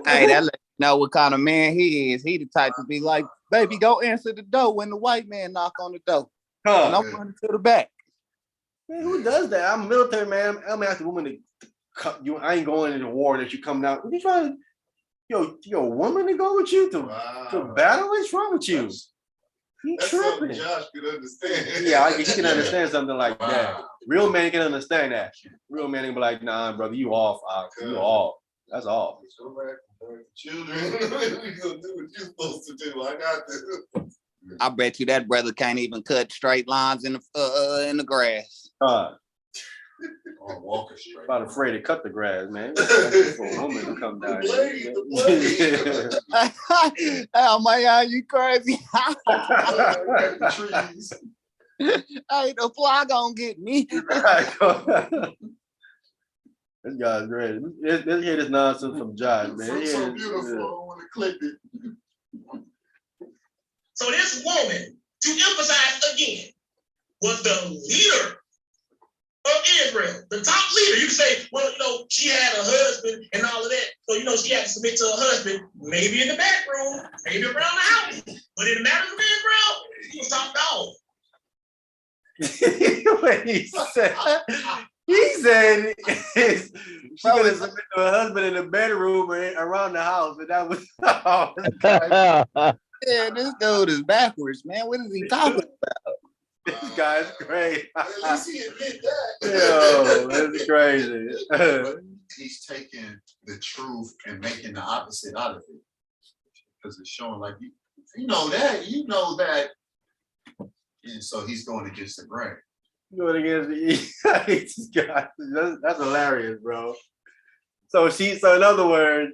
Hey, that let you know what kind of man he is. He the type to be like, baby, go answer the door when the white man knock on the door. And I'm running to the back. Man, who does that? I'm a military man. I'm asking a woman to cut you. I ain't going into the war that you come down. What you trying to, yo, woman to go with you to battle? What's wrong with you? He That's tripping. something Josh could understand. Yeah, he can understand something like that. Real man can understand that. Real man can be like, nah, brother, you off. You off. That's off. Go back and children. We gonna do what you're supposed to do. I got this. I bet you that brother can't even cut straight lines in the grass. Or walking straight. About afraid to cut the grass, man. For a woman to come down here. Oh my God, you crazy. The trees. Hey, the fly gonna get me. This guy's great. Let's hear this nonsense from Josh, man. So beautiful when it clicked it. So this woman, to emphasize again, was the leader of Israel, the top leader. You can say, well, she had a husband and all of that. So, she had to submit to her husband, maybe in the bedroom, maybe around the house. But in the matters of Israel, he was top dog. What he said she gonna submit to her husband in the bedroom or around the house, and that was Yeah, this dude is backwards, man. What is he talking about? this guy's crazy. At least he admit that. Yo, that's crazy. But he's taking the truth and making the opposite out of it. Because it's showing like you know that. And so he's going against the grain. Going against this guy. That's hilarious, bro. So in other words,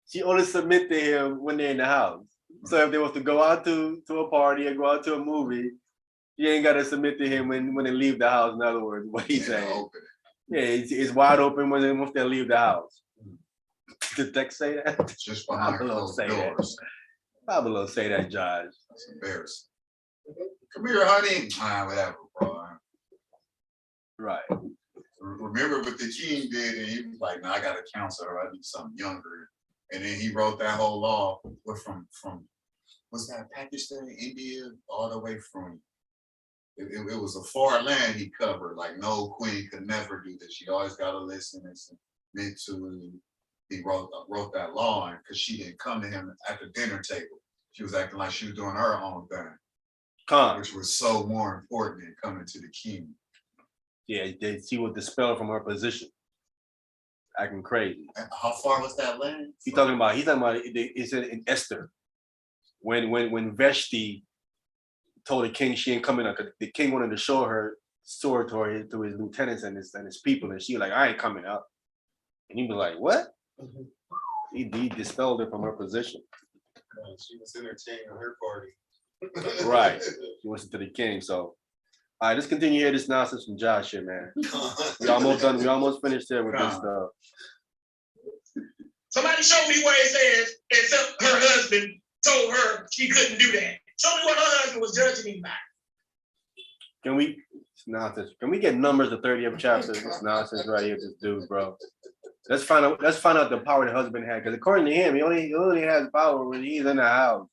she only submit to him when they're in the house. So if they was to go out to a party or go out to a movie, you ain't got to submit to him when they leave the house. In other words, what he's saying. Yeah, it's wide open once they leave the house. Did the text say that? Just behind closed doors. Pablo say that, Josh. That's embarrassing. Come here, honey. Whatever, bro. Right. Remember what the king did, and he was like, "No, I got to counsel her. I need something younger." And then he wrote that whole law from what's that, Pakistan, India, all the way from. It was a far land he covered. Like no queen could never do this. She always got to listen and submit to. He wrote that law because she didn't come to him at the dinner table. She was acting like she was doing her own thing, which was so more important than coming to the king. Yeah, she was dispelled from her position. Acting crazy. How far was that land? He's talking about it's in Esther. When Vashti told the king she ain't coming up, because the king wanted to show her sword to his lieutenants and his people, and she was like, I ain't coming up. And he was like, what? He dispelled her from her position. She was entertaining her party. Right. She wants it to the king. So, all right, let's continue here this nonsense from Josh here, man. We almost done. We almost finished there with this stuff. Somebody show me where it says, except her husband told her she couldn't do that. Show me what her husband was judging him by. Can we? It's nonsense. Can we get Numbers the 30th chapter? It's nonsense right here, this dude, bro. Let's find out the power the husband had, because according to him, he only has power when he's in the house.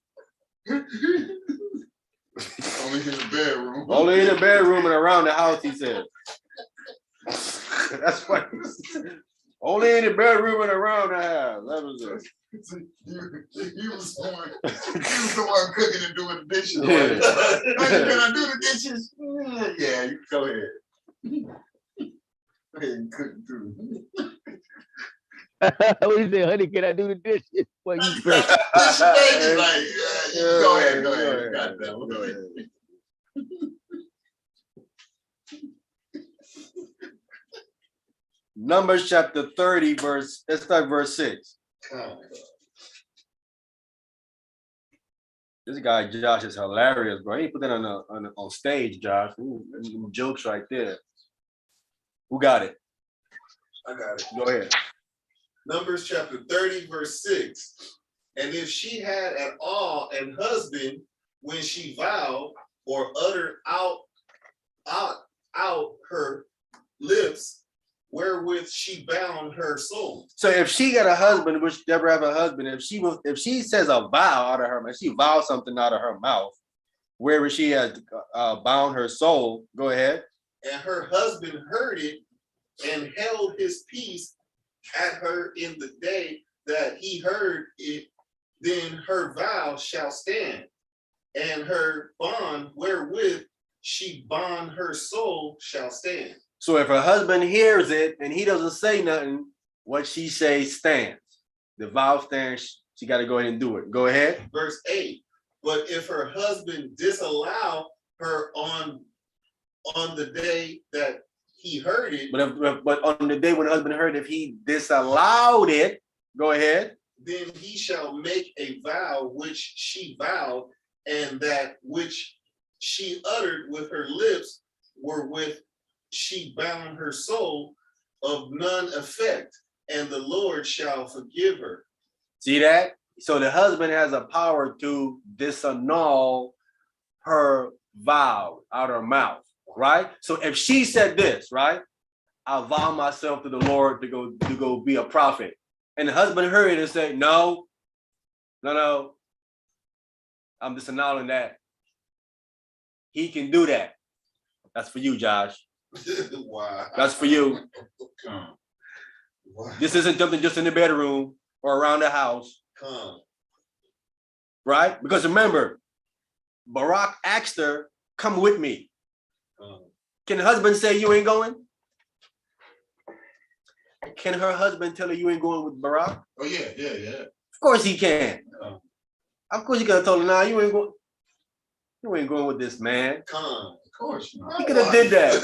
Only in the bedroom. Only in the bedroom and around the house, he said. That's what he said. Only in the bedroom and around the house. That was it. He was the one cooking and doing the dishes. Yeah. Hey, can I do the dishes? Yeah, you go ahead. Go ahead and cook too. What you say, honey? Can I do the dishes? Well, you crazy. Go ahead. Got that. Go ahead. Numbers chapter 30, let's start verse 6. This guy Josh is hilarious, bro. He put that on stage, Josh. Ooh, jokes right there. Who got it? I got it. Go ahead. Numbers chapter 30, verse 6. And if she had at all an husband when she vowed or uttered out her lips, wherewith she bound her soul. So if she got a husband, which never have a husband, if she says a vow out of her mouth, she vows something out of her mouth, wherever she has bound her soul, go ahead. And her husband heard it and held his peace at her in the day that he heard it, then her vow shall stand, and her bond wherewith she bond her soul shall stand. So if her husband hears it and he doesn't say nothing, what she says stands. The vow stands, she got to go ahead and do it. Go ahead. Verse 8. But if her husband disallow her on the day that he heard it, but on the day when the husband heard, if he disallowed it, go ahead. then he shall make a vow which she vowed, and that which she uttered with her lips, wherewith she bound her soul, of none effect, and the Lord shall forgive her. See that? So the husband has a power to disannul her vow out of her mouth, right? So if she said this, right? I vow myself to the Lord to go be a prophet. And the husband heard it and said, no, I'm disannulling that. He can do that. That's for you, Josh. Wow. That's for you. Wow. This isn't something just in the bedroom or around the house. Right? Because remember, Barak asked her, come with me. Can the husband say you ain't going? Can her husband tell her you ain't going with Barak? Oh, yeah. Of course he can. Of course he could have told her, nah, you ain't going with this man. Of course not. He could have did that.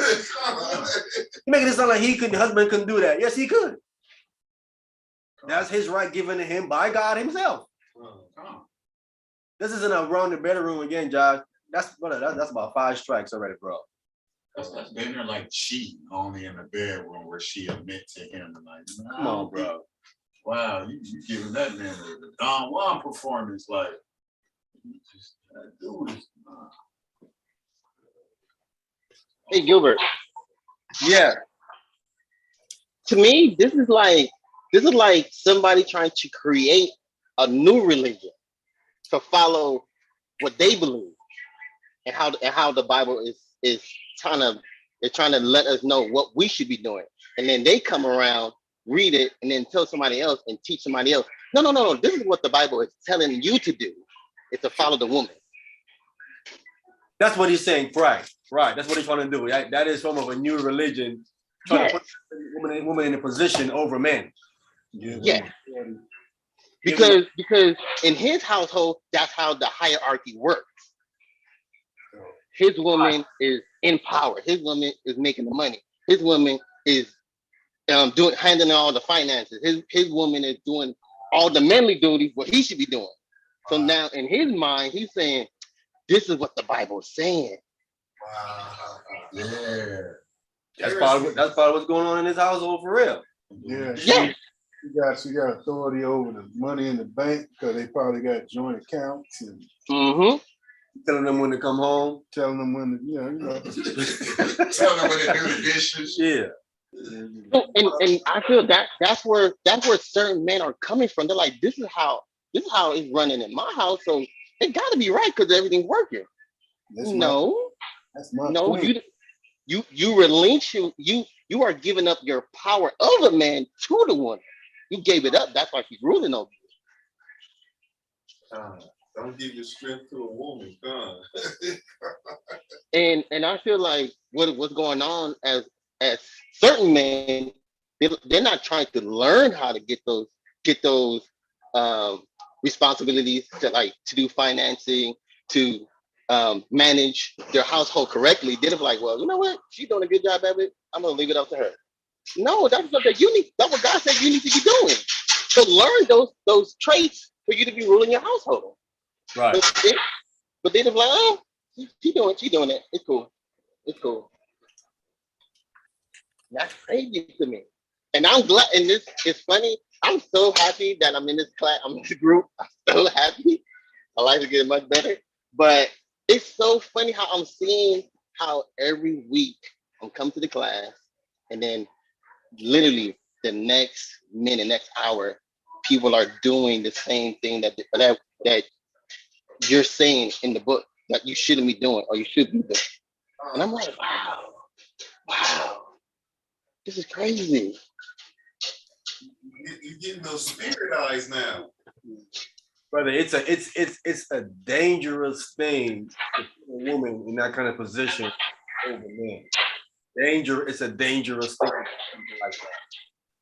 You making it sound like the husband couldn't do that. Yes, he could. That's his right given to him by God himself. This isn't around the bedroom again, Josh. That's about 5 strikes already, bro. That's been there like cheating only in the bedroom where she admit to him and like, Come on, bro. Wow, you giving that man a Don Juan performance, like you just do this. Hey Gilbert. Yeah. To me, this is like somebody trying to create a new religion to follow what they believe and how the Bible is trying to let us know what we should be doing. And then they come around, read it, and then tell somebody else and teach somebody else. No. This is what the Bible is telling you to do. It's to follow the woman. That's what he's saying. Right. That's what he's trying to do. That is form of a new religion. Trying to put women in a position over men. Yeah. Because in his household, that's how the hierarchy works. His woman is in power. His woman is making the money. His woman is handling all the finances. His woman is doing all the manly duties, what he should be doing. So now in his mind, he's saying, this is what the Bible is saying. Wow. Yeah. That's probably what's going on in his household for real. Yeah. Yes. She got authority over the money in the bank because they probably got joint accounts and telling them when to come home, telling them when to, telling them when to do the dishes. Yeah. And I feel that's where certain men are coming from. They're like, this is how it's running in my house, so it got to be right because everything's working. that's my point. You relinquish you are giving up your power of a man to the woman. You gave it up. That's why she's ruling over you. Don't give your strength to a woman, And I feel like what's going on as certain men, they're not trying to learn how to get those responsibilities to do financing, to manage their household correctly. They're like, well, you know what? She's doing a good job at it. I'm gonna leave it up to her. No, that's something that you need. That's what God said you need to be doing. To learn those traits for you to be ruling your household. Right. But they're like, oh, she doing it. It's cool. That's crazy to me. And I'm glad, and this is funny. I'm so happy that I'm in this class, I'm in this group. I'm so happy. My life is getting much better. But it's so funny how I'm seeing how every week I'm coming to the class, and then literally the next minute, next hour, people are doing the same thing that you're saying in the book that you shouldn't be doing or you should be doing. And I'm like, wow, this is crazy. You're getting those spirit eyes now. Brother, it's a dangerous thing to put a woman in that kind of position over men. It's a dangerous thing like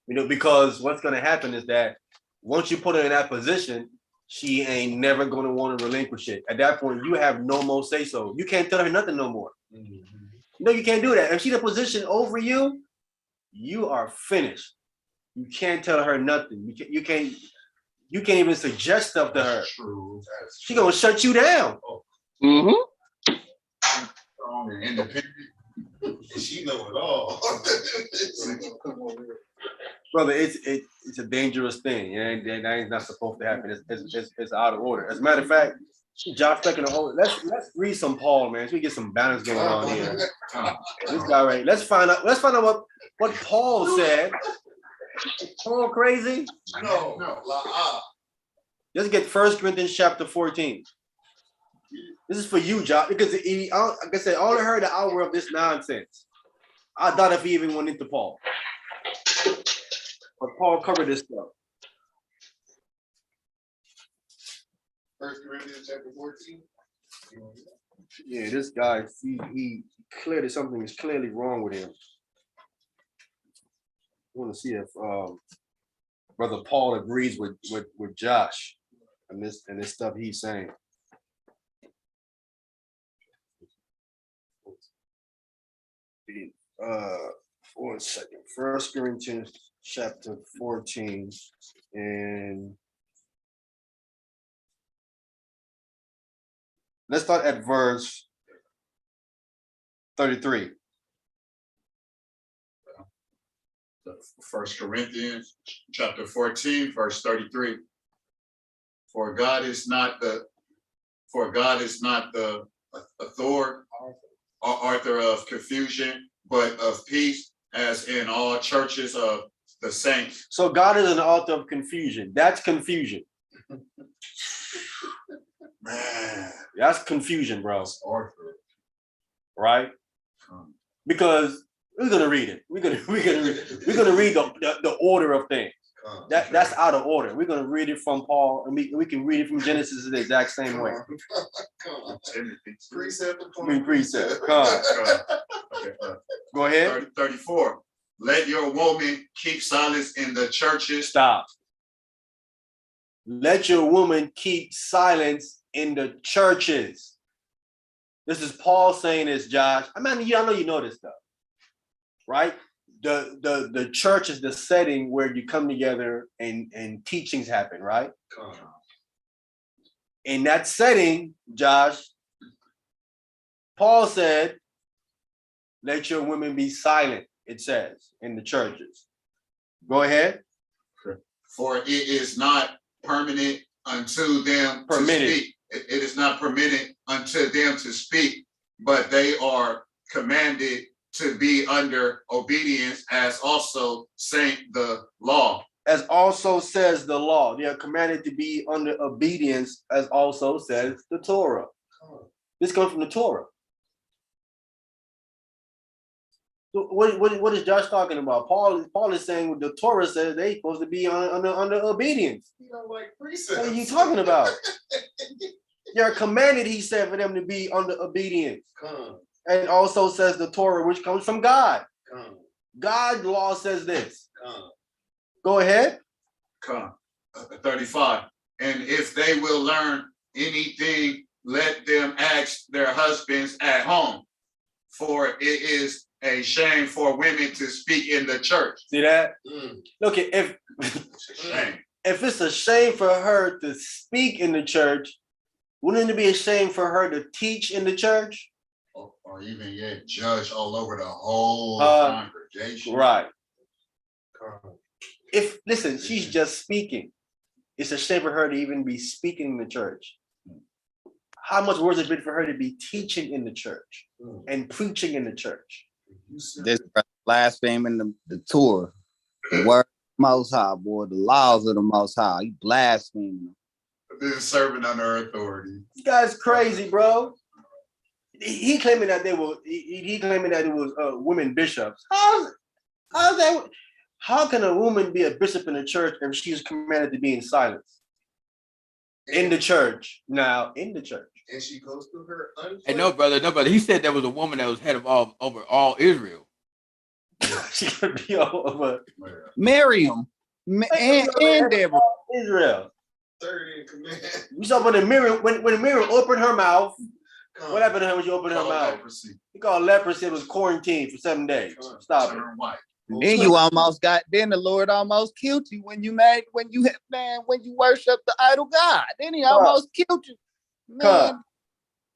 that. Because what's gonna happen is that once you put her in that position, she ain't never gonna want to relinquish it. At that point, you have no more say so. You can't tell her nothing no more. You know you can't do that. If she's in a position over you, you are finished. You can't tell her nothing. You can't even suggest stuff to her. True. She gonna shut you down. Mm-hmm. Strong and independent. She know it all. Brother, it's a dangerous thing, and that ain't not supposed to happen. It's out of order. As a matter of fact, Josh taking the whole. Let's read some Paul, man. So we get some balance going on here. This guy right. Let's find out what Paul said. Paul crazy? No. Let's get 1 Corinthians chapter 14. This is for you, Josh, because like I said, I only heard an hour of this nonsense. I doubt if he even went into Paul. But Paul covered this stuff. 1 Corinthians chapter 14. Yeah, this guy, he clearly something is clearly wrong with him. I want to see if Brother Paul agrees with Josh and this stuff he's saying. 1 second. 1 Corinthians chapter 14 and let's start at verse 33. 1 Corinthians chapter 14, verse 33. For God is not the author or author of confusion, but of peace, as in all churches of the saints. So God is an author of confusion. That's confusion. Man. That's confusion, bro. Arthur. Right? Because we're gonna read it. We're gonna read the order of things. That's out of order. We're gonna read it from Paul, and we can read it from Genesis the exact same way. Precept upon precept. Go ahead. 34. Let your woman keep silence in the churches. Stop. Let your woman keep silence in the churches. This is Paul saying this, Josh. I mean, I know you know this stuff, right? The church is the setting where you come together and teachings happen, right? In that setting, Josh, Paul said, let your women be silent, it says, in the churches. Go ahead. For it is not permanent unto them to speak. It is not permitted unto them to speak, but they are commanded to be under obedience, as also saith the law. As also says the law. They are commanded to be under obedience, as also says the Torah. This comes from the Torah. So what is Josh talking about? Paul is saying what the Torah says they're supposed to be under obedience. You don't like precepts. What are you talking about? They're commanded, he said, for them to be under obedience. And also says the Torah, which comes from God. God's law says this. Go ahead. 35. And if they will learn anything, let them ask their husbands at home, for it is a shame for women to speak in the church. See that? Look, if it's a shame for her to speak in the church, wouldn't it be a shame for her to teach in the church? Or even yet judge all over the whole congregation. Right. Listen, she's just speaking. It's a shame for her to even be speaking in the church. How much worse has it been for her to be teaching in the church and preaching in the church? This blaspheming the Torah, the word of the Most High, boy, the laws of the Most High. He blaspheming. They're serving under authority. This guy's crazy, bro. He claiming that he claiming that it was women bishops. How can a woman be a bishop in the church if she is commanded to be in silence? In the church. Now, in the church. And she goes through her Hey, no, brother. He said there was a woman that was head of over all Israel. She could be all over Miriam and Deborah. Israel. Third in command. You saw when Miriam opened her mouth, What happened to her when you opened her mouth? He called leprosy. It was quarantined for 7 days. Stop it. Then then the Lord almost killed you when you worship the idol God. Then he almost killed you. Man,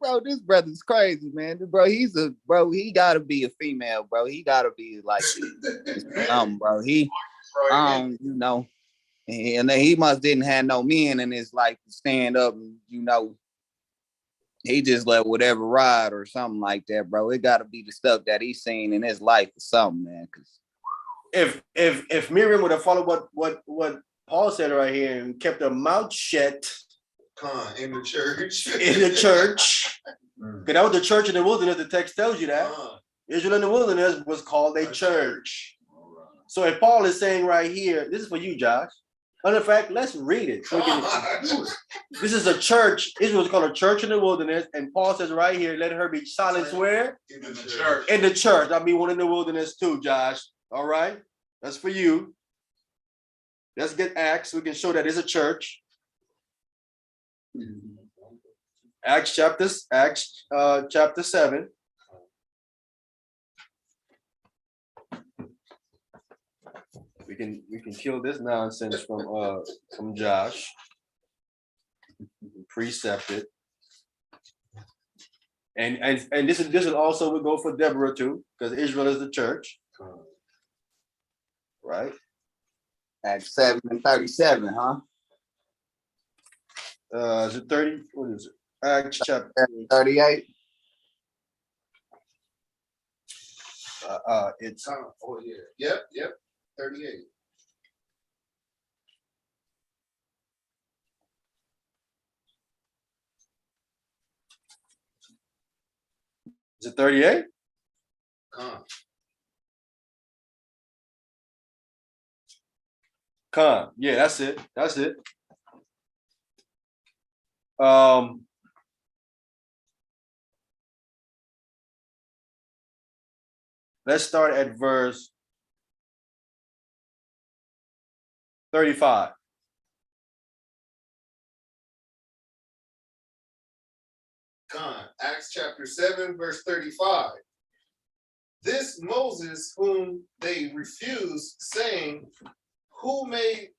bro, this brother's crazy, man. Bro, he gotta be a female, bro. He gotta be like bro. And he must didn't have no men in his life to stand up and he just let whatever ride or something like that, bro. It gotta be the stuff that he's seen in his life or something, man. Cause if Miriam would have followed what Paul said right here and kept her mouth shut in the church. Because that was the church in the wilderness. The text tells you that. Israel in the wilderness was called a church. So if Paul is saying right here, this is for you, Josh. Matter of fact, let's read it. This is a church. Israel was called a church in the wilderness. And Paul says right here, let her be silenced where? In the church. In the church. I'll be one in the wilderness too, Josh. All right. That's for you. Let's get Acts. We can show that it's a church. Acts chapter 7. We can kill this nonsense from Josh. Precept it. And this is also would go for Deborah too, because Israel is the church. Right? Acts 7:37, huh? Is it 30? What is it? Acts chapter 38. It's oh yeah. Yep. 38. Is it 38? Yeah, that's it. Let's start at verse 35. Acts chapter 7, verse 35. This Moses whom they refused, saying, Who made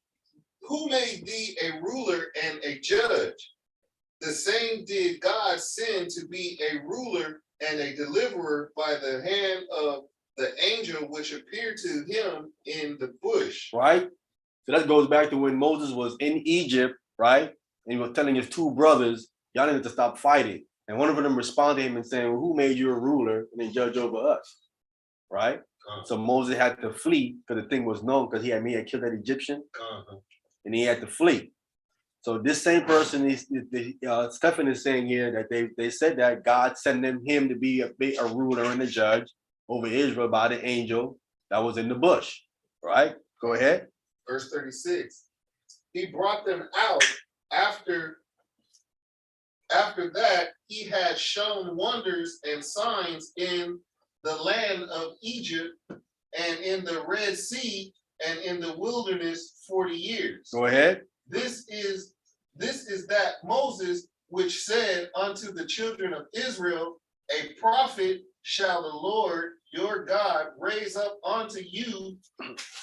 thee a ruler and a judge? The same did God send to be a ruler and a deliverer by the hand of the angel which appeared to him in the bush. Right? So that goes back to when Moses was in Egypt, right? And he was telling his two brothers, y'all need to stop fighting. And one of them responded to him and saying, well, who made you a ruler and a judge over us? Right? So Moses had to flee because the thing was known because he had killed that Egyptian. And he had to flee. So this same person, Stephen is saying here that they said that God sent him to be a ruler and a judge over Israel by the angel that was in the bush. Right? Go ahead. Verse 36. He brought them out after that he had shown wonders and signs in the land of Egypt and in the Red Sea and in the wilderness 40 years. Go ahead. This is that Moses which said unto the children of Israel, a prophet shall the Lord your God raise up unto you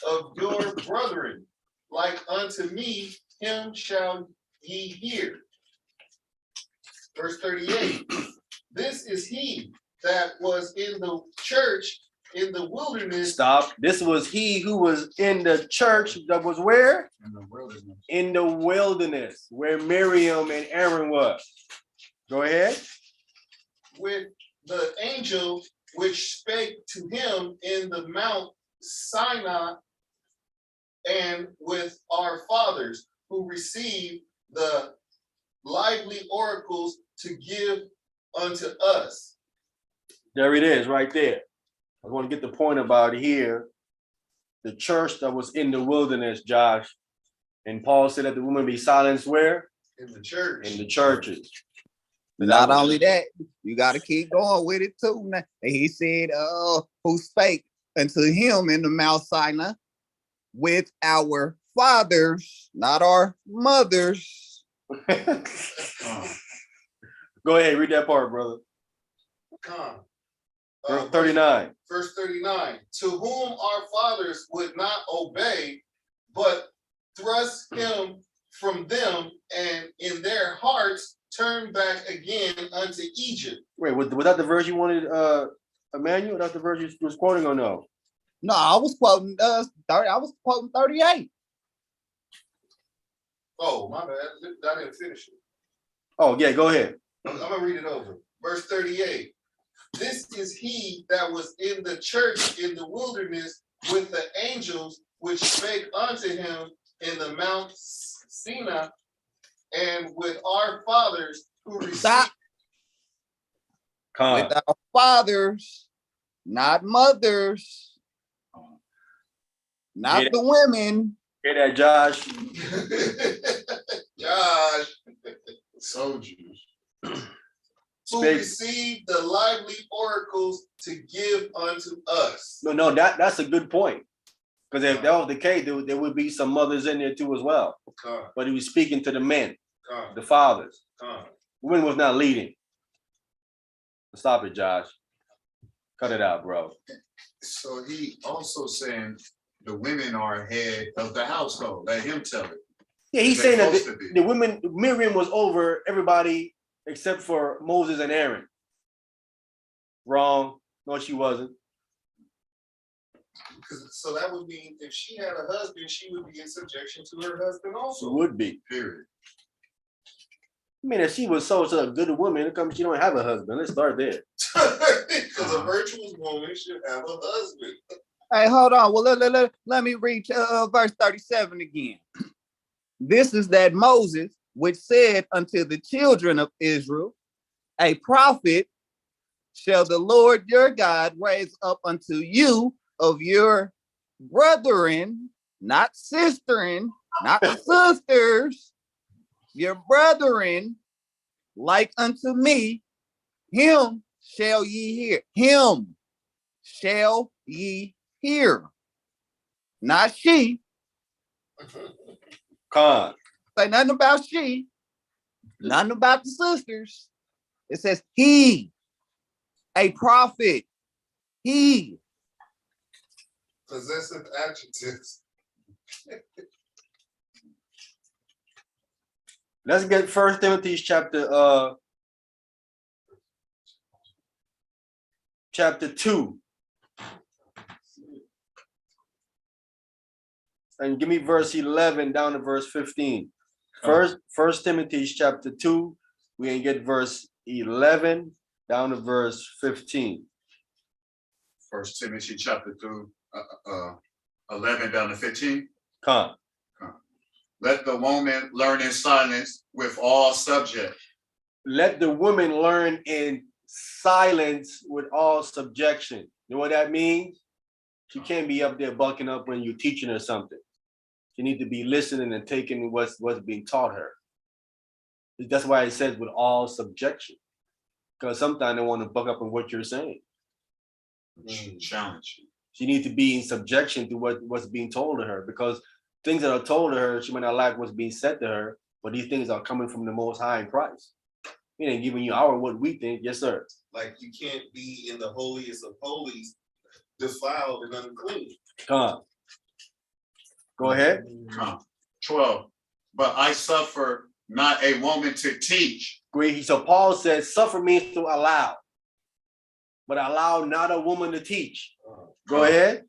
of your brethren, like unto me, him shall ye hear. Verse 38, this is he that was in the church in the wilderness. Stop. This was he who was in the church that was where? In the wilderness. In the wilderness, where Miriam and Aaron was. Go ahead. With the angel which spake to him in the Mount Sinai, and with our fathers who received the lively oracles to give unto us. There it is right there. I want to get the point about here. The church that was in the wilderness, Josh. And Paul said that the woman be silenced where? In the church. In the churches. Not only that, you got to keep going with it too. Now. And he said, who spake unto him in the Mount Sinai with our fathers, not our mothers. Go ahead, read that part, brother. Con. Verse 39. Verse 39. To whom our fathers would not obey, but thrust him from them, and in their hearts turned back again unto Egypt. Wait, was that the verse you wanted, Emmanuel? That's the verse you was quoting or no? No, I was quoting 30. I was quoting 38. Oh, my bad. I didn't finish it. Oh, yeah, go ahead. I'm gonna read it over. Verse 38. This is he that was in the church in the wilderness with the angels which spake unto him in the Mount Sinai, and with our fathers who received. Stop. With our fathers, not mothers, not the women. Hear that, Josh? Josh. Soldiers. Who received the lively oracles to give unto us. No, that's a good point. Because if that was the case, there would be some mothers in there too as well. But he was speaking to the men, the fathers. The women was not leading. Stop it, Josh. Cut it out, bro. So he also saying the women are head of the household. Let him tell it. Yeah, he's saying that the women, Miriam was over everybody except for Moses and Aaron. Wrong. No, she wasn't. So that would mean if she had a husband, she would be in subjection to her husband also. She would be. Period. I mean, if she was so a good woman, it comes she don't have a husband. Let's start there. Because a virtuous woman should have a husband. Hey, hold on. Well, let me read verse 37 again. This is that Moses, which said unto the children of Israel, a prophet shall the Lord your God raise up unto you of your brethren, not sisterin, not sisters, your brethren, like unto me, him shall ye hear. Him shall ye hear. Not she. Con. Say nothing about she, nothing about the sisters. It says he, a prophet, he. Possessive adjectives. Let's get 1 Timothy chapter 2. And give me verse 11 down to verse 15. First Timothy chapter 2, we can get verse 11 down to verse 15. 1 Timothy chapter 2, 11 down to 15. Come. Let the woman learn in silence with all subject. Let the woman learn in silence with all subjection. You know what that means? She can't be up there bucking up when you're teaching her something. She needs to be listening and taking what's being taught her. That's why it says with all subjection. Because sometimes they want to buck up on what you're saying. Challenge. She needs to be in subjection to what's being told to her, because things that are told to her, she might not like what's being said to her, but these things are coming from the Most High in Christ. He ain't giving you our what we think. Yes, sir. Like you can't be in the holiest of holies, defiled and unclean. Come. Go ahead. 12. But I suffer not a woman to teach. Great. So Paul says, suffer means to allow, but allow not a woman to teach. Go ahead.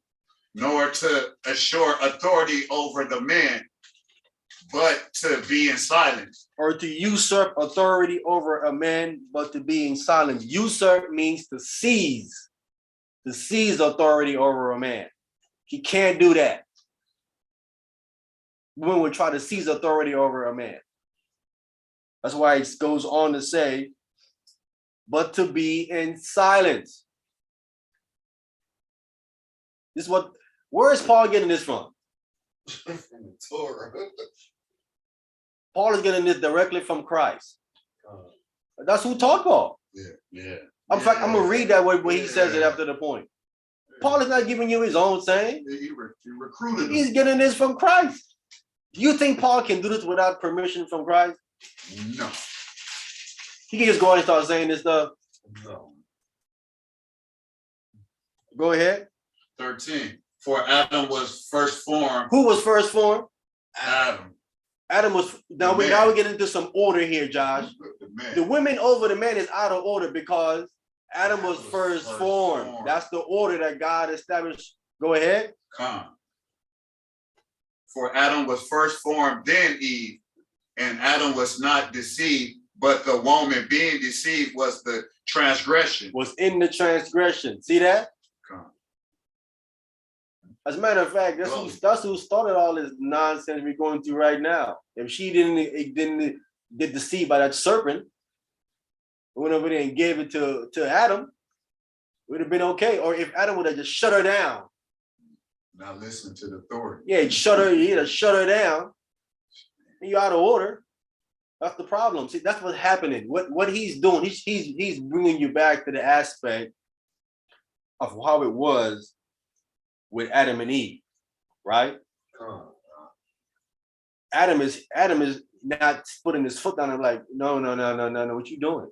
Nor to assure authority over the man, but to be in silence. Or to usurp authority over a man, but to be in silence. Usurp means to seize authority over a man. He can't do that. Women would try to seize authority over a man. That's why it goes on to say, but to be in silence. This is what, where is Paul getting this from? Torah. Paul is getting this directly from Christ. That's who taught Paul. Yeah. In fact, I'm gonna read that way when he says it after the point. Paul is not giving you his own saying. He recruited him. He's getting this from Christ. Do you think Paul can do this without permission from Christ? No. She can just go out and start saying this stuff. No. Go ahead. 13. For Adam was first formed. Who was first formed? Adam. Adam was. Now we get into some order here, Josh. The women over the man is out of order because Adam was first formed. That's the order that God established. Go ahead. Come. For Adam was first formed, then Eve, and Adam was not deceived, but the woman being deceived was the transgression. Was in the transgression. See that? Come. As a matter of fact, that's who started all this nonsense we're going through right now. If she didn't get deceived by that serpent, went over there and gave it to Adam, it would have been okay. Or if Adam would have just shut her down. Now listen to the authority. Yeah, he'd shut her down. And you're out of order. That's the problem. See, that's what's happening. What he's doing, he's bringing you back to the aspect of how it was with Adam and Eve, right? Adam is not putting his foot down and like, no, what you doing?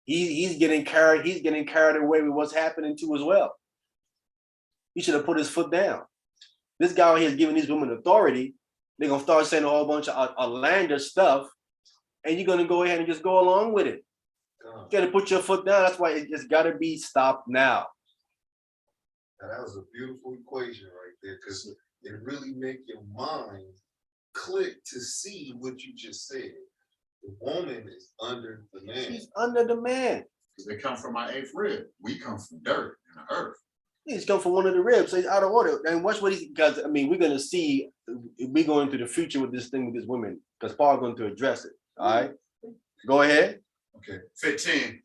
He's getting carried away with what's happening too as well. He should have put his foot down. This guy here is giving these women authority. They're gonna start saying a whole bunch of outlandish stuff, and you're gonna go ahead and just go along with it. You gotta put your foot down. That's why it's gotta be stopped now. Now, that was a beautiful equation right there, because it really make your mind click to see what you just said. The woman is under the man. She's under the man. Because they come from my eighth rib. We come from dirt and the earth. He's come from one of the ribs, so he's out of order. And watch what because I mean, we're gonna see, we go into the future with this thing with this women, because Paul's going to address it. All right. Go ahead. Okay. 15.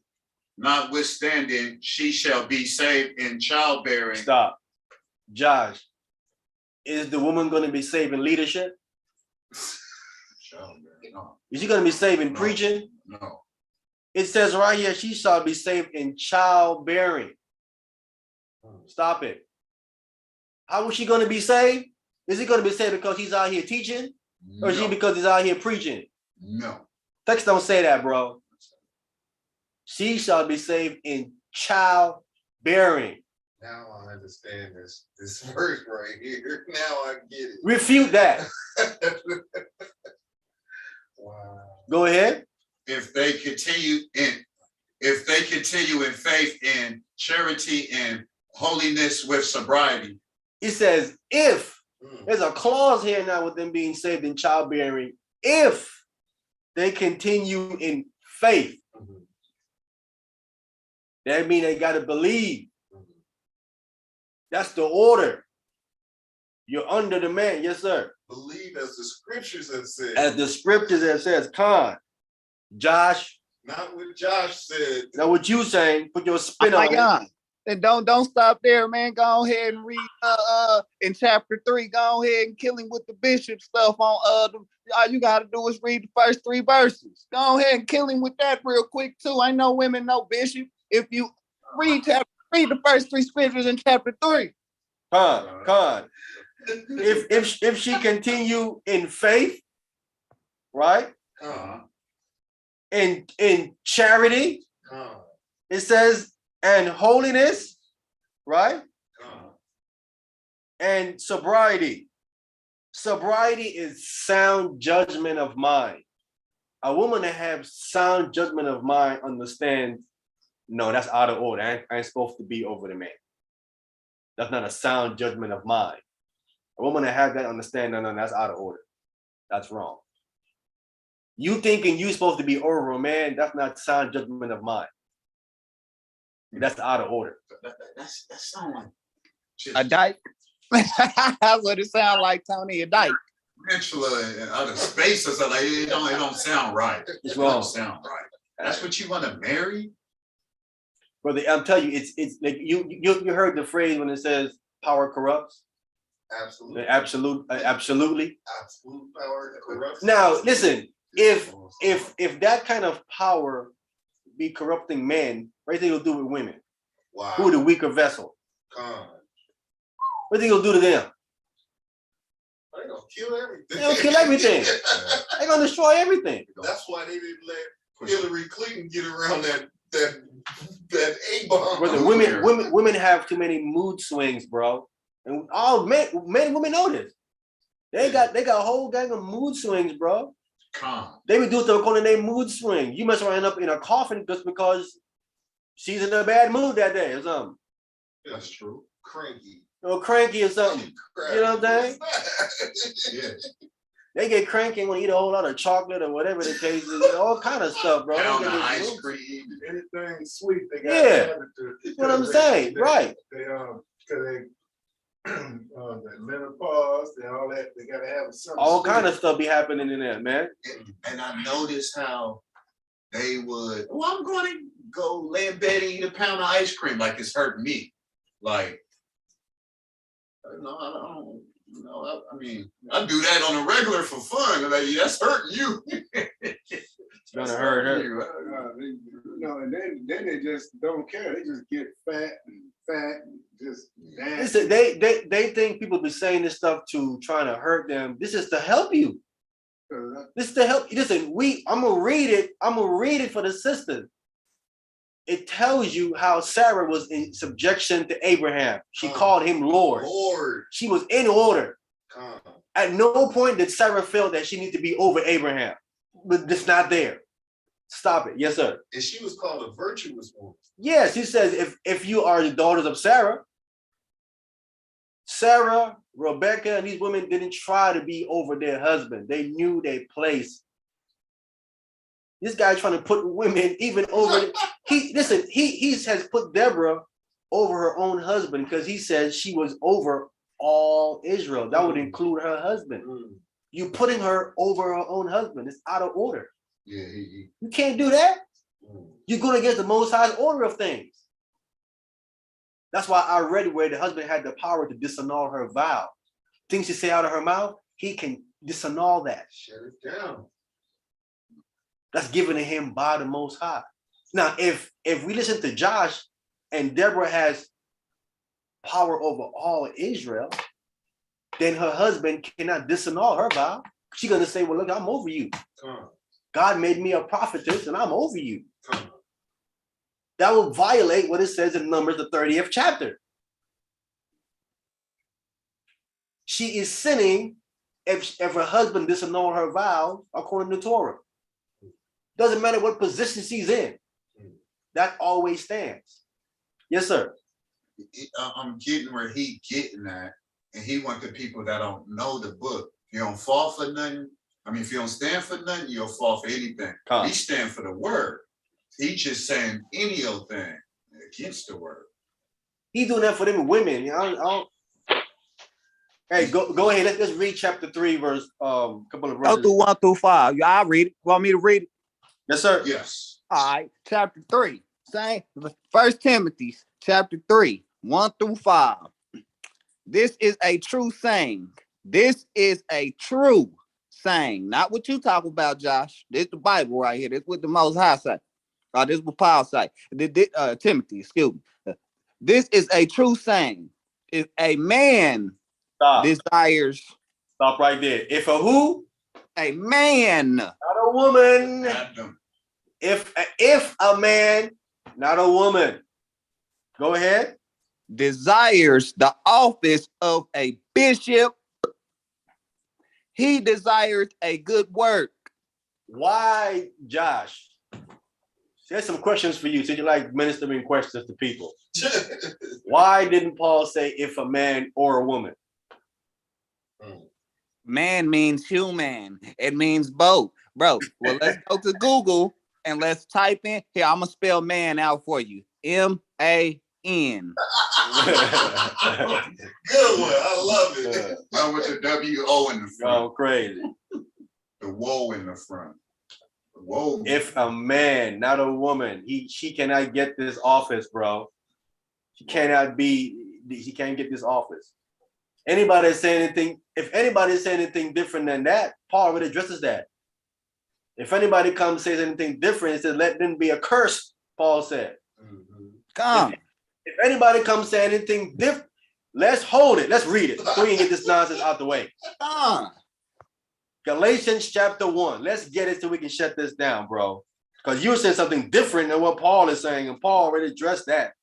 Notwithstanding, she shall be saved in childbearing. Stop. Josh, is the woman going to be saved in leadership? No. Is she going to be saved in preaching? No. It says right here, she shall be saved in childbearing. Stop it. How is she going to be saved? Is he going to be saved because he's out here teaching? Or is she because he's out here preaching? No. Text don't say that, bro. She shall be saved in childbearing. Now I understand this verse right here. Now I get it. Refute that. Wow. Go ahead. If they continue in faith, in charity, and holiness with sobriety. It says if. There's a clause here now with them being saved in childbearing. If they continue in faith. That means they got to believe. That's the order. You're under the man. Yes, sir. Believe as the scriptures have said. As the scriptures have says, Con, Josh. Not what Josh said. Not what you saying. Put your spin on it. And don't stop there, man. Go ahead and read in chapter 3. Go ahead and kill him with the bishop stuff on all you gotta do is read the first 3 verses. Go ahead and kill him with that real quick too. I know women know bishop. If you read the first 3 scriptures in chapter 3. Con. If she continue in faith, right? In charity, it says, and holiness, right? And sobriety. Sobriety is sound judgment of mind. A woman that have sound judgment of mind understands, no, that's out of order. I ain't supposed to be over the man. That's not a sound judgment of mind. A woman that has that understand, no, that's out of order. That's wrong. You thinking you're supposed to be over a man, that's not sound judgment of mind. That's out of order. That sounds like a dyke. That's what it sounds like, Tony, a dyke. Peninsula and other spaces are like it don't sound right. It's wrong. It don't sound right. That's what you want to marry? Brother, I'm telling you, it's like you heard the phrase when it says power corrupts. Absolutely. Absolutely. Absolute power corrupts. Now, listen, if that kind of power be corrupting men, what do you think it'll do with women? Wow. Who are the weaker vessel? What do you think it'll do to them? They're gonna kill everything. They're gonna kill everything. They're gonna destroy everything. That's why they didn't let Hillary Clinton get around that A-bomb. Brother, women have too many mood swings, bro. And all men, women know this. They got a whole gang of mood swings, bro. Calm. They would do what they're calling their mood swing. You must end up in a coffin just because she's in a bad mood that day or something. That's true. Cranky. Or cranky or something. You know what I'm saying? Yeah. They get cranky and want to eat a whole lot of chocolate or whatever the case is. All kind of stuff, bro. Pound They of get ice this- cream. Anything sweet, they got Yeah. to have it to. That's what I'm saying, right. They because they the menopause and all that, they gotta have something. All sweet. kind of stuff be happening in there, man. And I noticed how they would, well, I'm going to go lay in bed and eat a pound of ice cream like it's hurting me. Like, no, I don't. No, I mean, I do that on a regular for fun. Like, that's hurting you. It's gonna hurt her. And then they just don't care. They just get fat and just Listen, they think people be saying this stuff to trying to hurt them. This is to help you. This is to help you. Listen, I'm gonna read it. I'm gonna read it for the sisters. It tells you how Sarah was in subjection to Abraham. She called him Lord. Lord. She was in order. At no point did Sarah feel that she needed to be over Abraham. But it's not there. Stop it. Yes, sir. And she was called a virtuous woman. Yes, he says if you are the daughters of Sarah, Rebecca, and these women didn't try to be over their husband. They knew their place. This guy trying to put women even over. He has put Deborah over her own husband because he says she was over all Israel. That would include her husband. You putting her over her own husband. It's out of order. Yeah, You can't do that. You're going against the Most High's order of things. That's why I read where the husband had the power to disannul her vow. Things she say out of her mouth, he can disannul that. Shut it down. That's given to him by the Most High. Now, if we listen to Josh and Deborah has power over all Israel, then her husband cannot disannul her vow. She's going to say, well, look, I'm over you. God made me a prophetess and I'm over you. That will violate what it says in Numbers, the 30th chapter. She is sinning if her husband disannul her vows according to Torah. Doesn't matter what position she's in. That always stands. Yes, sir. I'm getting where he getting at, and he want the people that don't know the book. If you don't fall for nothing, I mean, if you don't stand for nothing, you'll fall for anything. We stand for the word. He just saying any old thing against the word. He's doing that for them women. Hey, go ahead. Let's read chapter 3, verse couple of verses. Go through 1 through 5. I'll read it. You want me to read it? Yes, sir. Yes. All right. Chapter 3. Same. 1 Timothy, chapter 3, 1 through 5. This is a true saying. This is a true saying. Not what you talk about, Josh. This is the Bible right here. This is what the Most High say. This is what Paul say. Timothy, excuse me. This is a true saying. If a man desires. Stop right there. If a who? A man. Not a woman. If a man, not a woman. Go ahead. Desires the office of a bishop. He desires a good work. Why, Josh? There's some questions for you. So you like ministering questions to people. Why didn't Paul say if a man or a woman? Man means human. It means both. Bro, well, let's go to Google and let's type in. Here, I'm going to spell man out for you. M-A-N. Good one. I love it. Not with the W-O in the front. Oh, crazy. The woe in the front. Whoa. If a man, not a woman, she cannot get this office, bro. She can't get this office. Anybody say anything, if anybody say anything different than that, Paul already addresses that. If anybody comes and says anything different, it says, let them be accursed, Paul said. Come. If anybody comes and say anything different, let's hold it. Let's read it so we can get this nonsense out the way. Galatians chapter 1. Let's get it so we can shut this down, bro. Because you were saying something different than what Paul is saying, and Paul already addressed that.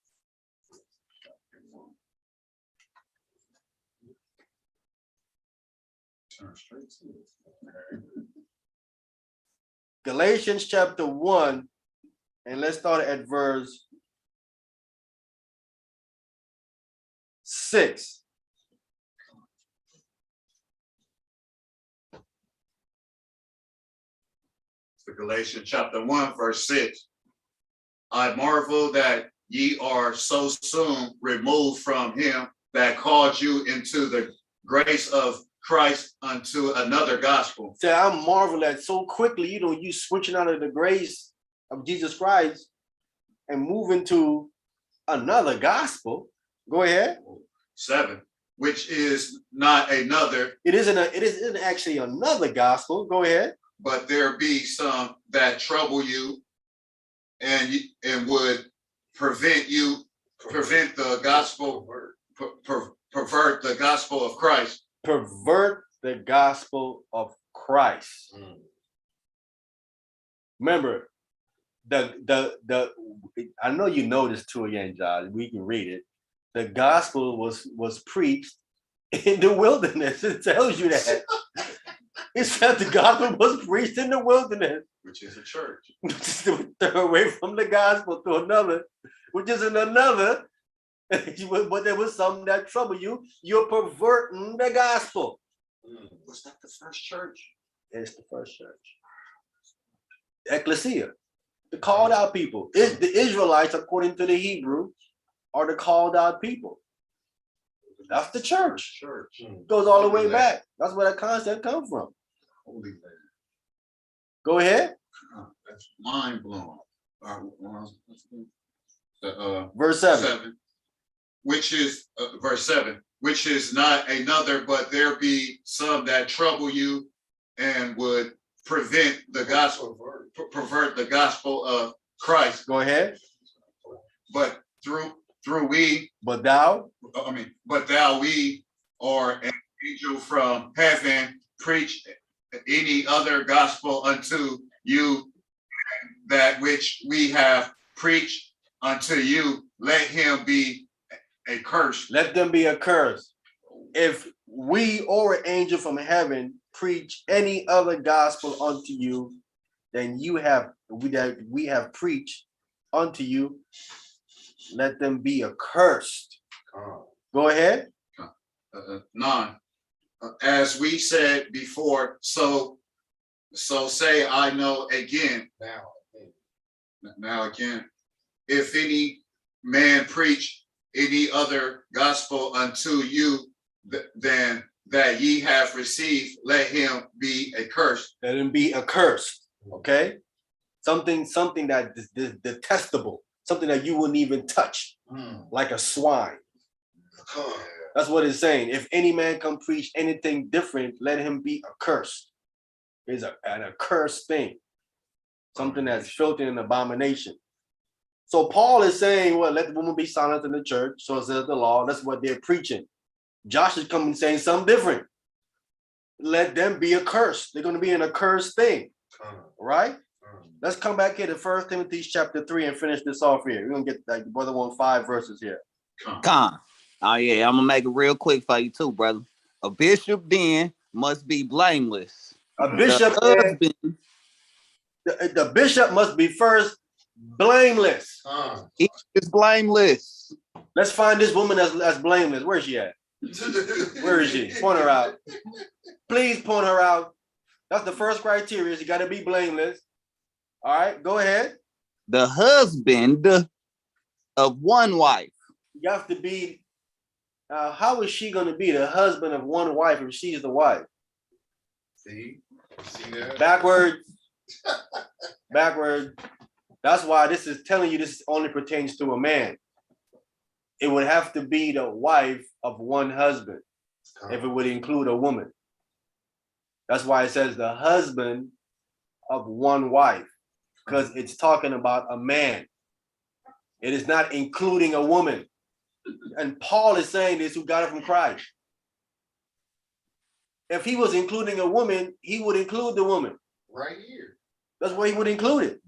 Galatians chapter 1, and let's start at verse 6. Galatians chapter 1, verse 6. I marvel that ye are so soon removed from him that called you into the grace of Christ unto another gospel. So I marvel that so quickly, you switching out of the grace of Jesus Christ and moving to another gospel. Go ahead. 7, which is not another. It isn't actually another gospel. Go ahead. But there be some that trouble you and would prevent the gospel, pervert the gospel of Christ. Pervert the gospel of Christ. Remember, I know you know this too again, Josh. We can read it. The gospel was preached in the wilderness. It tells you that. It said the gospel was preached in the wilderness, Which is a church. away from the gospel to another, which is in another. But there was something that trouble you. You're perverting the gospel. Was that the first church? It's the first church. Ecclesia, the called out people. The Israelites, according to the Hebrew, are the called out people. That's the church. Goes all the way back. That's where that concept comes from. Holy man. Go ahead. That's mind blowing. Verse 7. Which is verse 7, which is not another, but there be some that trouble you and would prevent the gospel, pervert the gospel of Christ. Go ahead. But through we, but thou we or an angel from heaven preach any other gospel unto you, that which we have preached unto you, let him be a curse. Let them be accursed. If we or an angel from heaven preach any other gospel unto you, then we have preached unto you, let them be accursed. Go ahead. 9. As we said before, so say I know again. Now again, if any man preach any other gospel unto you than that ye have received, let him be accursed. Let him be accursed. Okay, something that is detestable, something that you wouldn't even touch, like a swine. That's what it's saying. If any man come preach anything different, let him be accursed. It's an accursed thing, something that's filthy and abomination. So Paul is saying, well, let the woman be silent in the church. So says the law. That's what they're preaching. Josh is coming saying something different. Let them be accursed. They're going to be an accursed thing. Right? Let's come back here to 1 Timothy chapter 3 and finish this off here. We're going to get like the brother 5 verses here. Oh yeah, I'm gonna make it real quick for you too, brother. A bishop then must be blameless. A bishop, the bishop must be first blameless. He is blameless. Let's find this woman that's blameless. Where's she at? Where is she? Point her out. Please point her out. That's the first criteria. She got to be blameless. All right, go ahead. The husband of one wife. You have to be. How is she going to be the husband of one wife if she's the wife? See that? Backward. That's why this is telling you this only pertains to a man. It would have to be the wife of one husband if it would include a woman. That's why it says the husband of one wife, because it's talking about a man. It is not including a woman. And Paul is saying this, who got it from Christ. If he was including a woman, he would include the woman. Right here. That's where he would include it.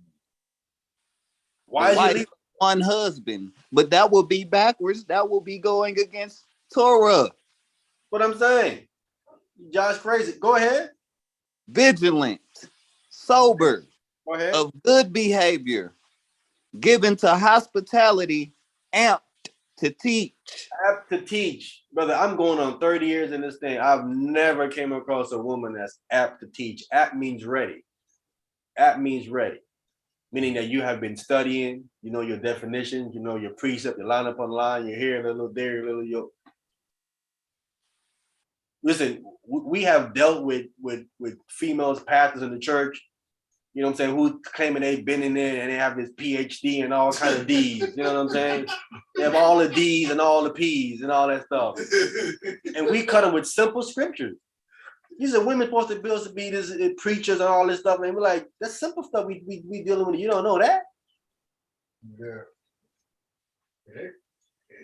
Why is he leaving? One husband, but that would be backwards. That would be going against Torah. What I'm saying, Josh, crazy. Go ahead. Vigilant, sober, Go ahead. of good behavior, given to hospitality, amped to teach. Apt to teach, brother. I'm going on 30 years in this thing. I've never came across a woman that's apt to teach. Apt means ready. Apt means ready, meaning that you have been studying. You know your definitions. You know your precept. You line upon line. You're here, a little there, a little yo. Listen, we have dealt with females pastors in the church. You know what I'm saying? Who claiming they've been in there and they have this PhD and all kind of D's. You know what I'm saying? They have all the D's and all the P's and all that stuff. And we cut them with simple scriptures. These are women supposed to be this preachers and all this stuff. And we're like, that's simple stuff we dealing with. You don't know that? Yeah.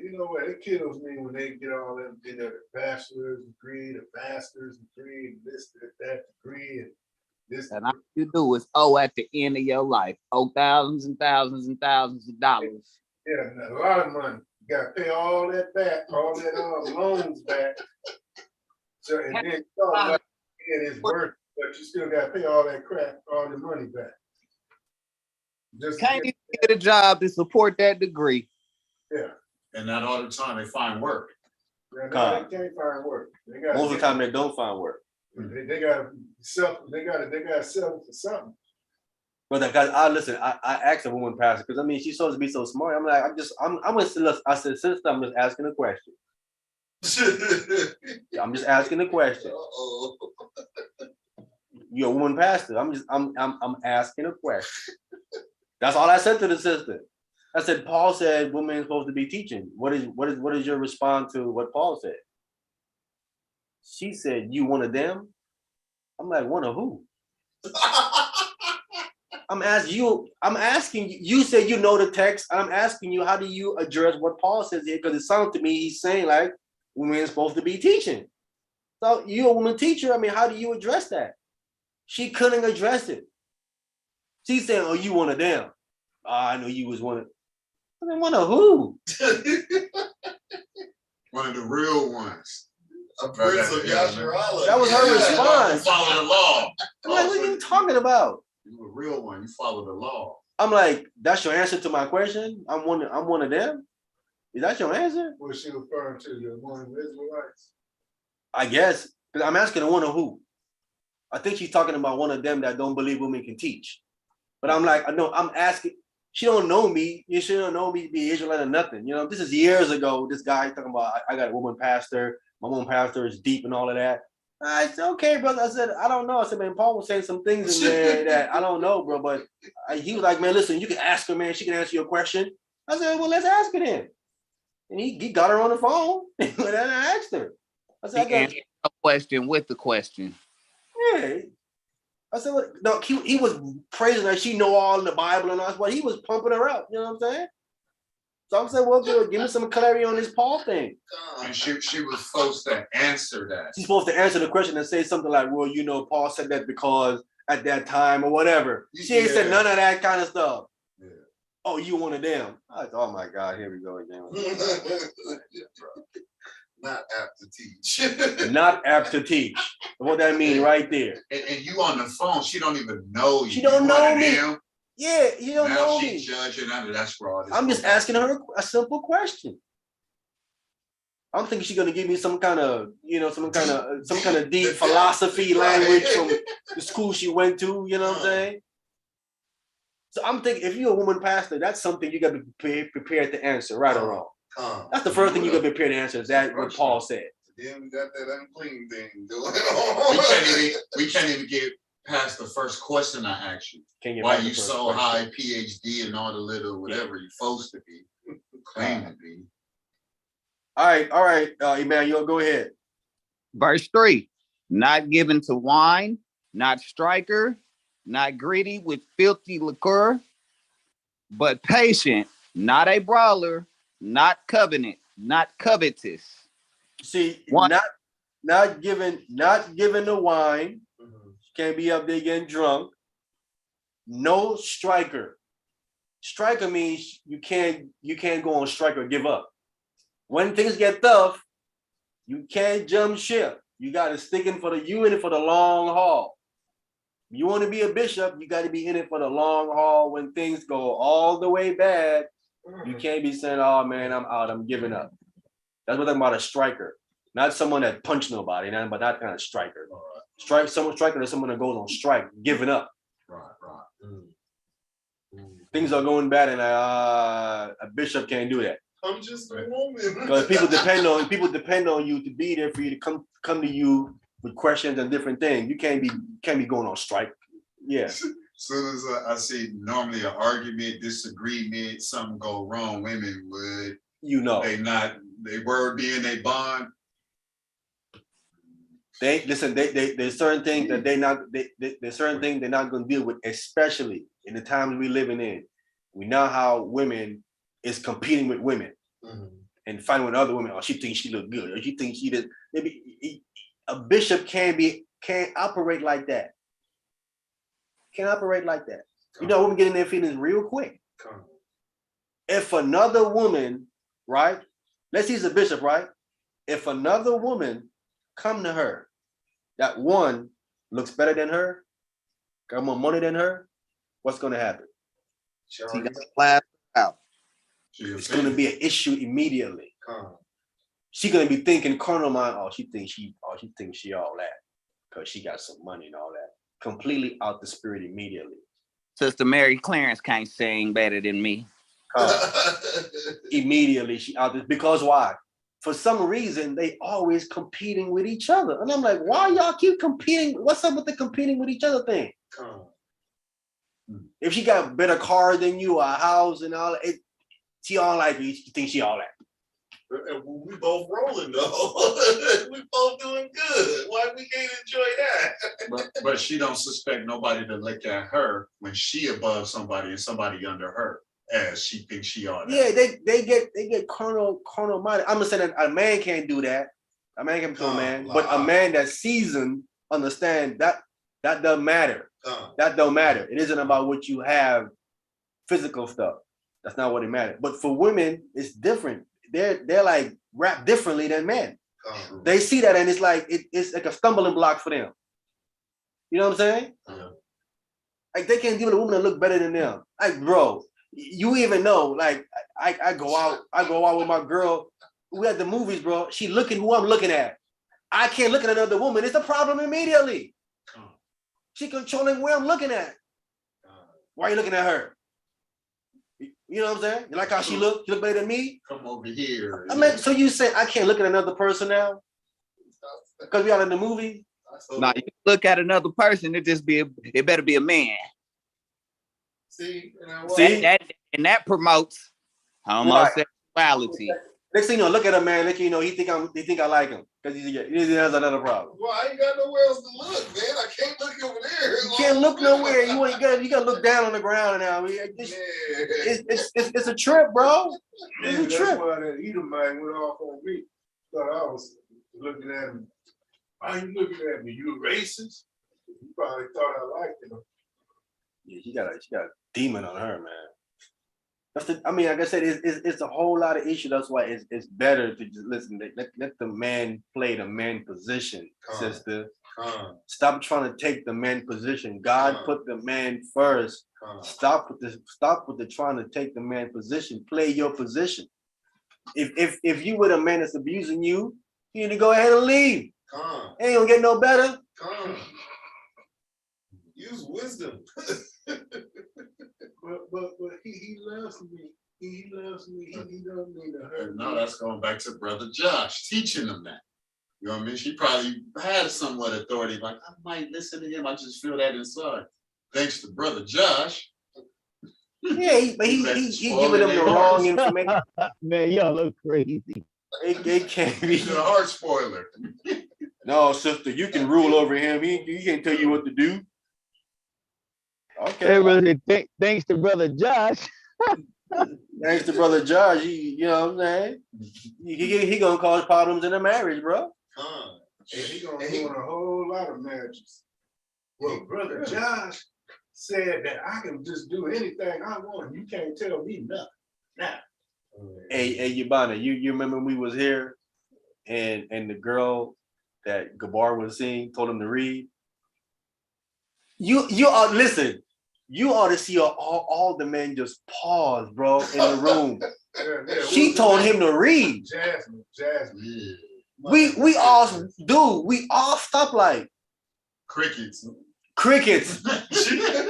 You know what? It kills me when they get all them, you know, the bachelor's degree, the master's degree, this, that degree, and this. And all you do is at the end of your life, thousands and thousands and thousands of dollars. Yeah, and a lot of money. You got to pay all that back, all that loans back. So and then like, it's worth, but you still got to pay all that crap, all the money back. Just can't even get a job to support that degree. Yeah. And not all the time they find work. Yeah, no, they can't find work. Most of the time they don't find work. They gotta sell. They gotta sell for something. But guys, I asked a woman pastor because I mean she's supposed to be so smart. I'm like, I'm gonna I said, sister, I'm just asking a question. I'm just asking a question. You're a woman pastor. I'm asking a question. That's all I said to the sister. I said, Paul said women are supposed to be teaching. What is your response to what Paul said? She said, you one of them? I'm like, one of who? I'm asking you, you said you know the text. I'm asking you, how do you address what Paul says here? Because it sounds to me he's saying like women are supposed to be teaching. So you're a woman teacher. I mean, how do you address that? She couldn't address it. She's saying, oh, you one of them. Oh, I know you was one of. I mean, one of who? One of the real ones. A prince of Yasharala. That was her response. Follow the law. I'm like, what are you talking about? You're a real one. You follow the law. I'm like, that's your answer to my question? I'm one of them? Is that your answer? Was she referring to the one of the Israelites? I guess. Because I'm asking one of who? I think she's talking about one of them that don't believe women can teach. But I'm like, no, I'm asking. She don't know me. She don't know me to be Israelite or nothing. You know, this is years ago. This guy talking about, I got a woman pastor. My woman pastor is deep and all of that. I said, okay, brother. I said, I don't know. I said, man, Paul was saying some things in there that I don't know, bro. But he was like, man, listen, you can ask her, man. She can answer your question. I said, well, let's ask her then. And he got her on the phone. And I asked her. I said, he answered a question with the question. Yeah. I said, what? No, he was praising her. She know all the Bible and all that, but he was pumping her up. You know what I'm saying? So I'm saying, well, good. Give me some clarity on this Paul thing. And she was supposed to answer that. She's supposed to answer the question and say something like, well, you know, Paul said that because at that time or whatever. She ain't said none of that kind of stuff. Yeah. Oh, you one of them. I thought, oh my God, here we go again. Not apt to teach. Not apt to teach. What that mean right there. And you on the phone, she don't even know you. She don't know me. Him. Yeah, you don't know me. me. Judging her. That's where all this. I'm just asking her a simple question. I'm thinking she's gonna give me some kind of deep philosophy language from the school she went to. You know what I'm saying? So I'm thinking, if you're a woman pastor, that's something you gotta be prepared to answer, right or wrong. That's the first thing you gotta be prepared to answer. Is that what Paul said? Then we got that unclean thing going on. We can't even get past the first question I asked you. Why you so high PhD and all the little whatever you're supposed to be, claim to be. All right, Emmanuel, go ahead. Verse 3, not given to wine, not striker, not greedy with filthy liquor, but patient, not a brawler, not covenant, not covetous. See, not given the wine. Can't be up there getting drunk. No striker. striker means you can't go on strike or give up. When things get tough, you can't jump ship. You got to stick in for you in it for the long haul. You want to be a bishop, you got to be in it for the long haul. When things go all the way bad, you can't be saying, "Oh man, I'm out, I'm giving up." That's what I'm about a striker, not someone that punched nobody, but that kind of striker. Striker is someone that goes on strike, giving up. Things are going bad, and a bishop can't do that. I'm just a woman. Because people depend on you to be there for you to come to you with questions and different things. You can't be going on strike. Yeah. Soon as I see normally an argument, disagreement, something go wrong, women would, they word being they bond. There's certain things that there's certain things they're not going to deal with, especially in the times we're living in. We know how women is competing with women and fighting with other women. Oh, she thinks she look good, or she thinks she did. Maybe a bishop can't operate like that. Can't operate like that. You know, women get in their feelings real quick. If another woman, right? Let's see, he's a bishop, right? If another woman come to her, that one looks better than her, got more money than her, what's going to happen? She got class out. It's going to be an issue immediately. She's going to be thinking carnal mind. Oh, she thinks she all that because she got some money and all that. Completely out the spirit immediately. Sister Mary Clarence can't sing better than me. Immediately she out this, because why? For some reason they always competing with each other, and I'm like, why y'all keep competing? What's up with the competing with each other thing? If she got better car than you, a house and all, she all like you. She thinks she all that. We both rolling though. We both doing good. Why we can't enjoy that? But she don't suspect nobody to look at her when she above somebody and somebody under her, as she thinks she ought. Yeah, they get carnal minded. I'm gonna say that a man can't do that. A man can become a man, but a man that's seasoned understand that doesn't matter. That don't matter. It isn't about what you have, physical stuff. That's not what it matters. But for women, it's different. They're like wrapped differently than men. They see that and it's like it's like a stumbling block for them. You know what I'm saying? Like they can't deal with a woman that look better than them. Like, bro, you even know, like I go out with my girl. We at the movies, bro. She looking who I'm looking at. I can't look at another woman. It's a problem immediately. She controlling where I'm looking at. Why are you looking at her? You know what I'm saying? You like how she look? She look better than me? Come over here. I mean, so you say I can't look at another person now? Because we out in the movie? Now you look at another person, it better be a man. See? That promotes homosexuality. Next thing you know, look at a man, next thing you know, he think I like him. Because he has another problem. Well, I ain't got nowhere else to look, man. I can't look over there. You can't look nowhere. You gotta look down on the ground now. It's a trip, bro. It's a trip. That's why that Edomite went off on me. Thought I was looking at him. Why are you looking at me? You a racist? You probably thought I liked him. Yeah, she got a demon on her, man. Like I said, it's a whole lot of issue. That's why it's better to just listen. Let the man play the man position, sister. Stop trying to take the man position. God put the man first. Stop with the trying to take the man position. Play your position. If you with a man that's abusing you, you need to go ahead and leave. Ain't gonna get no better. Use wisdom. But he loves me. He loves me. He don't mean to hurt me. Now that's going back to Brother Josh, teaching them that. You know what I mean? She probably had somewhat authority. Like, I might listen to him. I just feel that inside. Thanks to Brother Josh. Yeah, but he giving them the wrong information. Man, y'all look crazy. It can't be. He's a heart spoiler. No, sister, you can rule over him. He can't tell you what to do. Okay. Hey, brother, thanks to Brother Josh. Thanks to Brother Josh, you know what I'm saying? He gonna cause problems in the marriage, bro. And he gonna ruin a whole lot of marriages. Well, Brother Josh said that I can just do anything I want. You can't tell me nothing. Now. Hey, Yabana, you remember we was here and the girl that Gabar was seeing told him to read? You ought listen. You ought to see all the men just pause, bro, in the room. She told him to read. Jasmine. Yeah. We all stopped like Crickets.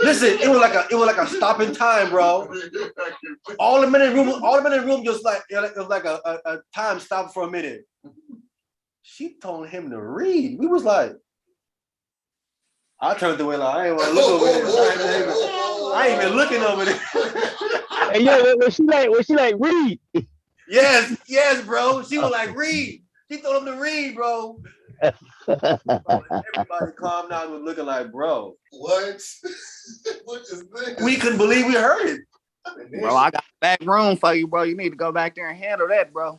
Listen, it was like a stop in time, bro. All the men in the room just like it was like a time stop for a minute. She told him to read. We was like, I turned away like I ain't want to look over there. I ain't even looking over there. And yeah, when she like read. Yes, bro. She was like read. She told him to read, bro. Everybody calm down was looking like, bro. What? What is this? We couldn't believe we heard it. Bro, I got back room for you, bro. You need to go back there and handle that, bro.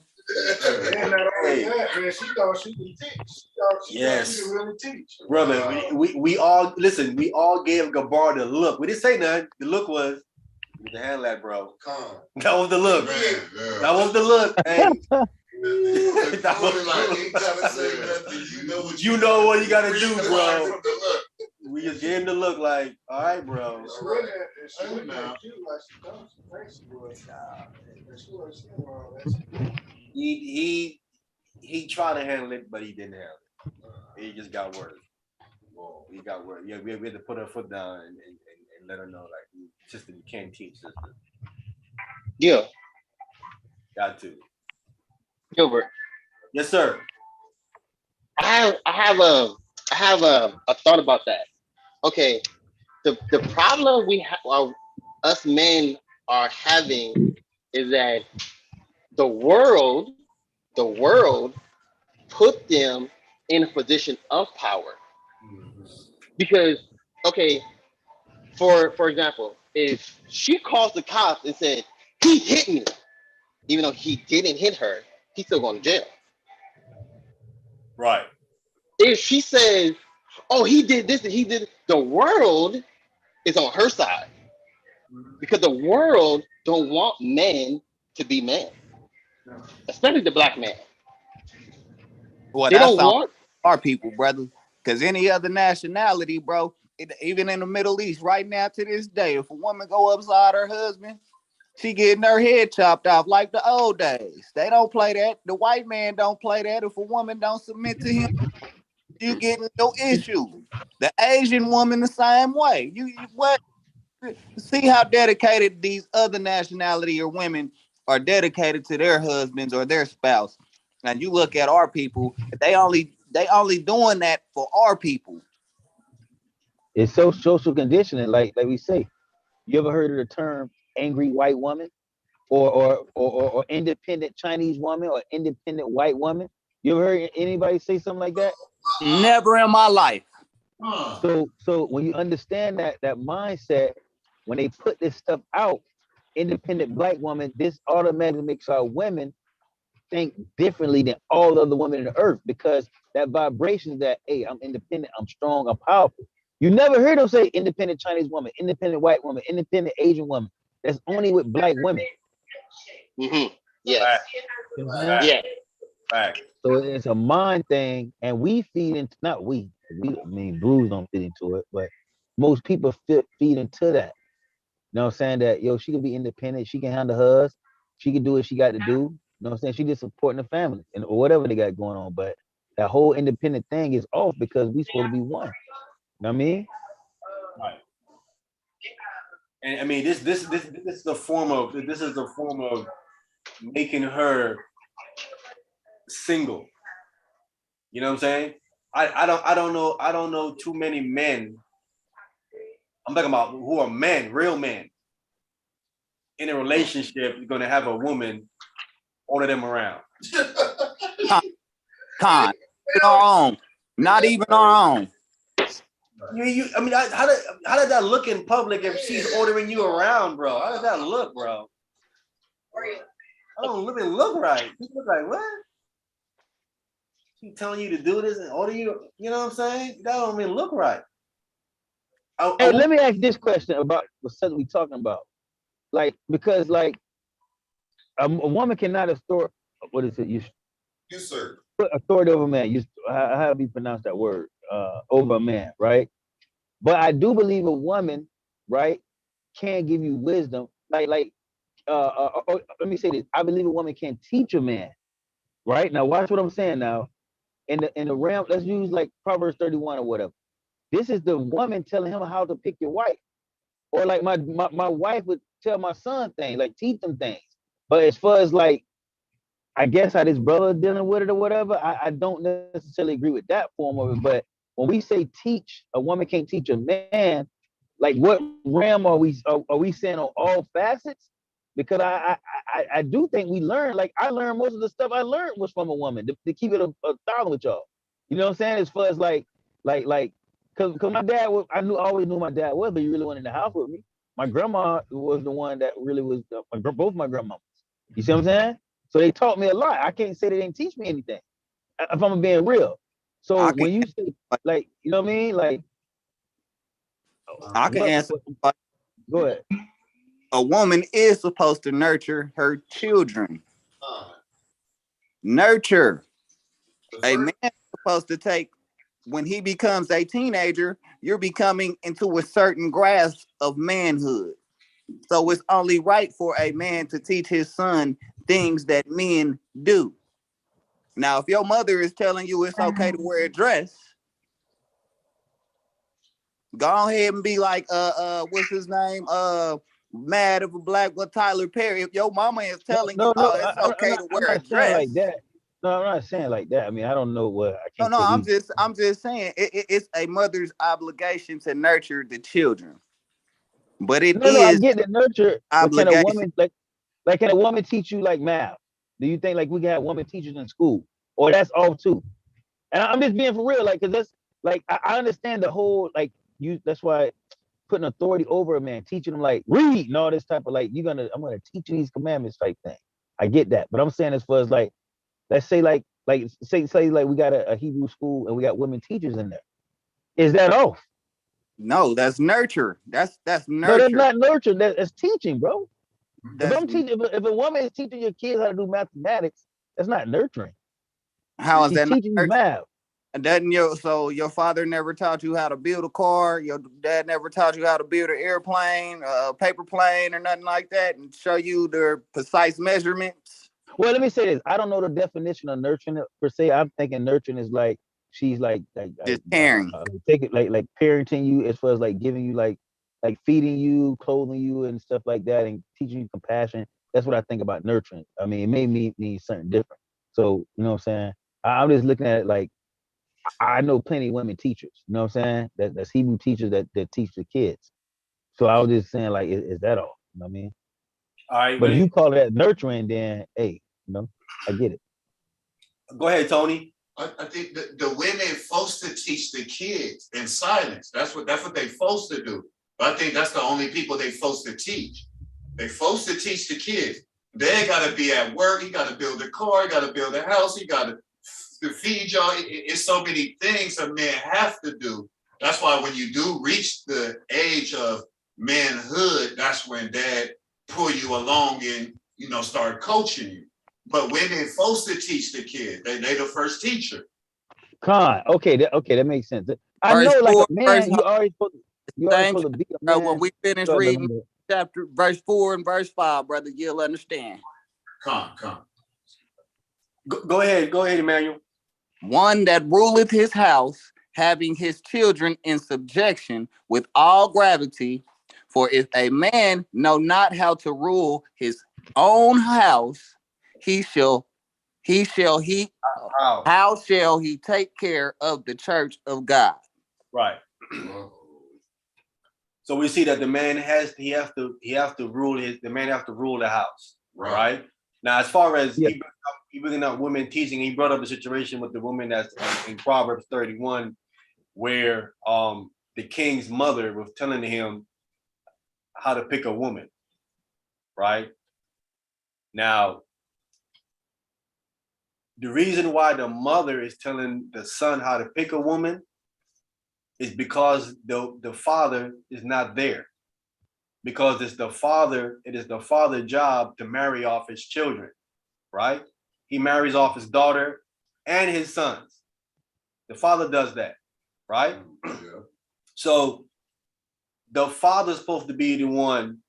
And not only that, man, she thought she could teach. She thought she could really teach. Brother, we all listen, we all gave Gabar the look. We didn't say nothing. The look was you need to handle that, bro. That was the look. That was the look. Hey. That was you know what you gotta do, bro. We just gave him the look like, all right, bro. He tried to handle it, but he didn't handle it. He just got worse. He got worse. Yeah, we had to put her foot down and let her know, like, sister, you can't teach, sister. Yeah. Got to. Gilbert. Yes, sir. I have a thought about that. Okay, the problem us men are having is that the world put them in a position of power. Because, okay, for example, if she calls the cops and said, he hit me, even though he didn't hit her, he's still going to jail. Right. If she says, oh, he did this and he did, the world is on her side. Because the world don't want men to be men. Especially the black man. Well, they that's don't want our people, brother. Because any other nationality, bro, even in the Middle East, right now to this day, if a woman go upside her husband, she getting her head chopped off like the old days. They don't play that. The white man don't play that. If a woman don't submit to him, you getting no issue. The Asian woman the same way. You what? See how dedicated these other nationality or women are dedicated to their husbands or their spouse. And you look at our people, they only doing that for our people. It's so social conditioning, like we say. You ever heard of the term angry white woman? Or independent Chinese woman or independent white woman? You ever heard anybody say something like that? Never in my life. So when you understand that mindset, when they put this stuff out, independent black woman, this automatically makes our women think differently than all other women in the earth, because that vibration that, hey, I'm independent, I'm strong, I'm powerful. You never heard them say independent Chinese woman, independent white woman, independent Asian woman. That's only with black women. Mm-hmm. Yes. Yeah. So it's a mind thing, and we feed into, not we, I mean, Blues don't feed into it, but most people feed into that. You know what I'm saying? That, yo, she can be independent, she can handle hers, she can do what she got to do. You know what I'm saying? She just supporting the family and or whatever they got going on. But that whole independent thing is off because we supposed to be one. You know what I mean? Right. And I mean, this is the form of making her single. You know what I'm saying? I don't know too many men. I'm talking about who are men, real men, in a relationship. You're gonna have a woman order them around. Our own, not even our own. I mean, how did that look in public if she's ordering you around, bro? How does that look, bro? I don't even look right. You look like, what? She telling you to do this and order you, you know what I'm saying? That don't even look right. Hey, let me ask this question about the subject we talking about. Like, because like a woman cannot store, what is it? You Usurp. put authority over a man. How do you pronounce that word? Over a man, right? But I do believe a woman, right, can give you wisdom. Let me say this. I believe a woman can teach a man, right? Now watch what I'm saying now. In the realm, let's use like Proverbs 31 or whatever. This is the woman telling him how to pick your wife. Or like my wife would tell my son things, like teach them things. But as far as like, I guess how this brother dealing with it or whatever, I don't necessarily agree with that form of it. But when we say teach, a woman can't teach a man, like what realm are we saying on all facets? Because I do think we learn, like I learned most of the stuff I learned was from a woman, to keep it a thousand with y'all. You know what I'm saying? As far as like cause my dad was, I always knew my dad was, but he really wasn't in the house with me. My grandma was the one that really was both my grandmas. You see what I'm saying? So they taught me a lot. I can't say they didn't teach me anything, if I'm being real. So I can when you say, like, you know what I mean? Like, I can answer. Go ahead. A woman is supposed to nurture her children. Nurture. A man is supposed to take, when he becomes a teenager, you're becoming into a certain grasp of manhood. So it's only right for a man to teach his son things that men do. Now, if your mother is telling you it's okay to wear a dress, go ahead and be like, what's his name? Mad of a Black with Tyler Perry. If your mama is telling you, oh, it's okay to wear a I'm not saying like dress. that. No, I'm not saying like that. I mean, I don't know what I can't. No, I'm just saying it's a mother's obligation to nurture the children. But it No, I is get the nurture, but can a obligation. woman like can a woman teach you like math? Do you think like we can have women teachers in school, or that's all too? And I'm just being for real, like, cause that's like I understand the whole like you. That's why putting authority over a man, teaching him like read and all this type of like I'm gonna teach you these commandments type thing. I get that, but I'm saying as far as like, let's say say like we got a Hebrew school and we got women teachers in there. Is that off? No, that's nurture. That's No, that's nurture. not nurture. That's teaching, bro. That's If a woman is teaching your kids how to do mathematics, that's not nurturing. how is She's that not teaching you nurture? math. Doesn't your father never taught you how to build a car? Your dad never taught you how to build an airplane, a paper plane, or nothing like that, and show you the precise measurements? Well, let me say this. I don't know the definition of nurturing per se. I'm thinking nurturing is like she's Just caring. take it like parenting you as far as like giving you like feeding you, clothing you, and stuff like that, and teaching you compassion. That's what I think about nurturing. I mean, it may mean something different. So you know what I'm saying? I'm just looking at it like I know plenty of women teachers. You know what I'm saying? That's Hebrew teachers that teach the kids. So I was just saying like, is that all? You know what I mean? All right, But if you call that nurturing, then hey, I get it. Go ahead, Tony. I think the women forced to teach the kids in silence. That's what they forced to do. But I think that's the only people they forced to teach. They forced to teach the kids. They gotta be at work. He gotta build a car. He gotta build a house. He gotta feed y'all. It's so many things a man have to do. That's why when you do reach the age of manhood, that's when dad pull you along and start coaching you. But women supposed to teach the kids. They the first teacher. Okay, that makes sense. I Verse know, like a 4, man, you already supposed to be a man. when we finish reading chapter, verse 4 and verse 5, brother, you'll understand. Come. Go ahead, Emmanuel. One that ruleth his house, having his children in subjection with all gravity. For if a man know not how to rule his own house, how shall he take care of the church of God? Right. So we see that the man have to rule the house. Right. Now, as far as he bringing up women teaching, he brought up a situation with the woman that's in Proverbs 31, where the king's mother was telling him how to pick a woman. Right. Now, the reason why the mother is telling the son how to pick a woman is because the father is not there. Because it is the father's job to marry off his children, right? He marries off his daughter and his sons. The father does that, right? Yeah. So the father's supposed to be the one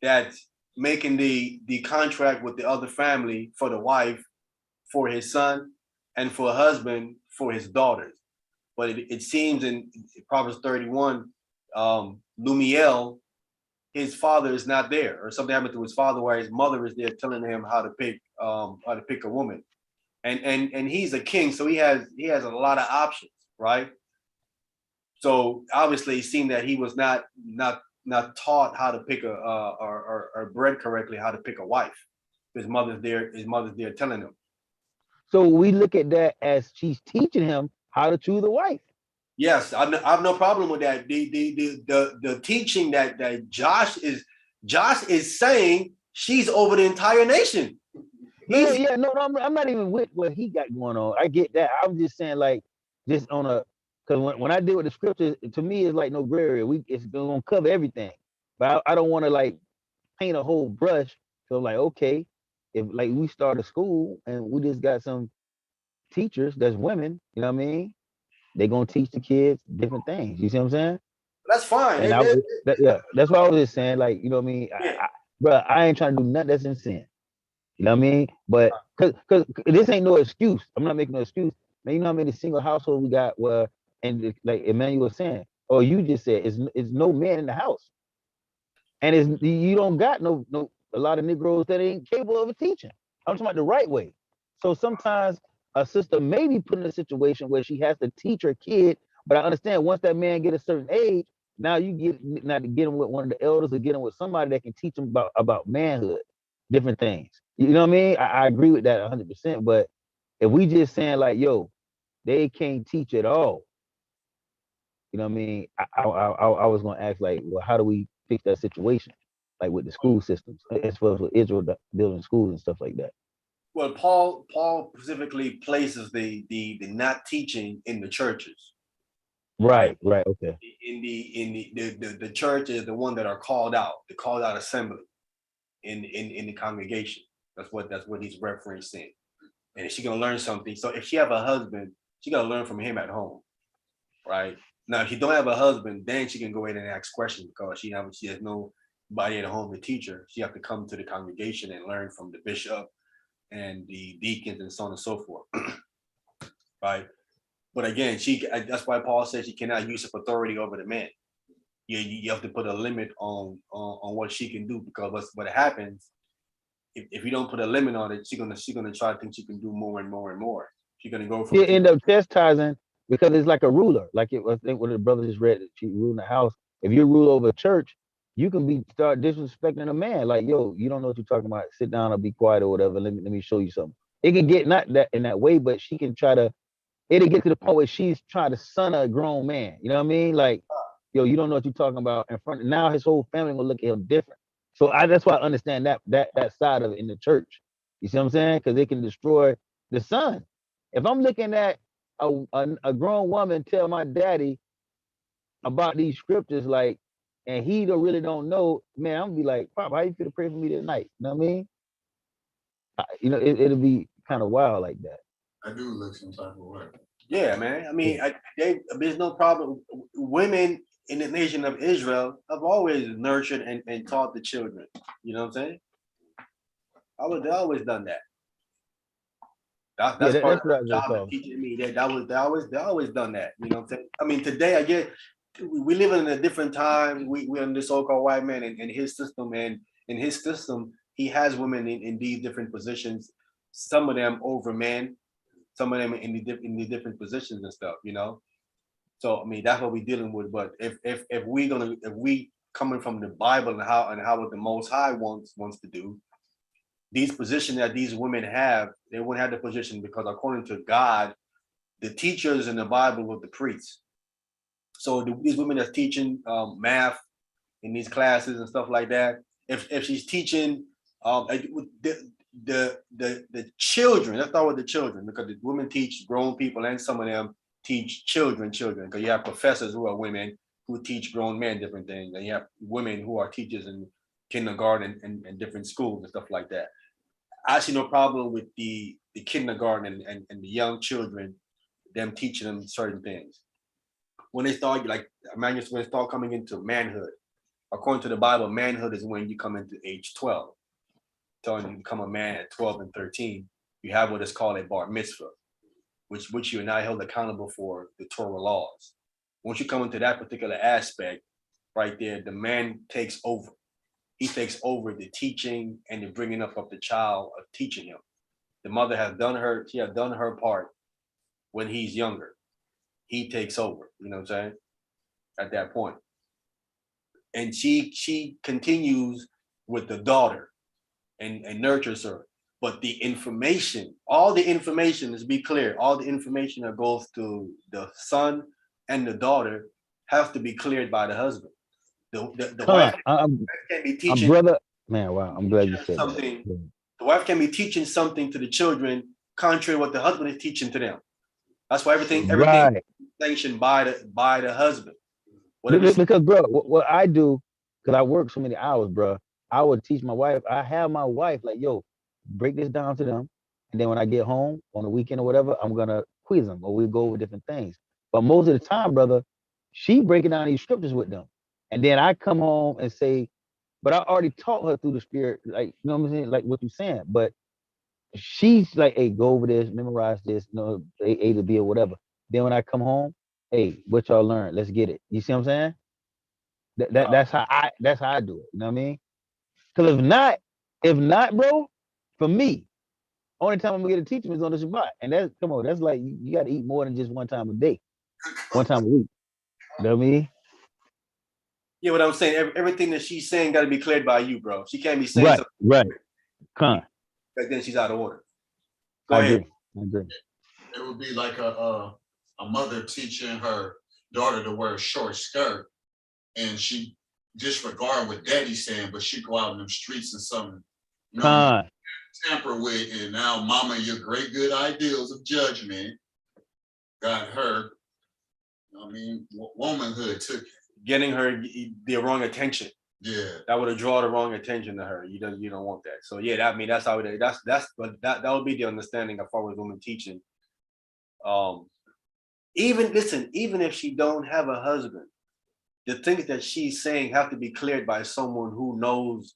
that's making the contract with the other family for the wife, for his son, and for a husband for his daughters. But it seems in Proverbs 31, Lumiel, his father is not there, or something happened to his father where his mother is there telling him how to pick a woman. And he's a king, so he has a lot of options, right? So obviously it seemed that he was not taught how to pick or bred correctly how to pick a wife. His mother's there telling him. So we look at that as she's teaching him how to choose a wife. Yes, I have no problem with that. The teaching that Josh is saying, she's over the entire nation. I'm not even with what he got going on. I get that. I'm just saying, like, just on a, because when I deal with the scriptures, to me it's like no gray area. It's gonna cover everything, but I don't want to like paint a whole brush. So like, okay, if like we start a school and we just got some teachers that's women, you know what I mean? They're gonna teach the kids different things. You see what I'm saying? That's fine. And that's what I was just saying. Like, you know what I mean? Yeah. Bro, I ain't trying to do nothing that's in sin. You know what I mean? But because this ain't no excuse. I'm not making no excuse. Man, you know how many single households we got where, and like Emmanuel was saying, or you just said, it's no man in the house, and it's you don't got no a lot of Negroes that ain't capable of teaching. I'm talking about the right way. So sometimes a sister may be put in a situation where she has to teach her kid, but I understand once that man get a certain age, now you get him with one of the elders or get him with somebody that can teach him about manhood, different things. You know what I mean? I agree with that 100%. But if we just saying like, yo, they can't teach at all, you know what I mean? I was gonna ask like, well, how do we fix that situation, like with the school systems, as far as with Israel building schools and stuff like that? Well, Paul specifically places the not teaching in the churches. Right. Okay. In the church is the one that are called out, the called out assembly in the congregation. That's what he's referencing. And she's gonna learn something. So if she have a husband, she gotta learn from him at home, right? Now, if she don't have a husband, then she can go in and ask questions because she has nobody at home to teach her. She have to come to the congregation and learn from the bishop and the deacons and so on and so forth, right? But again, that's why Paul says she cannot use her authority over the man. You have to put a limit on what she can do, because what happens if you don't put a limit on it, she's gonna try to think she can do more and more and more. She's gonna go from You end up chastising because it's like a ruler. Like I think what the brother just read, she ruling the house. If you rule over a church, you can start disrespecting a man. Like, yo, you don't know what you're talking about. Sit down or be quiet or whatever. Let me show you something. It can get not that in that way, but she can try to. It'll get to the point where she's trying to son a grown man. You know what I mean? Like, yo, you don't know what you're talking about in front. Now his whole family gonna look at him different. So that's why I understand that side of it in the church. You see what I'm saying? Because it can destroy the son. If I'm looking at a grown woman tell my daddy about these scriptures, like, and he really don't know, man, I'm gonna be like, Pop, how you feel to pray for me tonight? You know what I mean? It'll be kind of wild like that. I do look some type of way. Yeah, man. I mean, there's no problem. Women in the nation of Israel have always nurtured and taught the children. You know what I'm saying? They always done that. That's part of their job of teaching me. They always done that. You know what I'm saying? I mean, today I get we live in a different time. We're in the so-called white man and his system, and in his system, he has women in these different positions. Some of them over men, some of them in the different positions and stuff. You know. So I mean, that's what we're dealing with. But if we coming from the Bible and how what the Most High wants to do, these positions that these women have, they wouldn't have the position because according to God, the teachers in the Bible were the priests. So these women that's teaching math in these classes and stuff like that, if she's teaching the children, let's start with the children, because the women teach grown people and some of them teach children, because you have professors who are women who teach grown men different things, and you have women who are teachers in kindergarten and different schools and stuff like that. I see no problem with the kindergarten and the young children, them teaching them certain things. When they start, like, when they start coming into manhood, according to the Bible, manhood is when you come into age 12. Telling you to become a man at 12 and 13, you have what is called a bar mitzvah, which you are now held accountable for the Torah laws. Once you come into that particular aspect, right there, the man takes over. He takes over the teaching and the bringing up of the child, of teaching him. The mother has done her part when he's younger. He takes over, you know what I'm saying? At that point. And she continues with the daughter and nurtures her. But the information, all the information, let's be clear, all the information that goes to the son and the daughter have to be cleared by the husband. The wife can be teaching brother. Man, wow, I'm glad you said something. that. The wife can be teaching something to the children contrary to what the husband is teaching to them. That's why everything Right. is sanctioned by the husband. Because, bro, what I do, because I work so many hours, bro, I would teach my wife. I have my wife like, yo, break this down to them, and then when I get home on the weekend or whatever, I'm gonna quiz them or we go over different things. But most of the time, brother, she breaking down these scriptures with them, and then I come home and say, but I already taught her through the spirit, like, you know what I'm saying, like what you're saying. But she's like, hey, go over this, memorize this, you know, A to B or whatever. Then when I come home, hey, what y'all learn? Let's get it. You see what I'm saying? That's how I do it. You know what I mean? Because if not, bro, for me, only time I'm gonna get a teacher is on the Shabbat, and that's like you got to eat more than just one time a day, one time a week. You know what I mean? Yeah, what I'm saying, everything that she's saying got to be cleared by you, bro. She can't be saying Right, something. right. Con. But then she's out of order. Go I ahead. agree. It would be like a mother teaching her daughter to wear a short skirt, and she disregard what daddy's saying, but she go out in them streets and something, you know, tamper with, and now mama, your great good ideals of judgment got her. I mean, womanhood took getting her the wrong attention. Yeah, that would have drawn the wrong attention to her. You don't want that. So yeah, that's how it. That would be the understanding of far as women teaching. Even if she don't have a husband, the things that she's saying have to be cleared by someone who knows,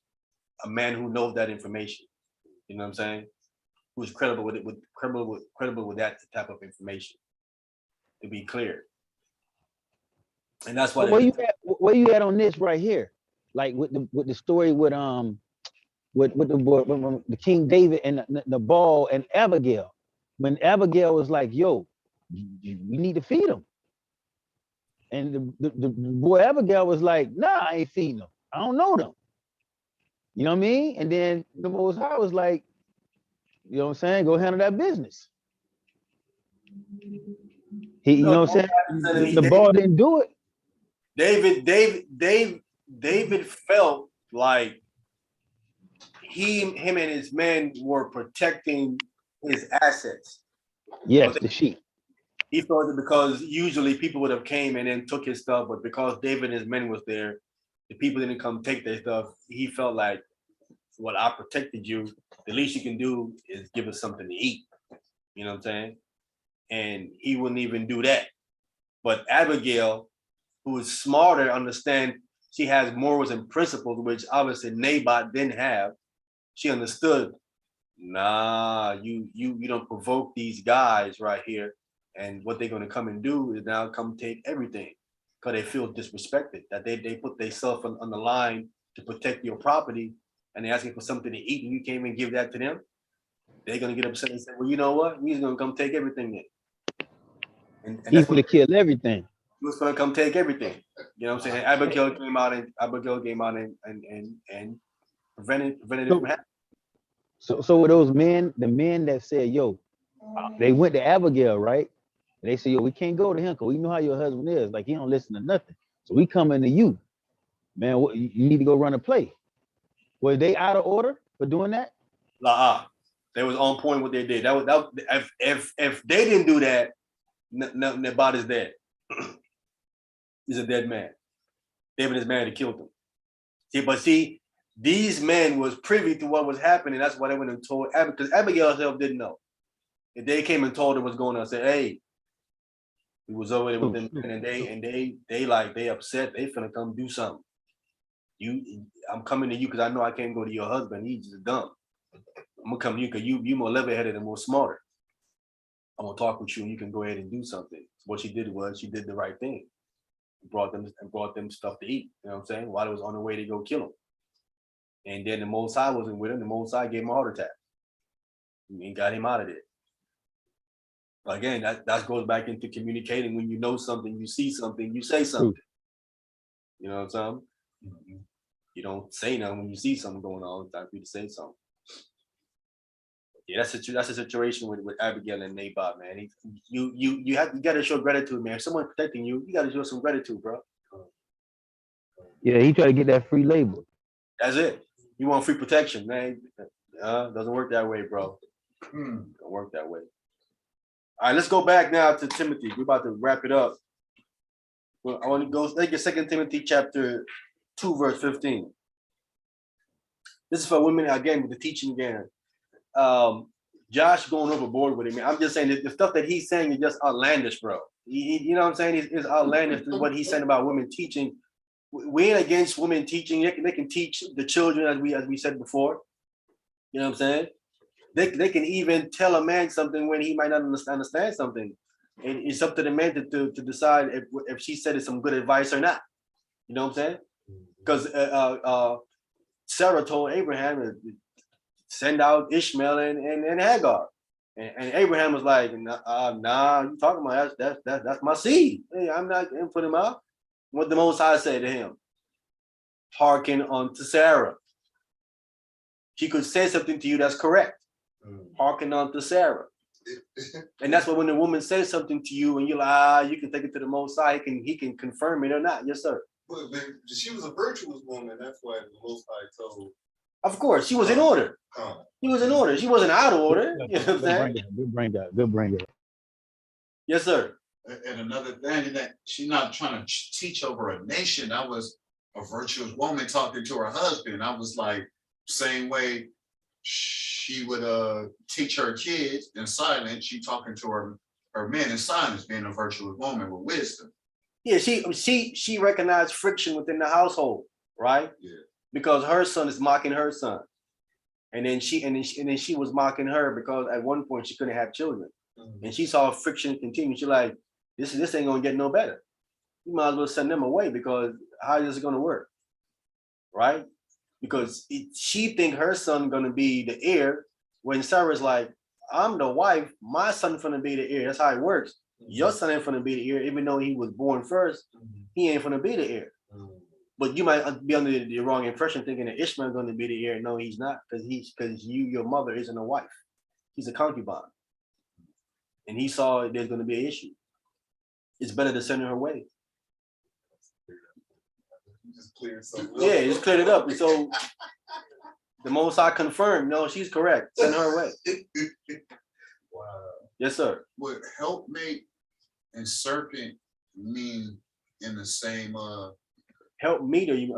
a man who knows that information. You know what I'm saying? Who's credible with it, credible with that type of information to be cleared. And that's why. Where you at on this right here? Like with the story with the King David and the ball and Abigail, when Abigail was like, "Yo, we need to feed him," and the boy Abigail was like, "Nah, I ain't feeding them. I don't know them." You know what I mean? And then the Most High was like, "You know what I'm saying? Go handle that business." You know what I'm saying? The ball didn't do it. David felt like him and his men were protecting his assets. Yes, the sheep. He felt it because usually people would have came and then took his stuff, but because David and his men was there, the people didn't come take their stuff. He felt like, well, I protected you. The least you can do is give us something to eat. You know what I'm saying? And he wouldn't even do that. But Abigail, who is smarter, understand she has morals and principles, which obviously Naboth didn't have. She understood, nah, you don't provoke these guys right here. And what they're gonna come and do is now come take everything because they feel disrespected, that they put themselves on the line to protect your property, and they're asking for something to eat and you can't even give that to them. They're gonna get upset and say, well, you know what? We're gonna come take everything then. And He's gonna kill everything. He was gonna come take everything. You know what I'm saying? Abigail came out and prevented it from happening. So with those men, the men that said, yo, they went to Abigail, right? And they said, yo, we can't go to him because we know how your husband is. Like, he don't listen to nothing. So we coming to you. Man, you need to go run a play. Were they out of order for doing that? They was on point what they did. That if they didn't do that, Naboth is dead. He's a dead man. David is married and killed him. See, but see, these men was privy to what was happening. That's why they went and told Abigail, because Abigail herself didn't know. If they came and told her what's going on, said, "Hey, he was over there with them," and they upset. They finna come do something. I'm coming to you because I know I can't go to your husband. He's just dumb. I'm gonna come to you because you more level-headed and more smarter. I'm gonna talk with you and you can go ahead and do something. What she did was she did the right thing. Brought them stuff to eat. You know what I'm saying? While they was on the way to go kill him. And then the Most High wasn't with him. The Most High gave him a heart attack. And got him out of there. Again, that goes back into communicating. When you know something, you see something, you say something. You know what I'm saying? You don't say nothing when you see something going on. It's time for you to say something. Yeah, that's a situation with Abigail and Naboth, man. You got to show gratitude, man. If someone's protecting you, you got to show some gratitude, bro. Yeah, he tried to get that free labor. That's it. You want free protection, man. Doesn't work that way, bro. Don't work that way. All right, let's go back now to Timothy. We're about to wrap it up. Well, I want to go take 2 Timothy chapter 2, verse 15. This is for women again with the teaching again. Josh going overboard with it, man. I'm just saying that the stuff that he's saying is just outlandish, bro. You know what I'm saying? It's outlandish what he's saying about women teaching. We ain't against women teaching. They can teach the children as we said before. You know what I'm saying? They can even tell a man something when he might not understand something. And it's up to the man to decide if she said it's some good advice or not. You know what I'm saying? Because Sarah told Abraham to send out Ishmael and Hagar. And Abraham was like, nah, you talking about that's my seed. Hey, I'm not gonna put him out. What the Most High said to him, hearken unto Sarah. She could say something to you that's correct. Hearken unto Sarah. And that's why when the woman says something to you and you're like, you can take it to the Most High, he can confirm it or not. Yes, sir. But she was a virtuous woman. That's why the Most High told. Of course, she was in order. She was in order. She wasn't out of order. You know what I'm saying? Good bring up. Yes, sir. And another thing that she's not trying to teach over a nation. That was a virtuous woman talking to her husband. I was like, same way she would teach her kids in silence. She talking to her men in silence, being a virtuous woman with wisdom. Yeah, she recognized friction within the household, right? Yeah. Because her son is mocking her son, and then she was mocking her because at one point she couldn't have children, and she saw friction continue. She's like, this ain't gonna get no better. You might as well send them away because how is it gonna work, right? Because she think her son gonna be the heir when Sarah's like, I'm the wife, my son gonna be the heir. That's how it works. Your son ain't gonna be the heir, even though he was born first. He ain't gonna be the heir. But you might be under the wrong impression, thinking that Ishmael's going to be the heir. No, he's not, because your mother isn't a wife. He's a concubine, and he saw there's going to be an issue. It's better to send her away. Just cleared something. Yeah, just cleared it up. And so the Most High confirmed, no, she's correct. Send her away. Wow. Yes, sir. Would helpmate and serpent mean in the same help meet, or you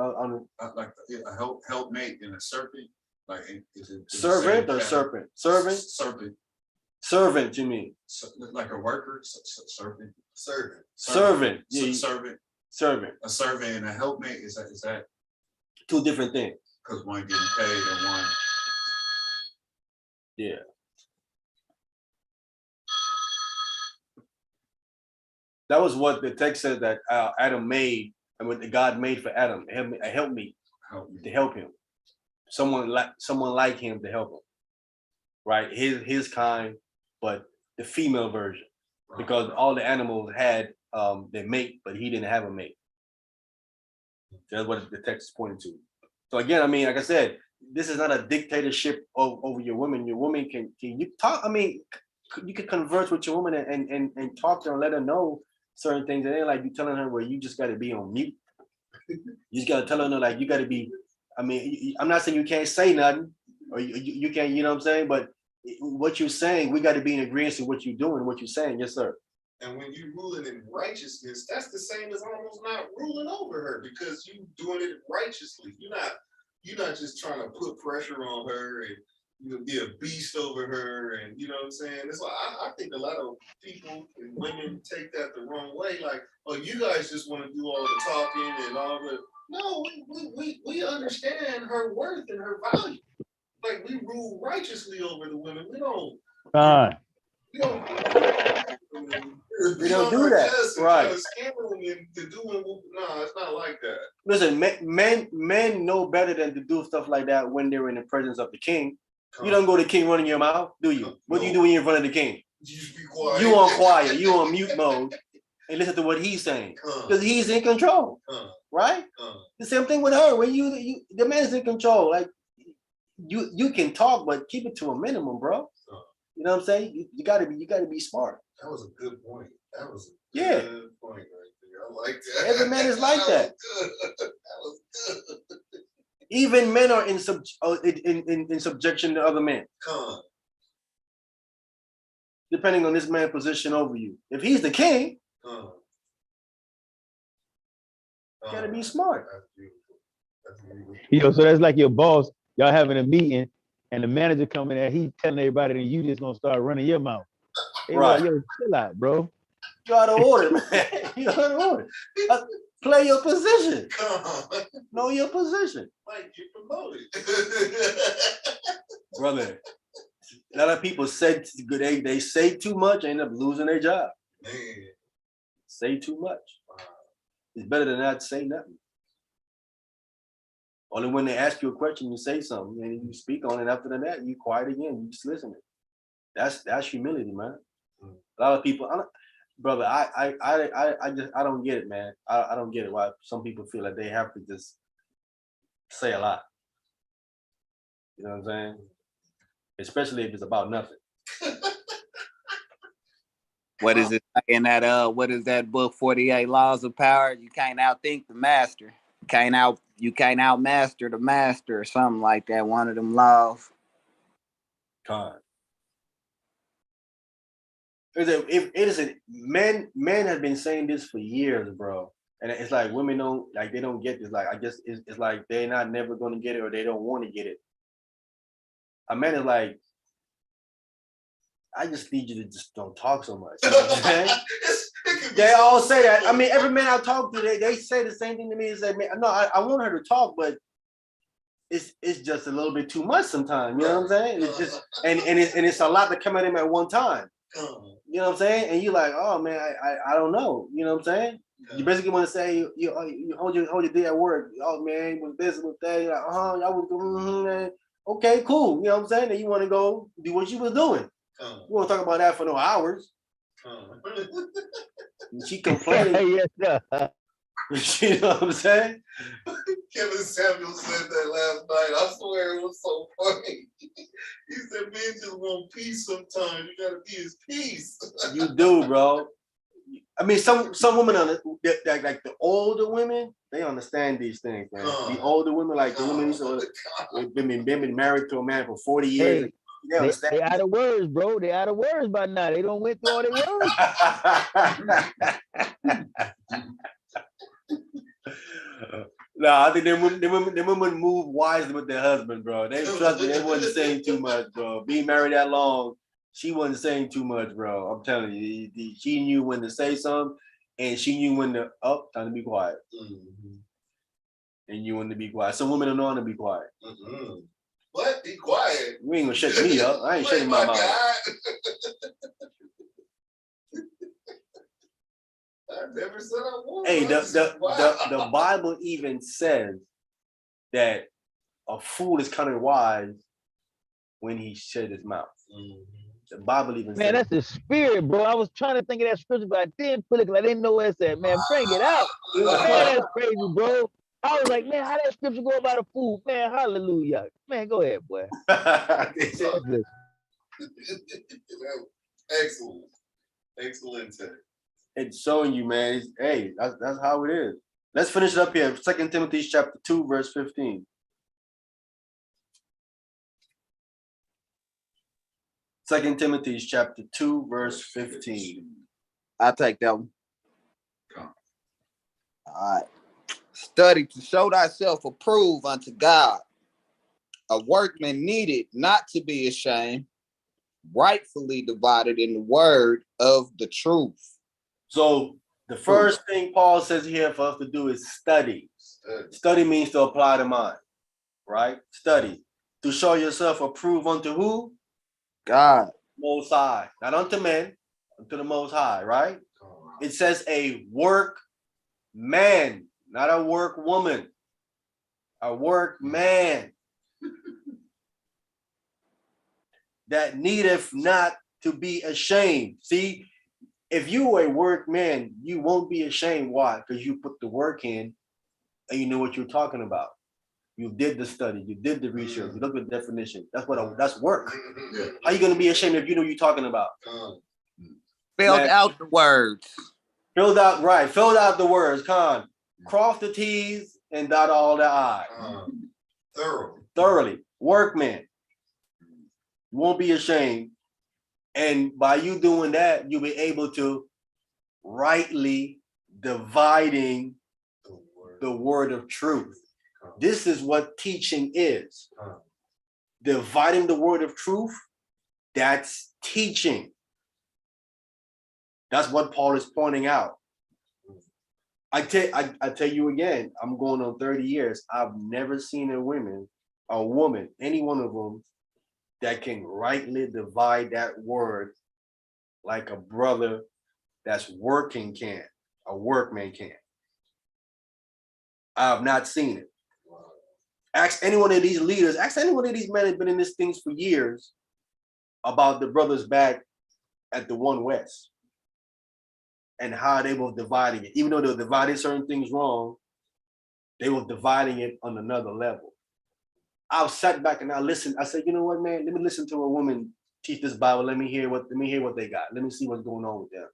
like a helpmate and a serpent, like is it servant or serpent? Serpent. Servant, you mean? Like a worker, servant. Servant. Yeah, servant. A servant and a helpmate is that two different things? Because one getting paid and one. Yeah. That was what the text said that Adam made. And what God made for Adam, help me to help him, someone like him to help him, right? His kind, but the female version, because all the animals had their mate, but he didn't have a mate. That's what the text is pointing to. So again, I mean, like I said, this is not a dictatorship over your woman. Your woman can you talk. I mean, you can converse with your woman and talk to her and let her know certain things. It ain't like you telling her where you just got to be on mute. You just got to tell her, no, like you got to be. I mean, I'm not saying you can't say nothing or you can't, you know what I'm saying? But what you're saying, we got to be in agreement with what you're doing, what you're saying. Yes, sir. And when you ruling in righteousness, that's the same as almost not ruling over her because you doing it righteously. You're not just trying to put pressure on her and be a beast over her, and you know what I'm saying? It's like I think a lot of people and women take that the wrong way. Like, oh, you guys just want to do all the talking and all the. No, we understand her worth and her value. Like we rule righteously over the women. We don't we don't do that, right? No, it's not like that. Listen, men know better than to do stuff like that when they're in the presence of the king. You don't go to the king running your mouth, do you? What do you do when you're in front of the king? You just be quiet. You on quiet, you on mute mode, and listen to what he's saying because he's in control, right? The same thing with her. When you the man's in control, like you can talk, but keep it to a minimum, bro. You know what I'm saying? You gotta be smart. That was a good point. That was a good point right there. I like that. Every man is like that. That was good. Even men are in subjection to other men. Depending on this man's position over you. If he's the king, you gotta be smart. That's beautiful. That's beautiful. So that's like your boss, y'all having a meeting, and the manager coming there, he telling everybody that you just gonna start running your mouth. Hey, right. Yo, chill out, bro. You out of order, man. You out of order. Play your position. Know your position. Like you promoted. Brother, a lot of people say they say too much, end up losing their job. Man. Say too much. It's better than not say nothing. Only when they ask you a question, you say something, and you speak on it. After that, you quiet again. You just listen. That's humility, man. A lot of people, brother, I don't get it, man. I don't get it. Why some people feel like they have to just say a lot. You know what I'm saying? Especially if it's about nothing. What is it in that what is that book, 48 Laws of Power? You can't outthink the master. You can't outmaster the master or something like that. One of them laws. Men have been saying this for years, bro. And it's like women they don't get this. Like I guess it's like they're not never gonna get it or they don't want to get it. A man is like, I just need you to just don't talk so much. You know what I'm saying? They all say that. I mean, every man I talk to, they say the same thing to me. They say, man, no, I want her to talk, but it's just a little bit too much sometimes. You know what I'm saying? It's just and it's a lot to come at him at one time. You know what I'm saying? And you're like, oh man, I don't know. You know what I'm saying? You basically want to say you hold your day at work. Oh man, with this, with that. You're like, I was okay, cool. You know what I'm saying? And you want to go do what you was doing. You want to talk about that for no hours. And she complaining. Yes, sir. You know what I'm saying? Kevin Samuel said that last night. I swear it was so funny. He said, men just want peace sometimes. You gotta be his peace. You do, bro. I mean, some women like the older women, they understand these things, man. The older women, like the women who've been married to a man for 40 years. Hey, they out of words, bro. They out of words by now. They don't went through all their words. No, I think the women move wisely with their husband, bro. They trust me. They wasn't saying too much, bro. Being married that long, she wasn't saying too much, bro. I'm telling you, she knew when to say something, and she knew when to time to be quiet. And you want to be quiet. Some women don't know how to be quiet. What? Be quiet. You ain't gonna shut me up. I ain't shutting my mouth. I never said I would. Hey, the Bible even says that a fool is kind of wise when he shut his mouth. The Bible even says. Man, that's the spirit, bro. I was trying to think of that scripture, but I didn't put it because I didn't know where it said. Man, bring it out. Man, that's crazy, bro. I was like, man, how that scripture go about a fool? Man, hallelujah. Man, go ahead, boy. Excellent. Excellent. It's showing you, man. Hey, that's how it is. Let's finish it up here. 2 Timothy chapter 2, verse 15. 2 Timothy chapter 2, verse 15. I take that one. All right. Study to show thyself approved unto God, a workman needed not to be ashamed, rightfully divided in the word of the truth. So the first thing Paul says here for us to do is study. Study means to apply the mind, right? Study. To show yourself approved unto who? God. Most High. Not unto men, unto the Most High, right? It says a work man, not a work woman. A work man that needeth not to be ashamed. See, if you are a work man, you won't be ashamed. Why? Because you put the work in and you know what you're talking about. You did the study, you did the research, you looked at the definition. That's work. How you gonna be ashamed if you know what you're talking about? Filled out the words. Filled out the words, cross the T's and dot all the I's. Thoroughly. Workman. You won't be ashamed. And by you doing that, you'll be able to rightly dividing the word of truth. This is what teaching is. Dividing the word of truth, that's teaching. That's what Paul is pointing out. I tell you again, I'm going on 30 years. I've never seen a woman, any one of them, that can rightly divide that word like a brother that's working can, a workman can. I have not seen it. Ask any one of these leaders, ask any one of these men who've been in these things for years about the brothers back at the One West and how they were dividing it. Even though they were dividing certain things wrong, they were dividing it on another level. I've sat back and I listened. I said, you know what, man? Let me listen to a woman teach this Bible. Let me hear what they got. Let me see what's going on with them.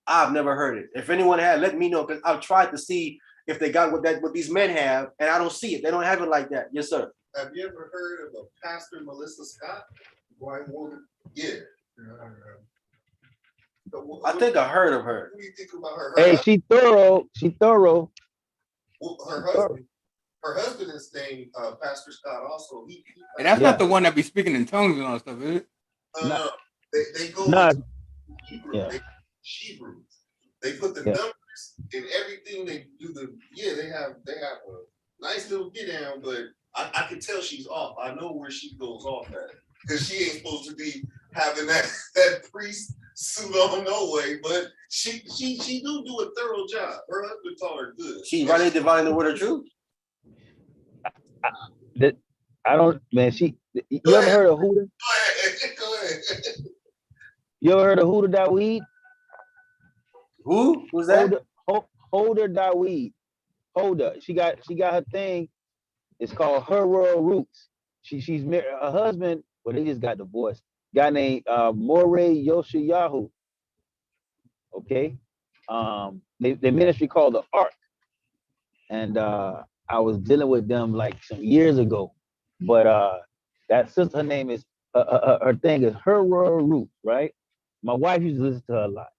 I've never heard it. If anyone had, let me know, because I've tried to see if they got what these men have, and I don't see it. They don't have it like that. Yes, sir. Have you ever heard of a Pastor Melissa Scott? White woman? Yeah. I think I heard of her. What do you think about her? Hey, she thorough. She thorough. Well, her husband is named Pastor Scott also. And that's not the one that be speaking in tongues and all that stuff, is it? No, they go into Hebrew. Yeah. Hebrew. They put the numbers in everything they do. They have a nice little get down, but I can tell she's off. I know where she goes off at, because she ain't supposed to be having that priest suit on no way. But she do a thorough job. Her husband taught her good. She's rightly dividing the word of truth. I don't, man. You ever heard of Huda? Go ahead. You ever heard of Huda Daweed? Who? Who's that? Huda Daweed. Huda. She got her thing. It's called Her Royal Roots. She's married. Her husband, well, they just got divorced. Guy named Moreh Yoshayahu. Okay. The ministry called the Ark. And I was dealing with them like some years ago. But that sister, her name is her thing is Her Royal Roots, right? My wife used to listen to her a lot,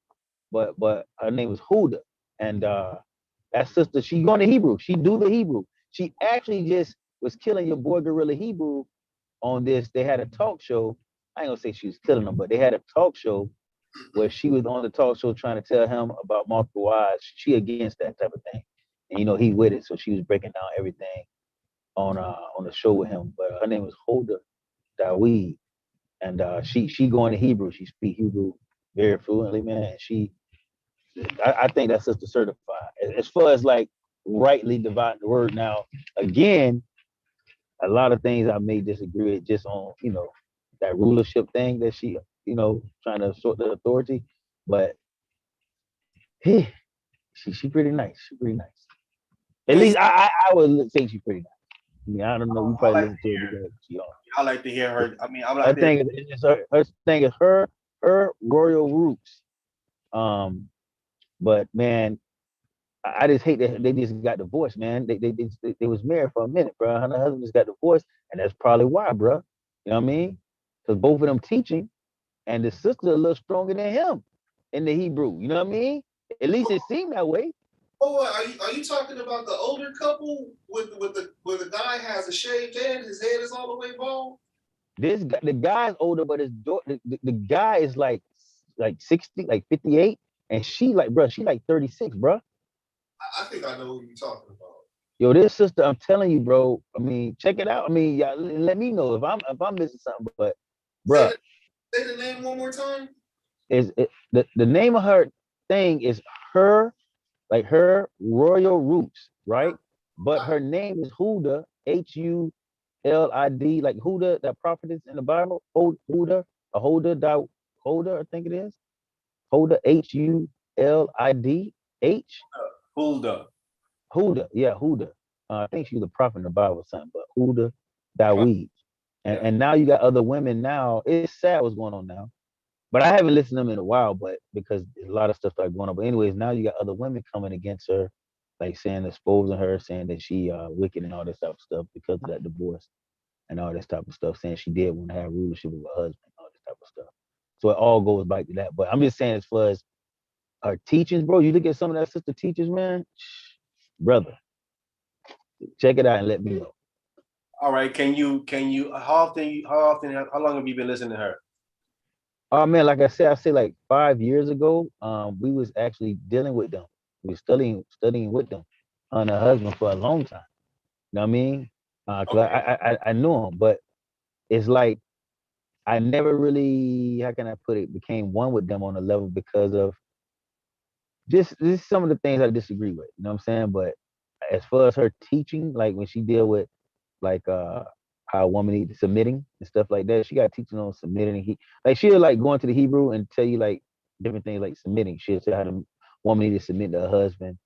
but her name was Huda, and that sister, she going to Hebrew. She do the Hebrew. She actually just was killing your boy Gorilla Hebrew on this. They had a talk show. I ain't gonna say she was killing him, but they had a talk show where she was on the talk show trying to tell him about multiple wives. She against that type of thing, and he with it. So she was breaking down everything on the show with him. But her name was Huda Daweed, and she going to Hebrew. She speak Hebrew very fluently, man. I think that sister certified. As far as like rightly dividing the word. Now, again, a lot of things I may disagree with just on, that rulership thing that she, trying to sort the authority. But hey, she pretty nice. She pretty nice. At least I would say she's pretty nice. I mean, I don't know. You probably listen to it because she on. I like to hear her. I mean, I'm Her like thing is her thing is her royal roots. But man, I just hate that they just got divorced, man. They was married for a minute, bro. Her husband just got divorced, and that's probably why, bro. You know what I mean? Because both of them teaching, and the sister a little stronger than him. in the Hebrew. You know what I mean? At least it seemed that way. Oh, are you talking about the older couple with the guy has a shaved head, his head is all the way bald? This guy, the guy's older, but his daughter, the guy is like 60, like 58, and she like, bro, she like 36, bro. I think I know who you're talking about. Yo, this sister, I'm telling you, bro. I mean, check it out. I mean, yeah, let me know if I'm missing something. But, bro, Say the name one more time. The name of her thing is her, like her royal roots, right? But her name is Huda, Hulid, like Huda, that prophetess in the Bible, Huda, a Huda, I think it is. Huda, Hulidh. Hulda. Huda, yeah, Huda. I think she was a prophet in the Bible or something, but Huda Dawid. And now you got other women now. It's sad what's going on now. But I haven't listened to them in a while, but because a lot of stuff started going on. But anyways, now you got other women coming against her, like saying exposing her, saying that she wicked and all this type of stuff because of that divorce and all this type of stuff, saying she did want to have rulership with her husband, all this type of stuff. So it all goes back to that. But I'm just saying, as far as her teachings, bro, you look at some of that sister teachers, man, brother, check it out and let me know. All right, how long have you been listening to her? Oh man, like I say like 5 years ago, we was actually dealing with them. We were studying with them on her husband for a long time. You know what I mean? Cause I knew him, but it's like I never really, how can I put it, became one with them on a level because of just some of the things I disagree with. You know what I'm saying? But as far as her teaching, like when she deal with like how a woman needs submitting and stuff like that, she got teaching on submitting. And like she'll like go into the Hebrew and tell you like different things like submitting. She'll say how the woman needs to submit to her husband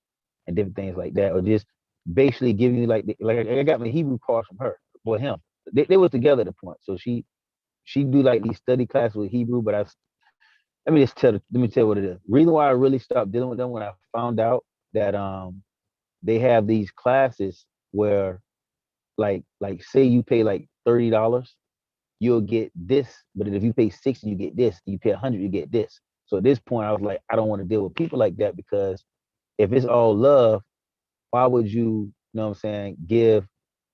and different things like that, or just basically giving you like I got my Hebrew parts from her or him. They was together at the point, so she do like these study classes with Hebrew. But let me tell you what it is. Reason why I really stopped dealing with them when I found out that they have these classes where like say you pay like $30, you'll get this, but if you pay 60, you get this. You pay 100, you get this. So at this point, I was like, I don't want to deal with people like that, because if it's all love, why would you know what I'm saying, give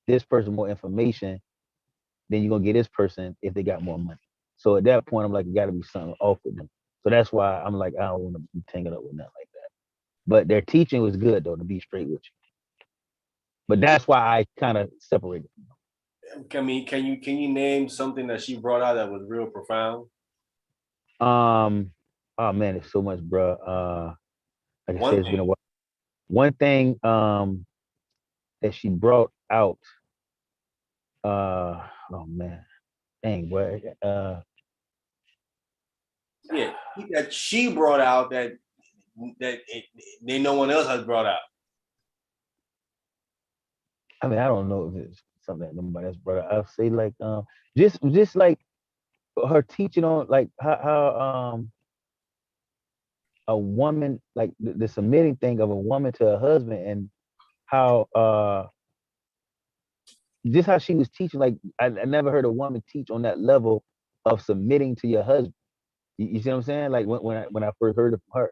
this person more information than you're gonna get this person if they got more money? So at that point, I'm like, it got to be something off with them. So that's why I'm like, I don't want to be tangled up with nothing like that. But their teaching was good though, to be straight with you. But that's why I kind of separated. Can you name something that she brought out that was real profound? Oh man, it's so much, bro. Like I said, it's been a while. One thing that she brought out, oh man, dang, boy. Yeah, that she brought out that no one else has brought out. I mean, I don't know if it's something that nobody else brought out. I'll say like just like her teaching on like how a woman, like the submitting thing of a woman to her husband, and how just how she was teaching. Like I never heard a woman teach on that level of submitting to your husband. You see what I'm saying? Like when I first heard it from her.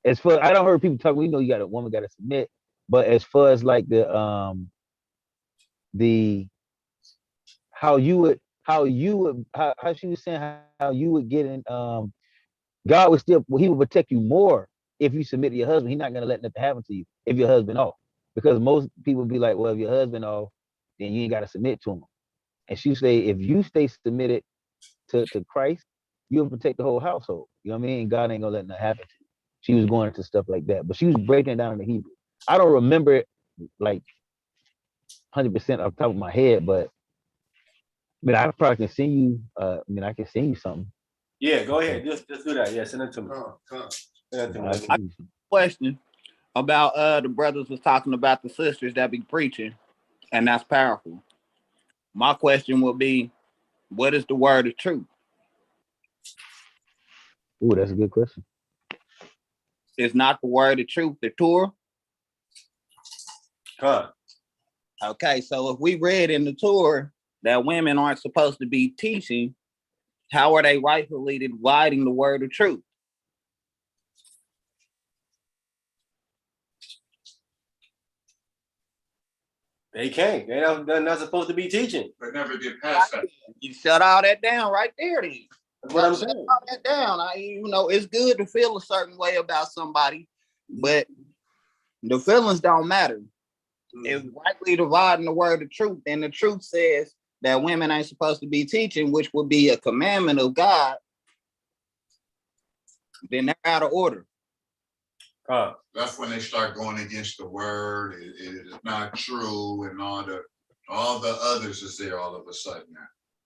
As far I don't heard people talk, we know you got a woman got to submit, but as far as like the how she was saying how you would get in, God would still, he would protect you more if you submit to your husband. He's not gonna let nothing happen to you if your husband off, because most people be like, well, if your husband off, then you ain't got to submit to him. And she say, if you stay submitted to Christ, you'll protect the whole household. You know what I mean? God ain't gonna let nothing happen to you. She was going into stuff like that, but she was breaking it down in the Hebrew. I don't remember it like 100% off the top of my head, but I mean, I probably can send you. I can send you something. Yeah, go ahead. Just do that. Yeah, send it to me. Send it to me. Question about the brothers was talking about the sisters that be preaching, and that's powerful. My question will be, what is the word of truth? Ooh, that's a good question. It's not the word of truth, the Torah. Huh. Okay, so if we read in the Torah that women aren't supposed to be teaching, how are they rightfully dividing the word of truth? They can't. They're not supposed to be teaching. They never did pass that. You shut all that down right there, then. That's what I'm Shut saying. all that down. It's good to feel a certain way about somebody, but the feelings don't matter. If rightly dividing the word of truth, and the truth says that women ain't supposed to be teaching, which would be a commandment of God, then they're out of order. That's when they start going against the word. It is not true, and all the others is there all of a sudden now.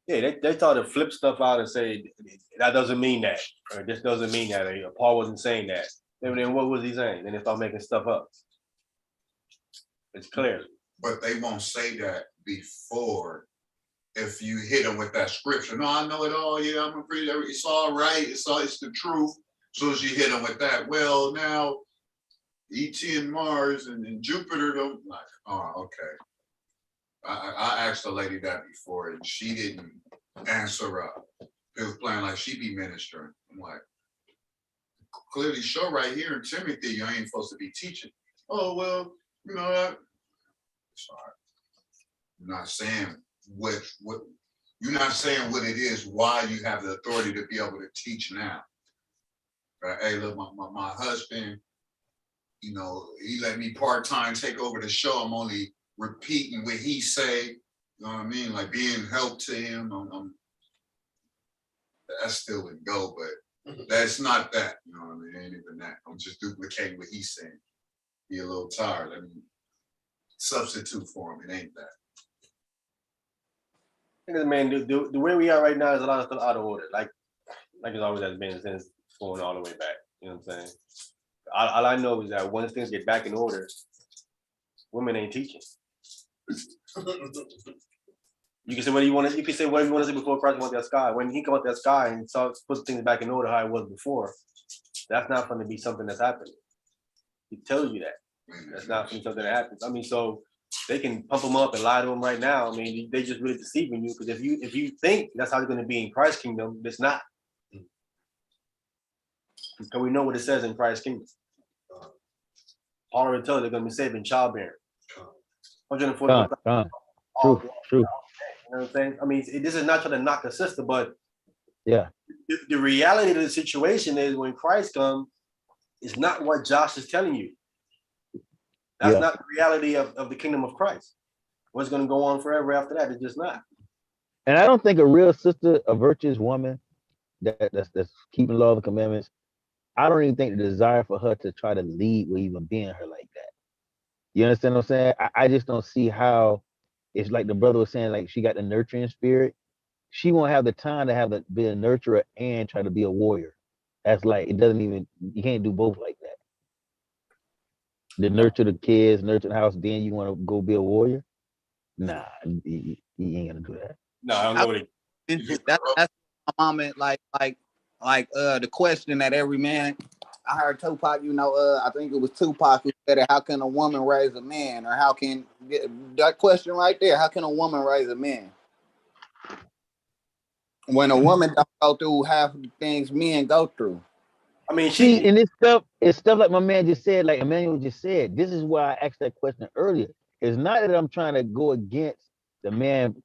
Yeah, they try to flip stuff out and say that doesn't mean that, or this doesn't mean that. Or, Paul wasn't saying that. Then what was he saying? Then they start making stuff up. It's clear. But they won't say that before. If you hit them with that scripture, no, I know it all. Yeah, I'm gonna read it. It's all right. It's the truth. As soon as you hit them with that, well, now ET and Mars and Jupiter don't like. Oh, okay. I asked a lady that before, and she didn't answer up. It was playing like she be ministering. I'm like, clearly show right here in Timothy, you ain't supposed to be teaching. Oh well, sorry. I'm not saying what you're not saying what it is, why you have the authority to be able to teach now. Right? Hey, look, my husband, he let me part-time take over the show. I'm only repeating what he say, you know what I mean? Like being help to him. That still would go, but that's not that, you know what I mean? It ain't even that. I'm just duplicating what he's saying. Be a little tired. Let me substitute for him. It ain't that. Man, the way we are right now is a lot of stuff out of order. Like it always has been since going all the way back. You know what I'm saying? All I know is that once things get back in order, women ain't teaching. You can say what you want to. You can say whatever you want to say before Christ went that sky. When he come out that sky and puts things back in order how it was before, that's not going to be something that's happening. He tells you that. That's not something that happens. I mean, so they can pump them up and lie to them right now. I mean, they just really deceiving you, because if you think that's how it's going to be in Christ's kingdom, it's not. Because we know what it says in Christ's kingdom. Paul already told they're going to be saved in childbearing. 140. True. You know what I'm saying? I mean, this is not trying to knock the sister, but yeah, the reality of the situation is when Christ comes, it's not what Josh is telling you. That's not the reality of the kingdom of Christ. What's going to go on forever after that? It's just not. And I don't think a real sister, a virtuous woman that's keeping law and commandments, I don't even think the desire for her to try to lead will even be in her like that. You understand what I'm saying? I just don't see how. It's like the brother was saying, like she got the nurturing spirit. She won't have the time to be a nurturer and try to be a warrior. That's like, it doesn't even, you can't do both like that. To nurture the kids, nurture the house, then you want to go be a warrior? Nah, you ain't gonna do that. No, I don't know what it. That's my moment. Like the question that every man. I heard Tupac. I think it was Tupac who said, "How can a woman raise a man?" Or how can that question right there? How can a woman raise a man? When a woman don't go through half of the things men go through. I mean, and it's stuff like my man just said, like Emmanuel just said. This is why I asked that question earlier. It's not that I'm trying to go against the man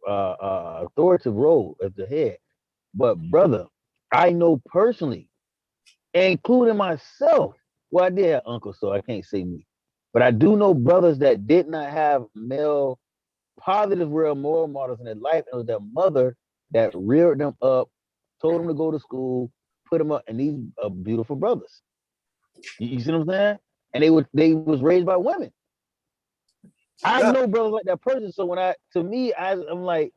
authoritative role as the head, but brother, I know personally, including myself. Well, I did have uncle, so I can't say me, but I do know brothers that did not have male positive, real moral models in their life. It was their mother that reared them up, told them to go to school, put them up, and these are beautiful brothers. You see what I'm saying? And they was raised by women. I know brothers like that person. So I'm like,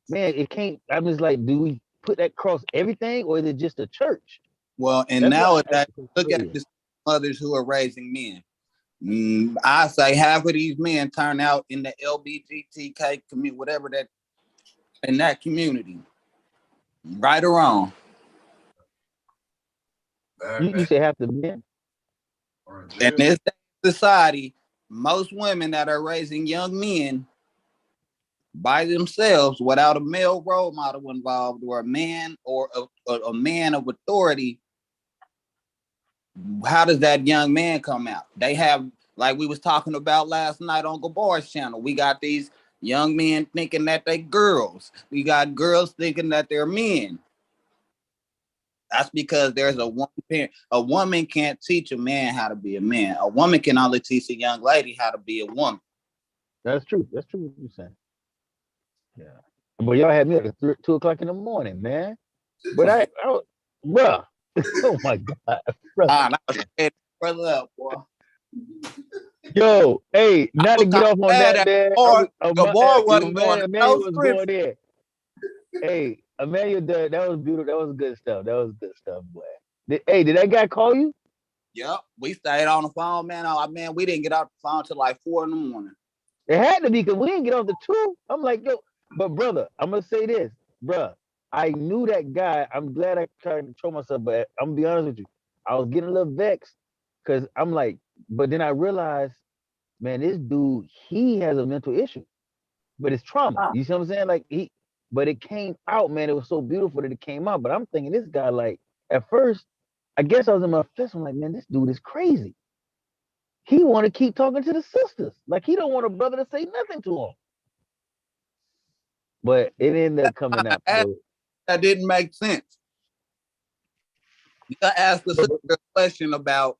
man, it can't. I'm just like, do we put that across everything, or is it just a church? Well, and nowadays, look at the mothers who are raising men. I say half of these men turn out in the LGBTQ community, whatever that, in that community, right or wrong. You say half the men. In this society, most women that are raising young men by themselves without a male role model involved, or a man or a man of authority, how does that young man come out? They have Like we was talking about last night on Gabar's channel. We got these young men thinking that they girls. We got girls thinking that they're men. That's because there's a one parent. A woman can't teach a man how to be a man. A woman can only teach a young lady how to be a woman. That's true. That's true what you're saying. Yeah. But y'all had me at 2 o'clock in the morning, man. But bruh. Oh my God, brother. Brother up, boy. Yo, hey, not to get off on that, man. Gabar wasn't going to Emmanuel no was script. going there. Hey, Emmanuel, that was beautiful. That was good stuff. That was good stuff, boy. Did that guy call you? Yep, we stayed on the phone, man. We didn't get off the phone till like 4 in the morning. It had to be because we didn't get off the 2. I'm like, yo, but brother, I'm gonna say this, bruh. I knew that guy. I'm glad I tried to control myself, but I'm gonna be honest with you. I was getting a little vexed because I'm like, but then I realized, man, this dude, he has a mental issue, but it's trauma. You see what I'm saying? Like but it came out, man. It was so beautiful that it came out. But I'm thinking this guy, like, at first, I guess I was in my fist. I'm like, man, this dude is crazy. He want to keep talking to the sisters. Like, he don't want a brother to say nothing to him. But it ended up coming out. So. That didn't make sense. You gotta ask the sister a question about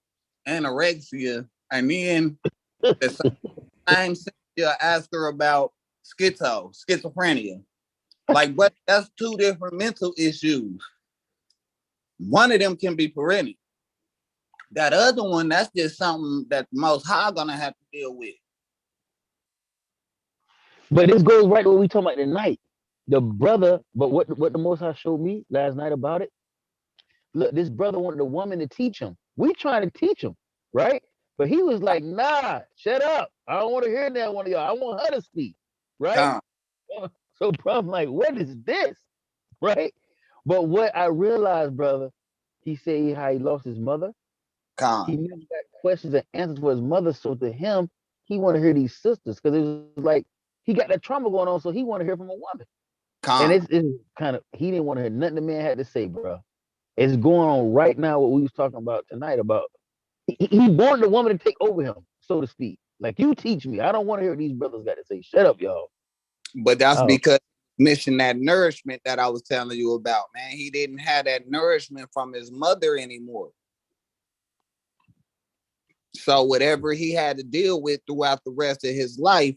anorexia, and then the same you ask her about schizophrenia. Like, but that's 2 different mental issues. One of them can be perennial. That other one, that's just something that the Most High gonna have to deal with. But this goes right to what we talking about tonight. The brother, but what the Most High showed me last night about it. Look, this brother wanted the woman to teach him. We trying to teach him, right? But he was like, nah, shut up. I don't want to hear that one of y'all. I want her to speak, right? So, bro, I'm like, what is this, right? But what I realized, brother, he said how he lost his mother. He never got questions and answers for his mother. So to him, he want to hear these sisters because it was like he got that trauma going on, so he want to hear from a woman. And it's kind of, he didn't want to hear nothing the man had to say, bro. It's going on right now what we was talking about tonight about he wanted the woman to take over him, so to speak. Like, you teach me. I don't want to hear what these brothers got to say. Shut up, y'all. But that's because missing that nourishment that I was telling you about, man. He didn't have that nourishment from his mother anymore. So whatever he had to deal with throughout the rest of his life,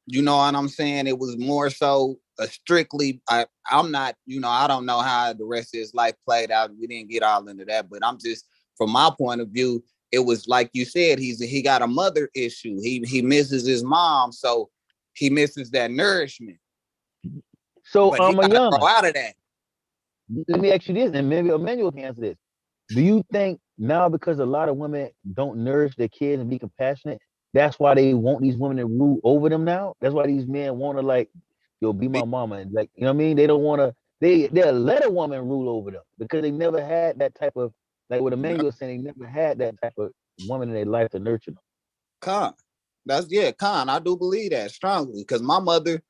you know what I'm saying? It was more so strictly, I'm not, I don't know how the rest of his life played out. We didn't get all into that, but I'm just, from my point of view, it was like you said, he got a mother issue. He misses his mom, so he misses that nourishment. So but he gotta grow out of that. Let me ask you this, and maybe Emmanuel can answer this. Do you think now, because a lot of women don't nourish their kids and be compassionate, that's why they want these women to rule over them now? That's why these men want to, like, yo, be my mama, and, like, you know what I mean? They don't want to. They'll let a woman rule over them because they never had that type of, like what Emmanuel was saying, they never had that type of woman in their life to nurture them. Con, I do believe that strongly because my mother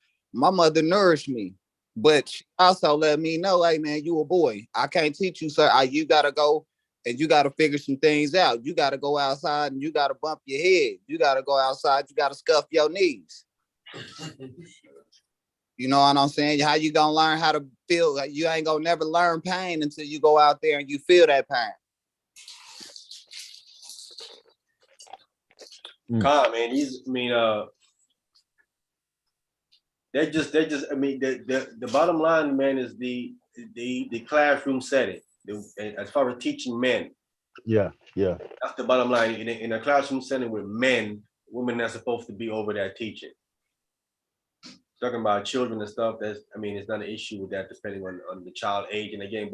nourished me, but she also let me know, hey man, you a boy. I can't teach you, sir. You gotta go and you gotta figure some things out. You gotta go outside and you gotta bump your head. You gotta go outside. You gotta scuff your knees. You know what I'm saying? How you gonna learn how to feel? You ain't gonna never learn pain until you go out there and you feel that pain. God, man, they just, the bottom line, man, is the classroom setting, as far as teaching men. Yeah. That's the bottom line. In a classroom setting with men, women are supposed to be over that teaching. Talking about children and stuff, it's not an issue with that, depending on the child age. And again,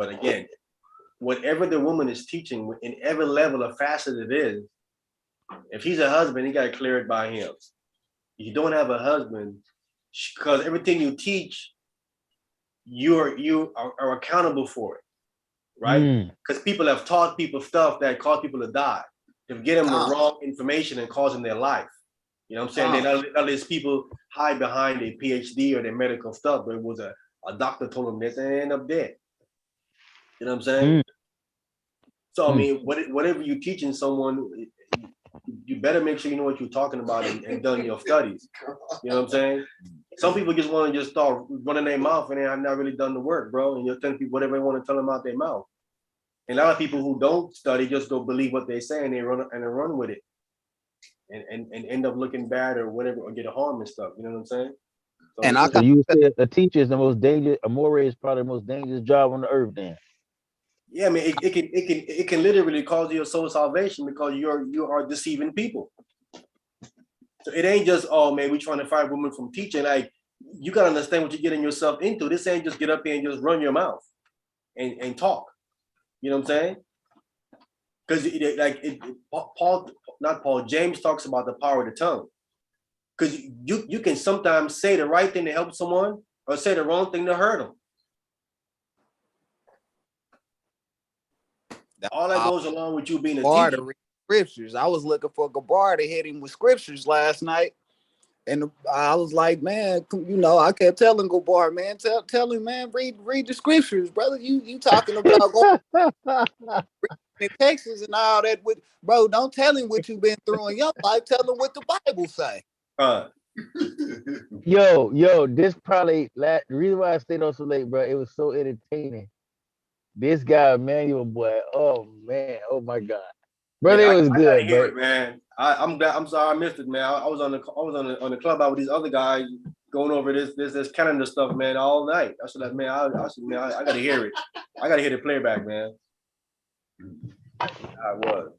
whatever the woman is teaching, in every level or facet it is, if he's a husband, he got to clear it by him. If you don't have a husband, because everything you teach, you are accountable for it, right? Because people have taught people stuff that cause people to die. To get them the wrong information and cause them their life. You know what I'm saying? Then all these people hide behind their PhD or their medical stuff, but it was a doctor told them this and they end up dead. You know what I'm saying? So whatever you're teaching someone, you better make sure you know what you're talking about and done your studies. You know what I'm saying? Some people just want to just start running their mouth and they have not really done the work, bro. And you're telling people whatever they want to tell them out their mouth. And a lot of people who don't study just go believe what they say and they run with it. And end up looking bad or whatever, or get a harm and stuff. You know what I'm saying? So, And I So you say a teacher is the most dangerous. A more is probably the most dangerous job on the earth. Then. yeah, I mean, it can literally cause you a soul salvation because you are deceiving people. So it ain't just, oh man, we trying to find women from teaching. Like, you gotta understand what you're getting yourself into. This ain't just get up here and just run your mouth and talk. You know what I'm saying? Because James talks about the power of the tongue. Because you can sometimes say the right thing to help someone or say the wrong thing to hurt them. All that goes along with you being a Gabar teacher. to read scriptures. I was looking for Gabar to hit him with scriptures last night. And I was like, man, you know, I kept telling Gabar, man, tell him, man, read the scriptures, brother. You talking about going in Texas and all that with, bro, don't tell him what you've been through in your life. Tell him what the Bible say. Yo, this probably the reason why I stayed on so late, bro. It was so entertaining. This guy, Emmanuel, boy. Oh man, oh my God, brother, Yeah, it was I gotta good, hear but it, man. I'm sorry I missed it, man. I was on the club out with these other guys going over this calendar stuff, man, all night. I said, man, I gotta hear it. I gotta hear the playback, man. I was.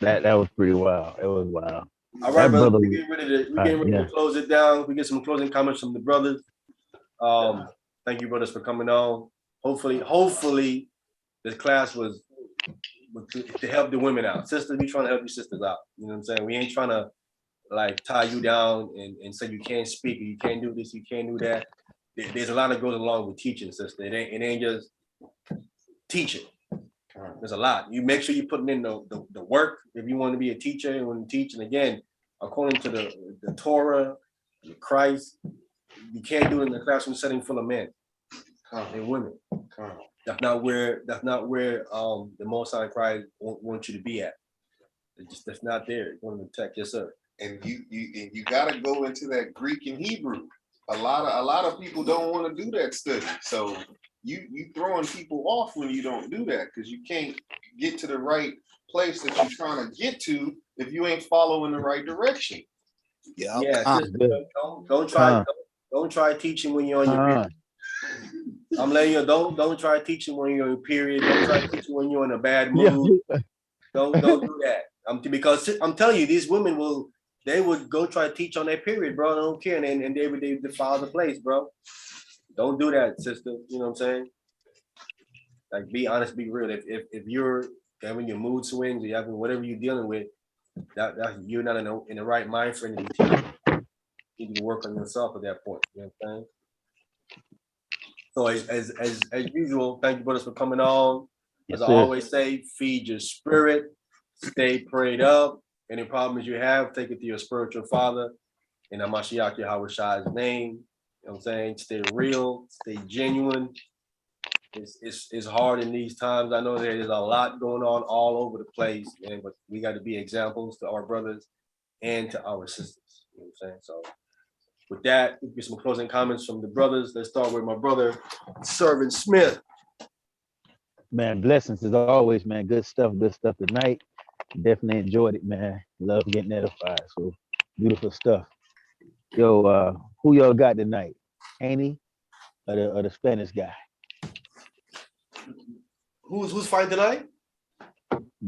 that was pretty wild. It was wild. All right, That brother. brother, We're getting ready to close it down. We get some closing comments from the brothers. Thank you, brothers, for coming on. Hopefully, this class was to help the women out. Sisters, we trying to help you sisters out. You know what I'm saying? We ain't trying to like tie you down and say you can't speak or you can't do this, you can't do that. There's a lot that goes along with teaching, sister. It ain't just teaching. There's a lot. You make sure you're putting in the work if you want to be a teacher and want to teach. And again, according to the Torah, the Christ, you can't do it in the classroom setting full of men and women. That's not where the Most High Christ wants you to be at. That's not there. It's going to protect, yes, sir. And you got to go into that Greek and Hebrew. A lot of people don't want to do that study. So you throwing people off when you don't do that because you can't get to the right place that you're trying to get to if you ain't following the right direction. Yeah. Don't try teaching when you're on your period. I'm letting you don't try teaching when you're on your period. Don't try teaching when you're in a bad mood. Don't do that. Because I'm telling you, these women would go try to teach on their period, bro. I don't care, and they defile the place, bro. Don't do that, sister. You know what I'm saying? Like, be honest, be real. If you're having your mood swings or you having whatever you're dealing with, that you're not in the right mind frame to be teaching. You need to work on yourself at that point. You know what I'm saying? So as usual, thank you, brothers, for coming on. As I always say, feed your spirit, stay prayed up. Any problems you have, take it to your spiritual father in Hamashiach Yahweh name. You know what I'm saying? Stay real, stay genuine. It's hard in these times. I know there's a lot going on all over the place, man, but we got to be examples to our brothers and to our sisters. You know what I'm saying? So with that, we get some closing comments from the brothers. Let's start with my brother, Servant Smith. Man, blessings as always, man. Good stuff tonight. Definitely enjoyed it, man. Love getting edified. So beautiful stuff. Yo, who y'all got tonight? Haney or the Spanish guy? Who's fighting tonight?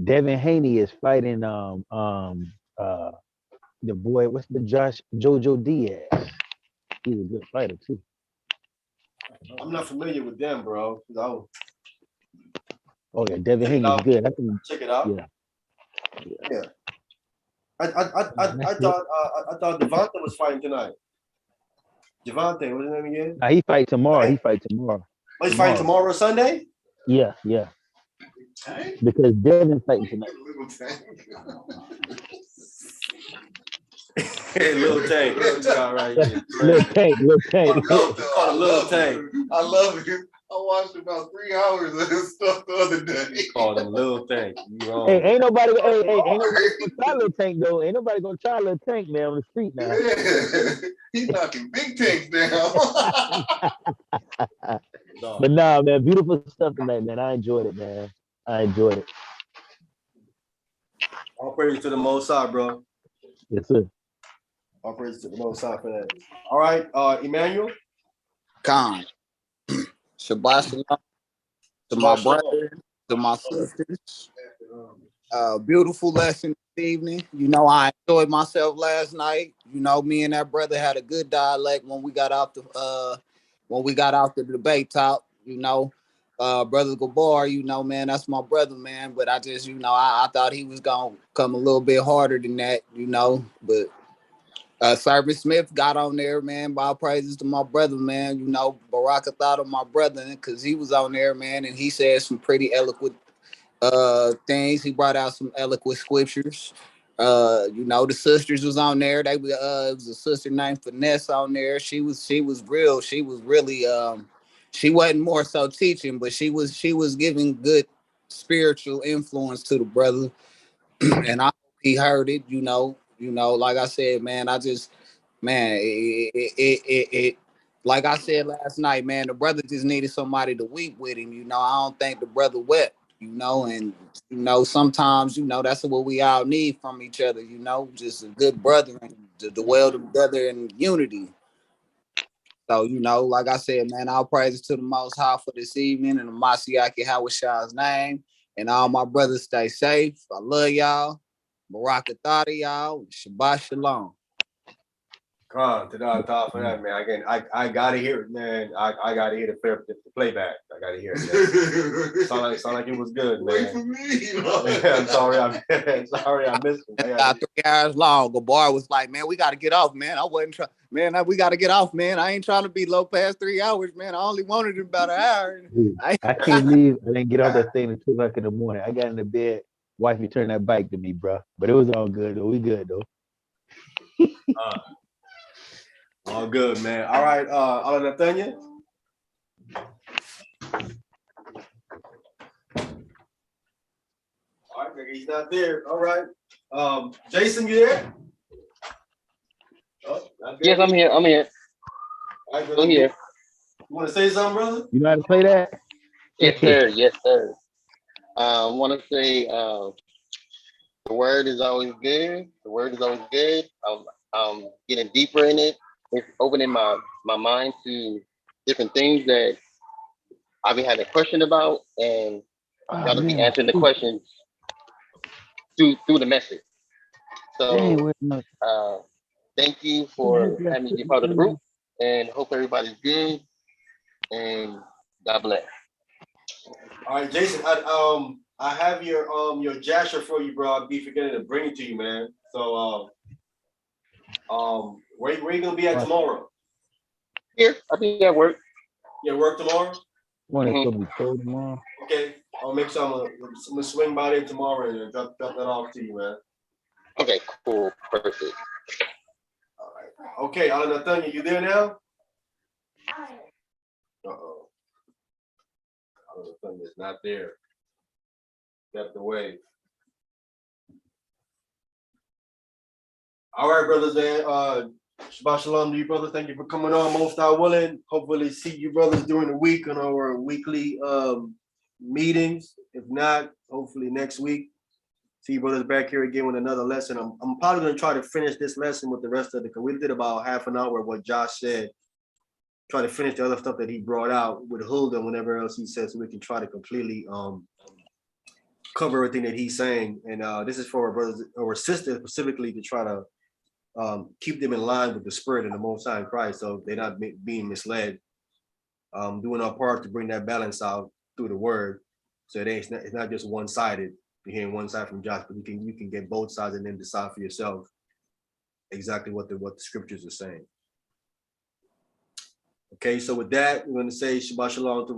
Devin Haney is fighting the boy, what's the Jojo Diaz. He's a good fighter too. I'm not familiar with them, bro. No. Oh yeah, Devin Haney's good. I can check it out. Yeah. I thought Devonta was fighting tonight. Devonta, what's his name again? He fight tomorrow. Right? He fight tomorrow. Oh, he's fighting tomorrow, Sunday? Yeah. Because Devin's fighting tonight. Hey, Lil Tank. Right here. Lil Tank. Call him Lil Tank. I love him. watched about 3 hours of this stuff the other day. Call them little things. You wrong. Hey, ain't nobody gonna try little tank though. Ain't nobody gonna try little tank, man, on the street now. Yeah. He's knocking big tanks down. No. But nah, man, beautiful stuff tonight, man. I enjoyed it, man. I enjoyed it. All praise to the Most High, bro. Yes, sir. All praise to the Most High for that. All right, Emmanuel. Khan. Shabbat shalom to my brother, to my sisters. Beautiful lesson this evening. You know, I enjoyed myself last night. You know, me and that brother had a good dialect when we got out the debate top. You know, brother Gabar, you know, man, that's my brother, man. But I just, you know, I thought he was gonna come a little bit harder than that, you know. But Service Smith got on there, man. By praises to my brother, man. You know, Baraka thought of my brother because he was on there, man, and he said some pretty eloquent things. He brought out some eloquent scriptures. You know, the sisters was on there. It was a sister named Finesse on there. She was real. She was really she wasn't more so teaching, but she was giving good spiritual influence to the brother. And I hope he heard it, you know, like I said, man, it like I said last night, man, the brother just needed somebody to weep with him, you know. I don't think the brother wept, you know, and you know, sometimes, you know, that's what we all need from each other, you know, just a good brother and to dwell together in unity. So, you know, like I said, man, all praises to the Most High for this evening in the Masiaki Hawashai's name. And all my brothers stay safe. I love y'all. Baraka Thadi, y'all. Shabbat Shalom. Con, to the top for that, man. Again, I gotta hear it, man. I gotta hear the playback. I gotta hear it, man. sound like it was good, man. Wait for me, you know? I'm sorry, I missed it. About 3 hours long. Gabar was like, man, we gotta get off, man. I wasn't trying, man, we gotta get off, man. I ain't trying to be low past 3 hours, man. I only wanted about an hour. Dude, I can't believe I didn't get off that thing at 2 o'clock in the morning. I got in the bed, wife returned that bike to me, bro. But it was all good though. We good though. All good, man. All right, Ala Nathaniel. All right, he's not there. All right. Jason, you there? Oh, Yes, I'm here. I'm here. All right, I'm here. You want to say something, brother? You know how to play that? Yes, sir. Yes, sir. I want to say the word is always good. The word is always good. I'm getting deeper in it. It's opening my mind to different things that I've been having a question about, and y'all will be answering the questions through the message. So thank you for having me be part of the group, and hope everybody's good, and God bless. All right, Jason. I have your jasher for you, bro. I'll be forgetting to bring it to you, man. So where you gonna be at tomorrow? Here, I'll be at work. You at work tomorrow? It's gonna be cold tomorrow. Okay, I'll make sure I'm gonna swing by there tomorrow and drop that off to you, man. Okay, cool, perfect. All right. Okay, Ala Nathaniel, you there now? Uh-oh. Ala Nathaniel is not there. Stepped away. All right, brothers, man. Shabbat shalom to you, brothers. Thank you for coming on. Most High willing. Hopefully see you brothers during the week on our weekly meetings. If not, hopefully next week. See you brothers back here again with another lesson. I'm probably gonna try to finish this lesson with the rest of the, because we did about half an hour of what Josh said. Try to finish the other stuff that he brought out with Hulda and whatever else he said, so we can try to completely cover everything that he's saying. And this is for our brothers or sisters specifically to try to keep them in line with the spirit and the Most High in Christ, so they're not being misled. Doing our part to bring that balance out through the word, so it's not just one-sided. You're hearing one side from Josh, but you can get both sides and then decide for yourself exactly what the scriptures are saying. Okay, so with that, we're going to say Shabbat Shalom to